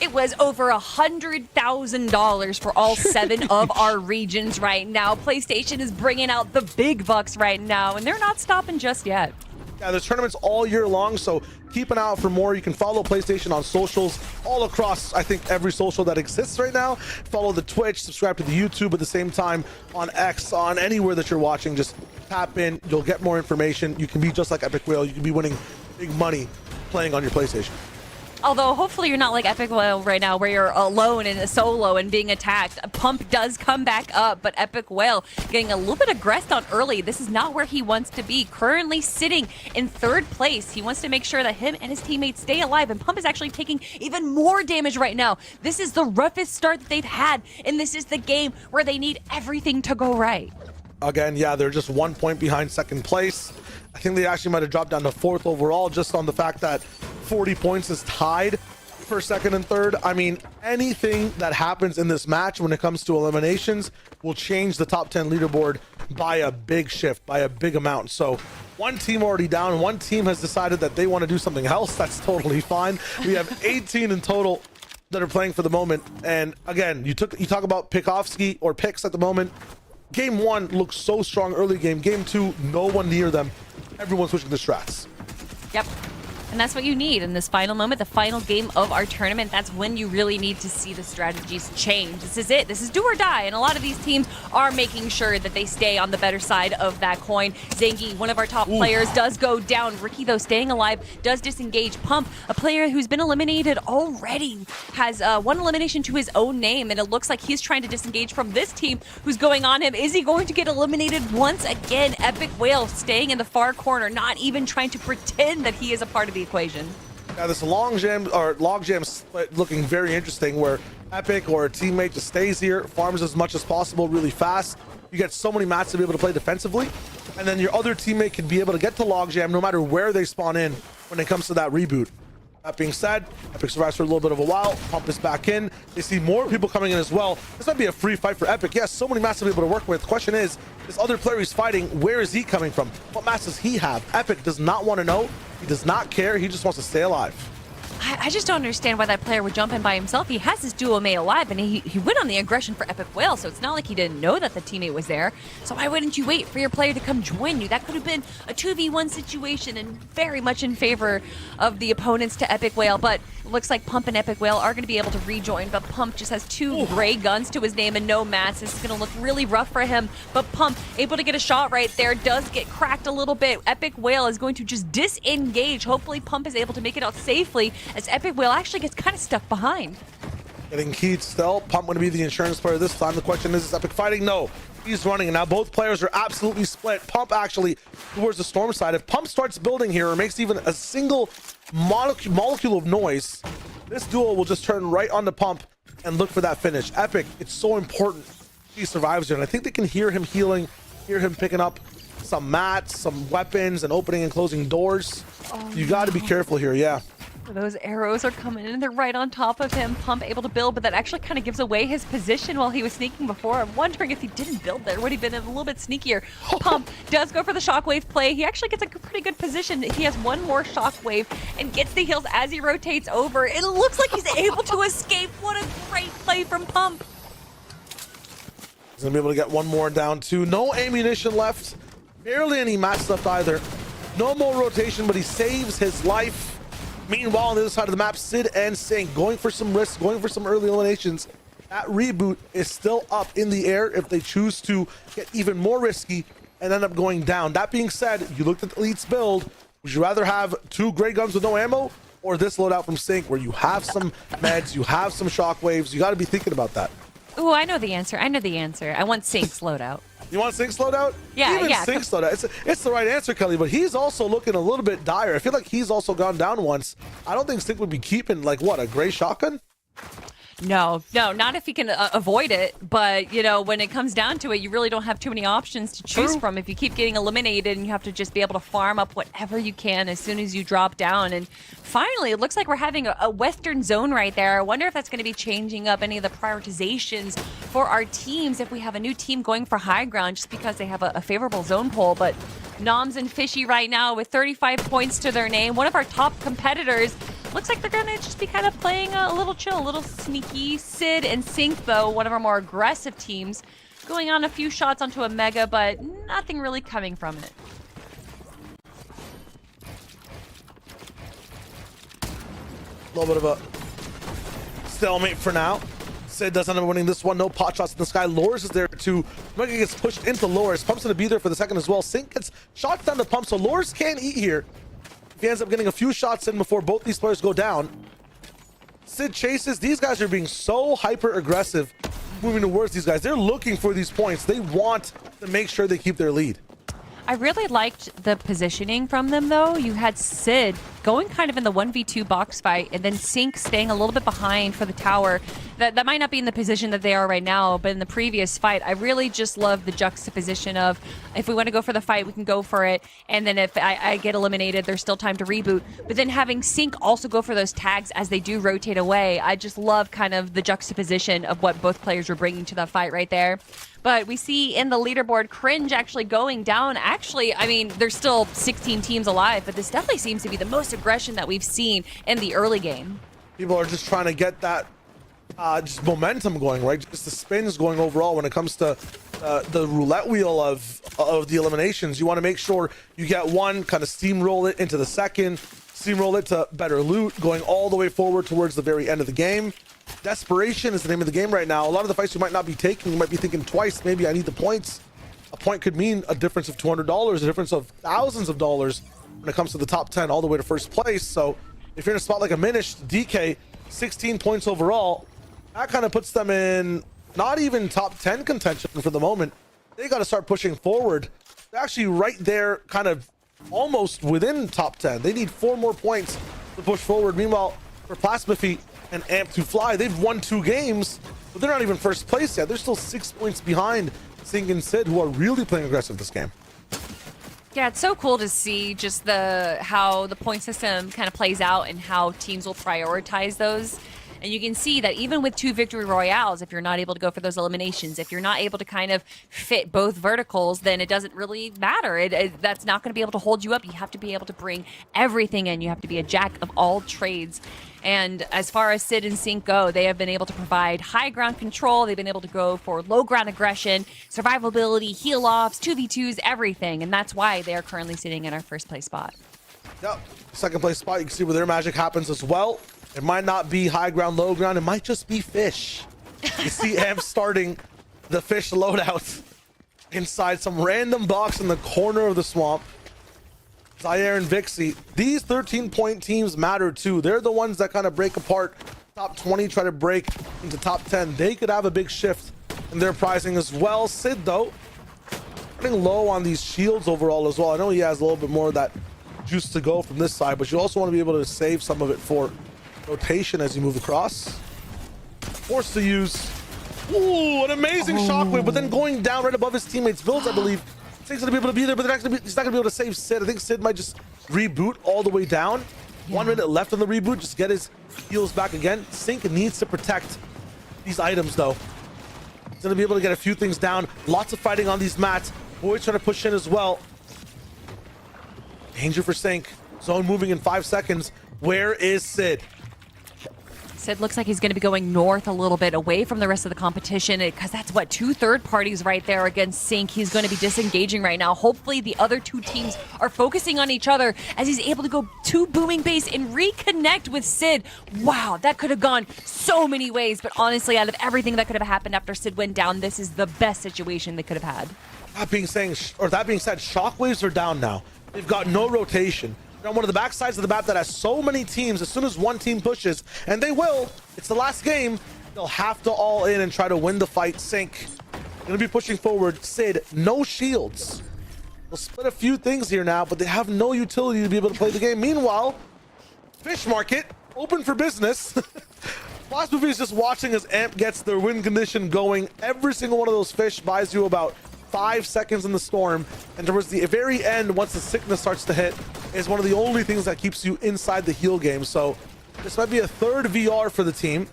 It was over $100,000 for all 7 of our regions right now. PlayStation is bringing out the big bucks right now, and they're not stopping just yet. Yeah, there's tournaments all year long, so keep an eye out for more. You can follow PlayStation on socials all across, I think, every social that exists right now. Follow the Twitch, subscribe to the YouTube at the same time, on X, on anywhere that you're watching. Just tap in, you'll get more information. You can be just like Epic Whale. You can be winning big money playing on your PlayStation. Although hopefully you're not like Epic Whale right now where you're alone in a solo and being attacked. Pump does come back up, but Epic Whale getting a little bit aggressed on early. This is not where he wants to be. Currently sitting in 3rd place. He wants to make sure that him and his teammates stay alive, and Pump is actually taking even more damage right now. This is the roughest start that they've had, and this is the game where they need everything to go right. Again, yeah, they're just 1 point behind 2nd place. I think they actually might have dropped down to 4th overall just on the fact that 40 points is tied for 2nd and 3rd. I mean, anything that happens in this match when it comes to eliminations will change the top 10 leaderboard by a big shift, by a big amount. So one team already down, one team has decided that they want to do something else. That's totally fine. We have 18 in total that are playing for the moment. And again, you talk about Pikovsky or Picks at the moment. Game 1 looks so strong early game. Game 2, no one near them. Everyone's switching to strats. Yep. And that's what you need in this final moment, the final game of our tournament. That's when you really need to see the strategies change. This is it. This is do or die. And a lot of these teams are making sure that they stay on the better side of that coin. Zangy, one of our top players, does go down. Ricky, though, staying alive, does disengage. Pump, a player who's been eliminated already, has one elimination to his own name. And it looks like he's trying to disengage from this team who's going on him. Is he going to get eliminated once again? Epic Whale staying in the far corner, not even trying to pretend that he is a part of the equation. Now this logjam split looking very interesting, where Epic or a teammate just stays here, farms as much as possible really fast. You get so many mats to be able to play defensively, and then your other teammate can be able to get to logjam no matter where they spawn in when it comes to that reboot. That being said, Epic survives for a little bit of a while. Pump is back in. They see more people coming in as well. This might be a free fight for Epic. Yes, so many mats to be able to work with. The question is, this other player he's fighting, where is he coming from? What mats does he have? Epic does not want to know. He does not care. He just wants to stay alive. I just don't understand why that player would jump in by himself. He has his duo mate alive, and he went on the aggression for Epic Whale, so it's not like he didn't know that the teammate was there. So why wouldn't you wait for your player to come join you? That could have been a 2v1 situation and very much in favor of the opponents to Epic Whale, but it looks like Pump and Epic Whale are going to be able to rejoin, but Pump just has 2 gray guns to his name and no mats. This is going to look really rough for him, but Pump able to get a shot right there, does get cracked a little bit. Epic Whale is going to just disengage. Hopefully Pump is able to make it out safely, as Epic Whale actually gets kind of stuck behind. Getting keyed still. Pump going to be the insurance player this time. The question is Epic fighting? No. He's running, and now both players are absolutely split. Pump actually towards the storm side. If Pump starts building here or makes even a single molecule of noise, this duo will just turn right on the Pump and look for that finish. Epic, it's so important he survives here, and I think they can hear him healing, hear him picking up some mats, some weapons, and opening and closing doors. You got to be careful here, yeah. Those arrows are coming in and they're right on top of him. Pump able to build, but that actually kind of gives away his position while he was sneaking before. I'm wondering if he didn't build there, would he been a little bit sneakier? Pump does go for the shockwave play. He actually gets a pretty good position. He has one more shockwave and gets the heals as he rotates over. It looks like he's able to escape. What a great play from Pump. He's gonna be able to get one more down too. No ammunition left. Barely any mats left either. No more rotation, but he saves his life. Meanwhile, on the other side of the map, Sid and Sink going for some risks, going for some early eliminations. That reboot is still up in the air if they choose to get even more risky and end up going down. That being said, you looked at the Elite's build. Would you rather have 2 gray guns with no ammo, or this loadout from Sink where you have some meds, you have some shockwaves? You got to be thinking about that. Oh, I know the answer. I know the answer. I want Sink's loadout. You want Sink's loadout? Yeah, Even yeah. Sink's loadout. It's the right answer, Kelly, but he's also looking a little bit dire. I feel like he's also gone down once. I don't think Sink would be keeping, like, what, a gray shotgun? No, not if you can avoid it. But, you know, when it comes down to it, you really don't have too many options to choose from. If you keep getting eliminated, and you have to just be able to farm up whatever you can as soon as you drop down. And finally, it looks like we're having a Western zone right there. I wonder if that's going to be changing up any of the prioritizations for our teams if we have a new team going for high ground just because they have a favorable zone poll. But Noms and Fishy right now with 35 points to their name. One of our top competitors. Looks like they're going to just be kind of playing a little chill, a little sneaky. Sid and Sync, though, one of our more aggressive teams, going on a few shots onto a Mega, but nothing really coming from it. A little bit of a stalemate for now. Sid doesn't end up winning this one. No pot shots in the sky. Loris is there too. Mega gets pushed into Loris. Pump's going to be there for the second as well. Sync gets shots down the Pump, so Loris can't eat here. He ends up getting a few shots in before both these players go down. Sid chases. These guys are being so hyper aggressive moving towards these guys. They're looking for these points. They want to make sure they keep their lead. I really liked the positioning from them, though. You had Sid going kind of in the 1v2 box fight, and then Sync staying a little bit behind for the tower. That might not be in the position that they are right now, but in the previous fight, I really just love the juxtaposition of if we want to go for the fight, we can go for it, and then if I get eliminated, there's still time to reboot. But then having Sync also go for those tags as they do rotate away, I just love kind of the juxtaposition of what both players were bringing to that fight right there. But we see in the leaderboard, Cringe actually going down. Actually, I mean, there's still 16 teams alive, but this definitely seems to be the most aggression that we've seen in the early game. People are just trying to get that just momentum going, right? Just the spins going overall when it comes to the roulette wheel of the eliminations. You want to make sure you get one, kind of steamroll it into the second, steamroll it to better loot, going all the way forward towards the very end of the game. Desperation is the name of the game right now. A lot of the fights you might not be taking, you might be thinking twice, maybe I need the points. A point could mean a difference of $200, a difference of thousands of dollars when it comes to the top 10 all the way to first place. So if you're in a spot like a Minish, DK, 16 points overall, that kind of puts them in not even top 10 contention for the moment. They got to start pushing forward. They're actually right there, kind of almost within top 10. They need 4 more points to push forward. Meanwhile, for Plasma Feet and Amp to Fly, they've won 2 games, but they're not even first place yet. They're still 6 points behind Sync and Sid, who are really playing aggressive this game. Yeah, it's so cool to see just how the point system kind of plays out and how teams will prioritize those. And you can see that even with 2 victory royales, if you're not able to go for those eliminations, if you're not able to kind of fit both verticals, then it doesn't really matter. That's not going to be able to hold you up. You have to be able to bring everything in. You have to be a jack of all trades. And as far as Sid and Sync go, they have been able to provide high ground control. They've been able to go for low ground aggression, survivability, heal offs, 2v2s, everything. And that's why they are currently sitting in our first place spot. Yep. Second place spot, you can see where their magic happens as well. It might not be high ground, low ground. It might just be fish. You see Amp starting the fish loadout inside some random box in the corner of the swamp. Zaire and Vixie. These 13-point teams matter too. They're the ones that kind of break apart. Top 20 try to break into top 10. They could have a big shift in their pricing as well. Sid, though, running low on these shields overall as well. I know he has a little bit more of that juice to go from this side, but you also want to be able to save some of it for rotation as you move across. Forced to use, ooh, an amazing shockwave, but then going down right above his teammates' builds, I believe. Sync's gonna be able to be there, but he's not gonna be able to save Sid. I think Sid might just reboot all the way down. Yeah. 1 minute left on the reboot, just get his heals back again. Sync needs to protect these items though. He's gonna be able to get a few things down. Lots of fighting on these mats. Boys trying to push in as well. Danger for Sync. Zone moving in 5 seconds. Where is Sid? Sid looks like he's going to be going north a little bit away from the rest of the competition because that's what 2 third parties right there against Sync. He's going to be disengaging right now. Hopefully the other 2 teams are focusing on each other as he's able to go to booming base and reconnect with Sid. Wow, that could have gone so many ways, but honestly, out of everything that could have happened after Sid went down, this is the best situation they could have had. That being said, shockwaves are down now. They've got no rotation. They're on one of the back sides of the map that has so many teams. As soon as one team pushes, and they will, it's the last game, they'll have to all in and try to win the fight. Sync gonna be pushing forward. Sid, no shields. They'll split a few things here now, but they have no utility to be able to play the game. Meanwhile, Fish Market, open for business. Last movie is just watching as Amp gets their win condition going. Every single one of those fish buys you about 5 seconds in the storm, and towards the very end, once the sickness starts to hit, is one of the only things that keeps you inside the heal game. So this might be a third VR for the team.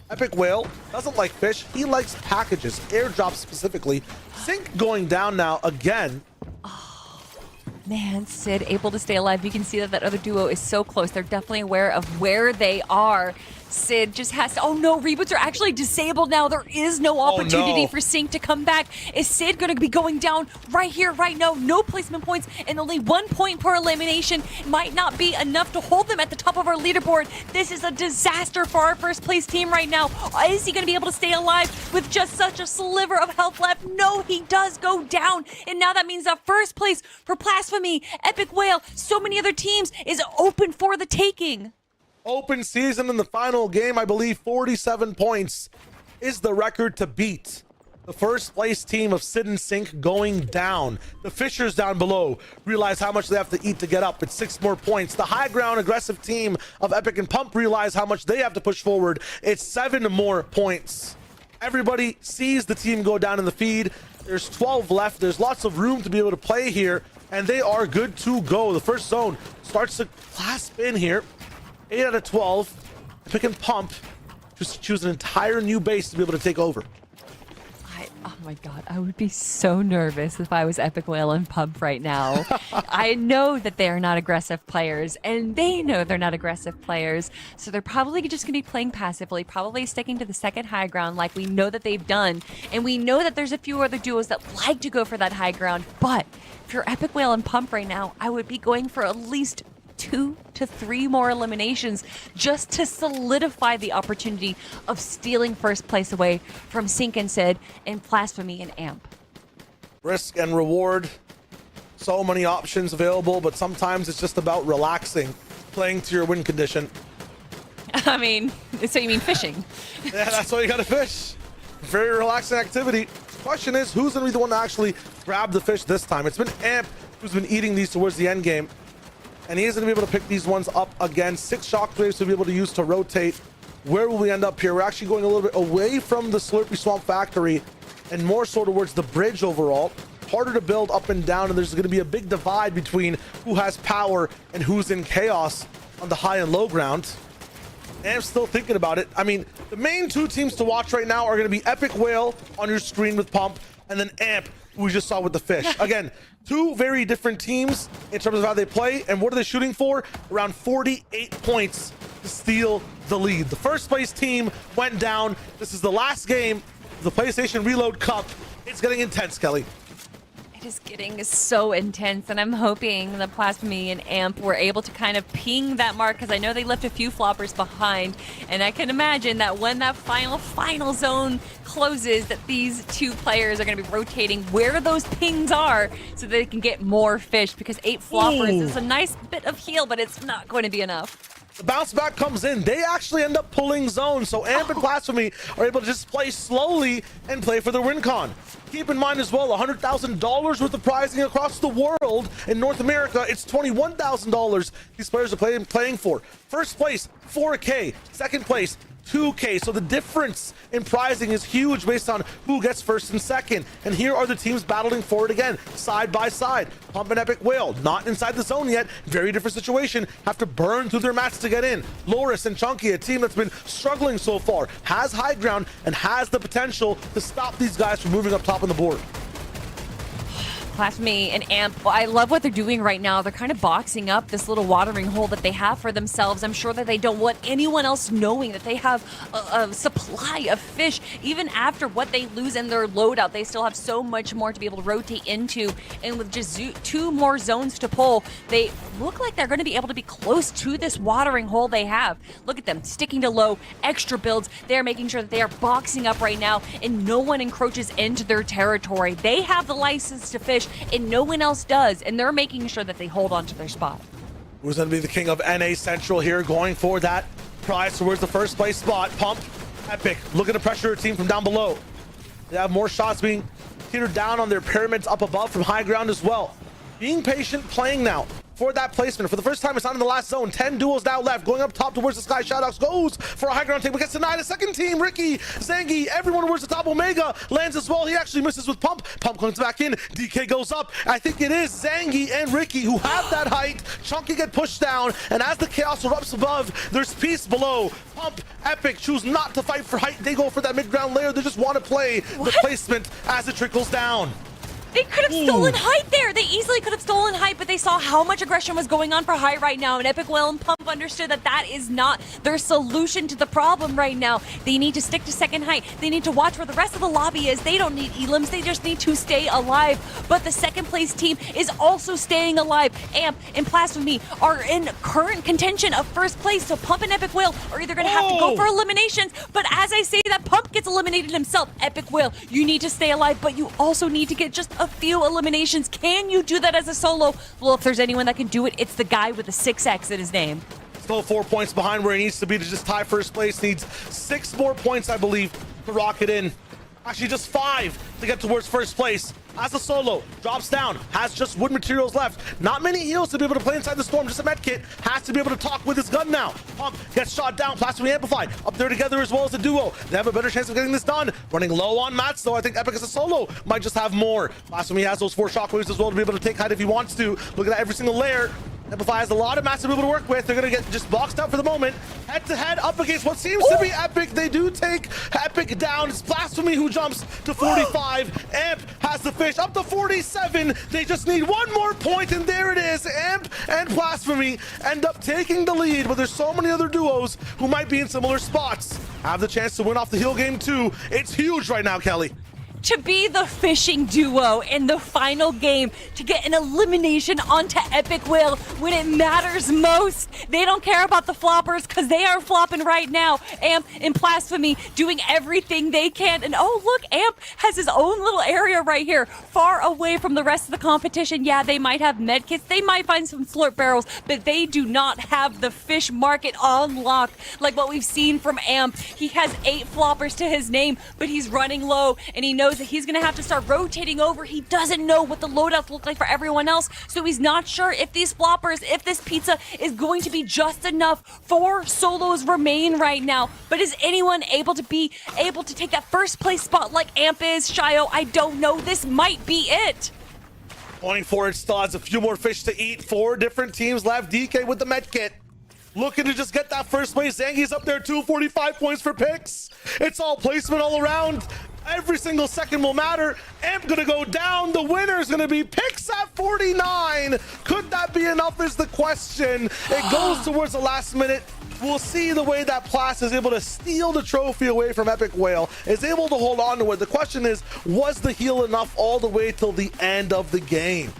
Epic Whale doesn't like fish, he likes packages, airdrops specifically. Sync going down now again. Man, Sid able to stay alive. You can see that that other duo is so close. They're definitely aware of where they are. Sid just has to, oh no, reboots are actually disabled now. There is no opportunity for Sync to come back. Is Sid going to be going down right here, right now? No placement points and only 1 point per elimination. Might not be enough to hold them at the top of our leaderboard. This is a disaster for our first place team right now. Is he going to be able to stay alive with just such a sliver of health left? No, he does go down. And now that means that first place for Blasphemy, Epic Whale, so many other teams is open for the taking. Open season in the final game, I believe 47 points is the record to beat. The first place team of Sid and Sync going down. The Fishers down below realize how much they have to eat to get up. It's 6 more points. The high ground aggressive team of Epic and Pump realize how much they have to push forward. It's 7 more points. Everybody sees the team go down in the feed. There's 12 left. There's lots of room to be able to play here, and they are good to go. The first zone starts to clasp in here. 8 out of 12. Epic and Pump just choose an entire new base to be able to take over. Oh my god, I would be so nervous if I was Epic Whale and Pump right now. I know that they are not aggressive players, and they know they're not aggressive players, so they're probably just going to be playing passively, probably sticking to the second high ground like we know that they've done, and we know that there's a few other duos that like to go for that high ground, but if you're Epic Whale and Pump right now, I would be going for at least 2 to 3 more eliminations just to solidify the opportunity of stealing first place away from Sync and Sid and Blasphemy and Amp. Risk and reward. So many options available, but sometimes it's just about relaxing, playing to your win condition. I mean, so you mean fishing? Yeah, that's why you gotta fish. Very relaxing activity. Question is, who's gonna be the one to actually grab the fish this time? It's been Amp who's been eating these towards the end game. And he's going to be able to pick these ones up again. 6 shockwaves to be able to use to rotate. Where will we end up here? We're actually going a little bit away from the Slurpy Swamp Factory and more so towards the bridge overall. Harder to build up and down, and there's going to be a big divide between who has power and who's in chaos on the high and low ground. And I'm still thinking about it. I mean, the main 2 teams to watch right now are going to be Epic Whale on your screen with Pump, and then Amp, who we just saw with the fish. Again, 2 very different teams in terms of how they play, and what are they shooting for? Around 48 points to steal the lead. The first place team went down. This is the last game of the PlayStation Reload Cup. It's getting intense, Kelly. It is getting so intense, and I'm hoping that Blasphemy and Amp were able to kind of ping that mark, because I know they left a few floppers behind, and I can imagine that when that final zone closes, that these 2 players are going to be rotating where those pings are so they can get more fish, because 8 floppers is a nice bit of heal, but it's not going to be enough. The bounce back comes in. They actually end up pulling zones, so Amp and Blasphemy are able to just play slowly and play for their win con. Keep in mind as well, $100,000 worth of prizing across the world. In North America, it's $21,000 these players are playing for. First place, 4K. Second place, 2K. So the difference in prizing is huge based on who gets first and second. And here are the teams battling for it again, side by side. Pump and Epic Whale, not inside the zone yet. Very different situation. Have to burn through their mats to get in. Loris and Chunky, a team that's been struggling so far, has high ground and has the potential to stop these guys from moving up top on the board. Blasphemy and Amp, I love what they're doing right now. They're kind of boxing up this little watering hole that they have for themselves. I'm sure that they don't want anyone else knowing that they have a supply of fish. Even after what they lose in their loadout, they still have so much more to be able to rotate into. And with just 2 more zones to pull, they look like they're going to be able to be close to this watering hole they have. Look at them, sticking to low, extra builds. They're making sure that they are boxing up right now and no one encroaches into their territory. They have the license to fish and no one else does, and they're making sure that they hold on to their spot. Who's going to be the king of NA Central here, going for that prize towards the first place spot? Pump, Epic, looking to pressure a team from down below. They have more shots being teetered down on their pyramids up above from high ground as well. Being patient, playing now. for that placement. For the first time, it's not in the last zone. 10 duels now left. Going up top towards the sky. Shadows goes for a high ground take, but gets denied. A second team, Ricky, Zangi, everyone towards the top. Omega lands as well. He actually misses with Pump. Pump comes back in. DK goes up. I think it is Zangi and Ricky who have that height. Chunky get pushed down, and as the chaos erupts above, there's peace below. Pump, Epic choose not to fight for height. They go for that mid-ground layer. They just want to play the placement as it trickles down. They could have stolen height there. They easily could have stolen height, but they saw how much aggression was going on for height right now, and Epic Whale and Pump understood that that is not their solution to the problem right now. They need to stick to second height. They need to watch where the rest of the lobby is. They don't need elims. They just need to stay alive. But the second place team is also staying alive. Amp and Blasphemy are in current contention of first place, so Pump and Epic Whale are either going to have to go for eliminations, but as I say that, Pump gets eliminated himself. Epic Whale, you need to stay alive, but you also need to get just a few eliminations. Can you do that as a solo? Well, if there's anyone that can do it, it's the guy with the 6X in his name. Still 4 points behind where he needs to be to just tie first place. Needs 6 more points, I believe, to rocket in. Actually, just 5 to get towards first place. As a solo, drops down, has just wood materials left. Not many heals to be able to play inside the storm, just a med kit. Has to be able to talk with his gun now. Pump gets shot down, Blasphemy amplified. Up there together as well as the duo. They have a better chance of getting this done. Running low on mats, though. I think Epic as a solo might just have more. Blasphemy has those 4 shockwaves as well to be able to take height if he wants to. Look at that, every single layer. Amplify has a lot of mats to be able to work with. They're going to get just boxed out for the moment. Head to head up against what seems to be Epic. They do take Epic down. It's Blasphemy who jumps to 45. Amp has the fish up to 47. They just need 1 more point, and there it is. Amp and Blasphemy end up taking the lead, but there's so many other duos who might be in similar spots. Have the chance to win off the heel game too. It's huge right now, Kelly. To be the fishing duo in the final game, to get an elimination onto Epic Whale when it matters most. They don't care about the floppers because they are flopping right now. Amp and Blasphemy doing everything they can. And oh, look, Amp has his own little area right here, far away from the rest of the competition. Yeah, they might have medkits, they might find some slurp barrels, but they do not have the fish market on lock like what we've seen from Amp. He has 8 floppers to his name, but he's running low, and he knows that he's going to have to start rotating over. He doesn't know what the loadouts look like for everyone else, so he's not sure if these floppers, if this pizza is going to be just enough. 4 solos remain right now, but is anyone able to take that first place spot like Amp is? Shio, I don't know. This might be it. Going for it, still has a few more fish to eat. 4 different teams left. DK with the med kit, looking to just get that first place. Zangi's up there too, 45 points for picks. It's all placement all around. Every single second will matter. Amp gonna go down. The winner is gonna be Pix at 49. Could that be enough is the question. It goes towards the last minute. We'll see the way that Plas is able to steal the trophy away from Epic Whale, is able to hold on to it. The question is, was the heal enough all the way till the end of the game?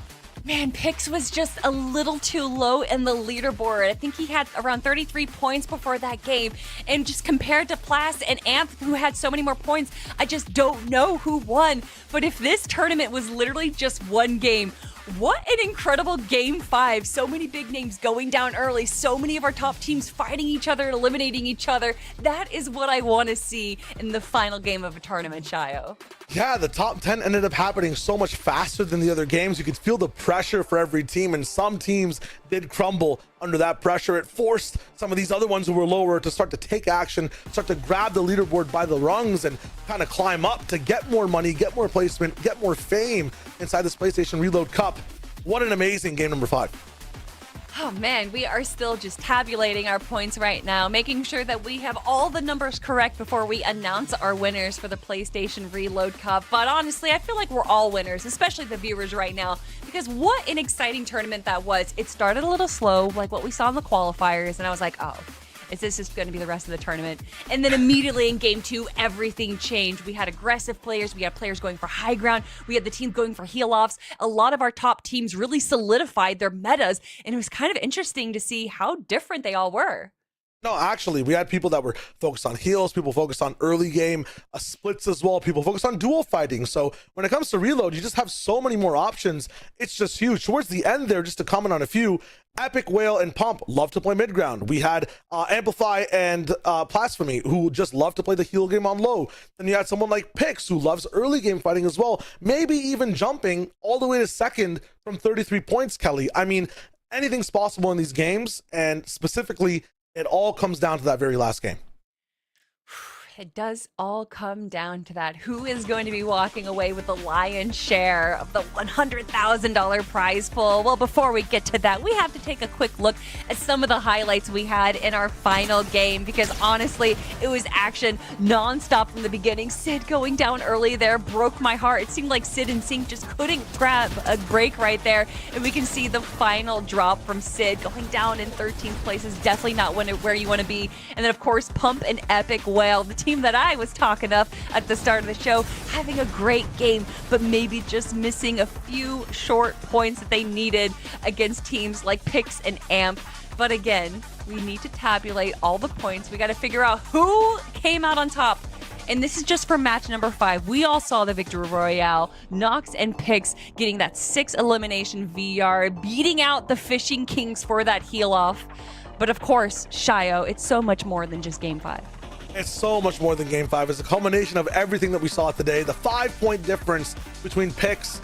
Man, Pix was just a little too low in the leaderboard. I think he had around 33 points before that game. And just compared to Plas and Amp, who had so many more points, I just don't know who won. But if this tournament was literally just 1 game, what an incredible game 5. So many big names going down early. So many of our top teams fighting each other and eliminating each other. That is what I want to see in the final game of a tournament, Shio. Yeah, the top 10 ended up happening so much faster than the other games. You could feel the pressure for every team, and some teams did crumble under that pressure. It forced some of these other ones who were lower to start to take action, start to grab the leaderboard by the rungs and kind of climb up to get more money, get more placement, get more fame inside this PlayStation Reload Cup. What an amazing game number 5. Oh man, we are still just tabulating our points right now, making sure that we have all the numbers correct before we announce our winners for the PlayStation Reload Cup. But honestly, I feel like we're all winners, especially the viewers right now, because what an exciting tournament that was. It started a little slow, like what we saw in the qualifiers, and I was like, oh, is this just going to be the rest of the tournament? And then immediately in game 2, everything changed. We had aggressive players. We had players going for high ground. We had the team going for heal offs. A lot of our top teams really solidified their metas. And it was kind of interesting to see how different they all were. No, actually, we had people that were focused on heals, people focused on early game splits as well, people focused on dual fighting. So when it comes to Reload, you just have so many more options. It's just huge. Towards the end there, just to comment on a few, Epic, Whale, and Pump love to play mid-ground. We had Amplify and Blasphemy, who just love to play the heal game on low. Then you had someone like Pix, who loves early game fighting as well, maybe even jumping all the way to second from 33 points, Kelly. I mean, anything's possible in these games, and specifically, it all comes down to that very last game. It does all come down to that. Who is going to be walking away with the lion's share of the $100,000 prize pool? Well, before we get to that, we have to take a quick look at some of the highlights we had in our final game, because honestly, it was action nonstop from the beginning. Sid going down early there broke my heart. It seemed like Sid and Sync just couldn't grab a break right there. And we can see the final drop from Sid going down in 13th place is definitely not where you want to be. And then, of course, Pump and Epic Whale, the team that I was talking of at the start of the show, having a great game, but maybe just missing a few short points that they needed against teams like Pix and Amp. But again, we need to tabulate all the points. We got to figure out who came out on top. And this is just for match number 5. We all saw the Victory Royale. Nox and Pix getting that 6 elimination VR, beating out the Fishing Kings for that heal off. But of course, Shio, it's so much more than just Game 5. It's so much more than Game 5. It's a culmination of everything that we saw today. The 5-point difference between Pix,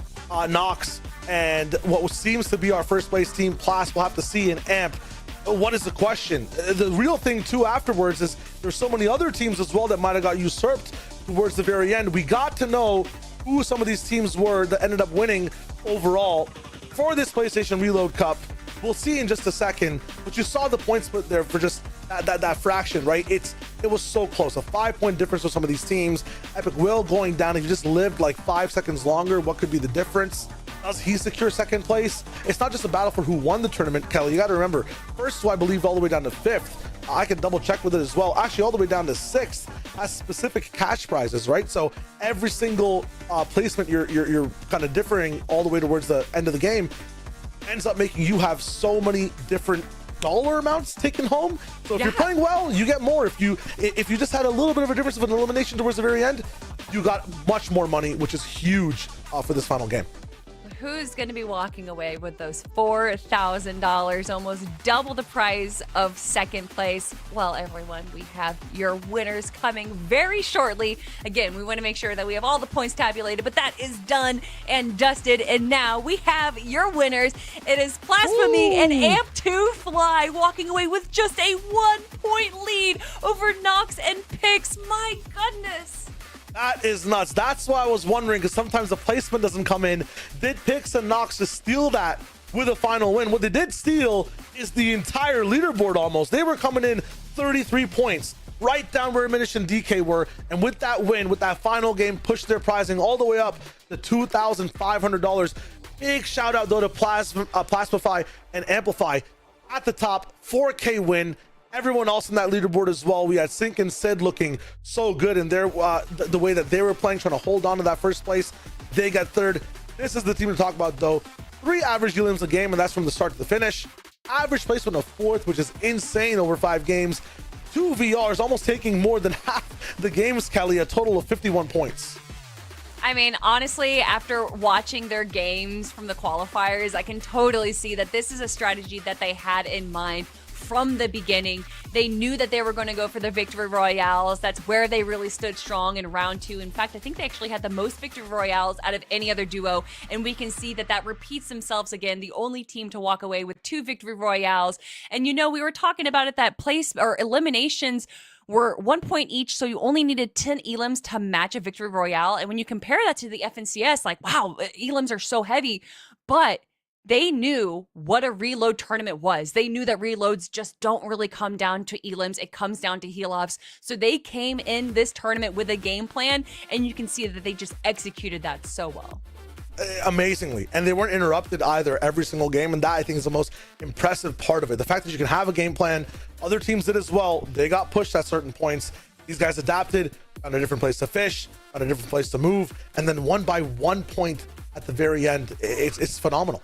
Nox, and what seems to be our first place team, Plas. We'll have to see in Amp. What is the question? The real thing, too, afterwards is there's so many other teams as well that might have got usurped towards the very end. We got to know who some of these teams were that ended up winning overall for this PlayStation Reload Cup. We'll see in just a second, but you saw the point split there for just that fraction, right? It was so close. A 5-point difference with some of these teams. Epic Will going down. If you just lived like 5 seconds longer, what could be the difference? Does he secure second place? It's not just a battle for who won the tournament, Kelly. You got to remember, first, I believe, all the way down to 5th. I can double check with it as well. Actually, all the way down to 6th has specific cash prizes, right? So every single placement you're kind of differing all the way towards the end of the game ends up making you have so many different dollar amounts taken home. So if you're playing well, you get more. If you just had a little bit of a difference of an elimination towards the very end, you got much more money, which is huge for this final game. Who's going to be walking away with those $4,000, almost double the prize of second place? Well, everyone, we have your winners coming very shortly. Again, we want to make sure that we have all the points tabulated, but that is done and dusted. And now we have your winners. It is Plasmamy and Amp2 Fly walking away with just a 1-point lead over Nox and Pix. My goodness. That is nuts. That's why I was wondering, because sometimes the placement doesn't come in. Did Pix and Nox just steal that with a final win? What they did steal is the entire leaderboard almost. They were coming in 33 points, right down where Minish and DK were. And with that win, with that final game, pushed their pricing all the way up to $2,500. Big shout out, though, to Plasmify and Amplify at the top. 4K win. Everyone else in that leaderboard as well. We had Sync and Sid looking so good in their the way that they were playing, trying to hold on to that first place. They got third. This is the team to talk about, though. 3 average elims a game, and that's from the start to the finish. Average placement of 4th, which is insane over 5 games. 2 VRs, almost taking more than half the games, Kelly, a total of 51 points. I mean, honestly, after watching their games from the qualifiers, I can totally see that this is a strategy that they had in mind from the beginning. They knew that they were going to go for the Victory Royales. That's where they really stood strong in round 2. In fact, I think they actually had the most Victory Royales out of any other duo, and we can see that that repeats themselves again. The only team to walk away with 2 Victory Royales. And you know, we were talking about it, that place or eliminations were 1 point each, so you only needed 10 elims to match a Victory Royale. And when you compare that to the FNCS, like, wow, elims are so heavy. But they knew what a reload tournament was. They knew that reloads just don't really come down to elims. It comes down to heal-offs. So they came in this tournament with a game plan, and you can see that they just executed that so well. Amazingly. And they weren't interrupted either every single game, and that, I think, is the most impressive part of it. The fact that you can have a game plan. Other teams did as well. They got pushed at certain points. These guys adapted, found a different place to fish, found a different place to move, and then won by 1 point at the very end. It's phenomenal.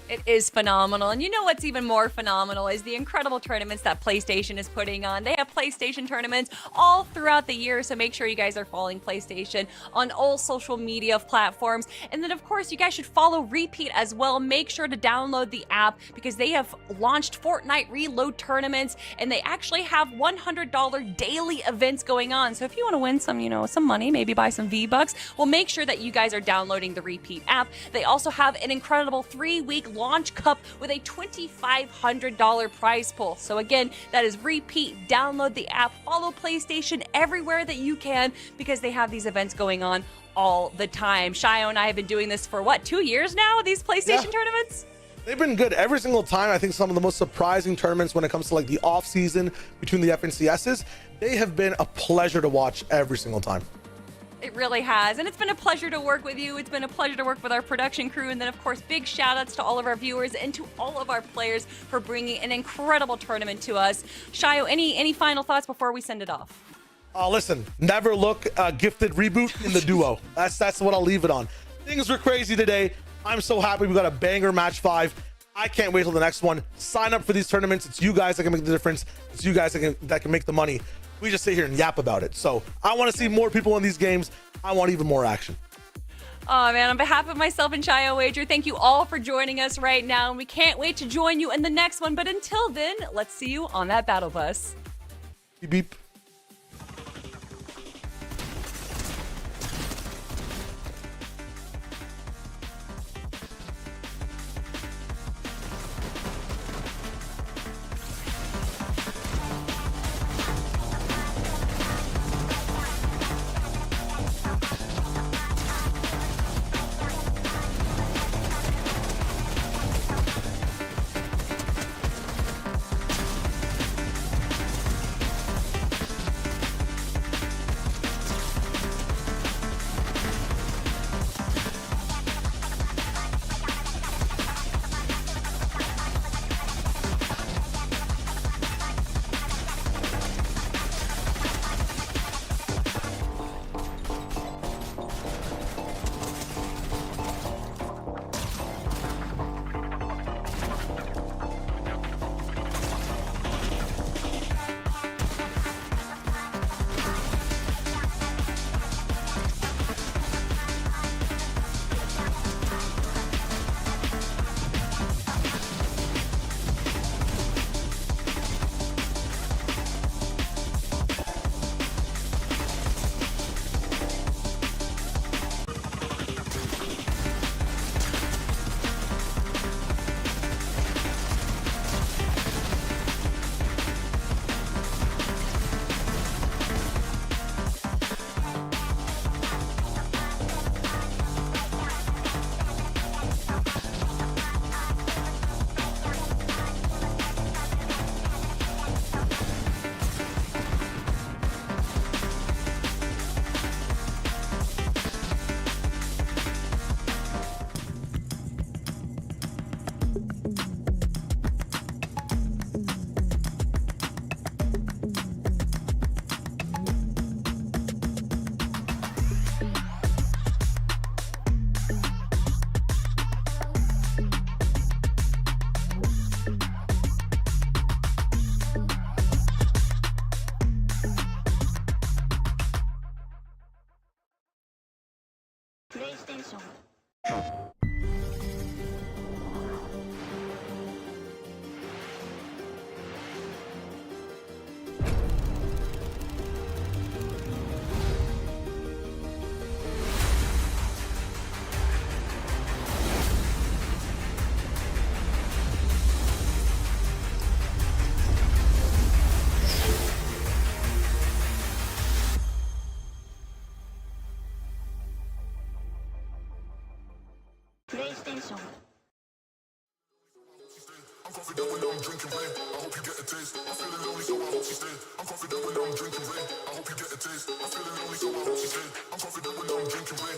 It is phenomenal. And you know what's even more phenomenal is the incredible tournaments that PlayStation is putting on. They have PlayStation tournaments all throughout the year, so make sure you guys are following PlayStation on all social media platforms. And then, of course, you guys should follow Repeat as well. Make sure to download the app because they have launched Fortnite Reload tournaments, and they actually have $100 daily events going on. So if you want to win some money, maybe buy some V-Bucks, well, make sure that you guys are downloading the Repeat app. They also have an incredible 3-week launch cup with a $2,500 prize pool. So again, that is repeat, download the app, follow PlayStation everywhere that you can because they have these events going on all the time. Shio and I have been doing this for what, 2 years now, these PlayStation tournaments? They've been good every single time. I think some of the most surprising tournaments when it comes to like the off season between the FNCSs, they have been a pleasure to watch every single time. It really has. And it's been a pleasure to work with you. It's been a pleasure to work with our production crew. And then, of course, big shout outs to all of our viewers and to all of our players for bringing an incredible tournament to us. Shio, any final thoughts before we send it off? Listen, never look gifted reboot in the duo. That's what I'll leave it on. Things were crazy today. I'm so happy we got a banger match 5. I can't wait till the next one. Sign up for these tournaments. It's you guys that can make the difference. It's you guys that can make the money. We just sit here and yap about it. So I want to see more people in these games. I want even more action. Oh man, on behalf of myself and Shio Wager, thank you all for joining us right now. And we can't wait to join you in the next one. But until then, let's see you on that battle bus. Beep beep. PlayStation. PlayStation. I'm confident when I'm drinking rain. I hope you get a taste. I'm feeling lonely, so I hope she stays. I'm confident when I'm drinking rain. I hope you get a taste. I'm feeling lonely, so I hope she stays. I'm confident when I'm drinking rain.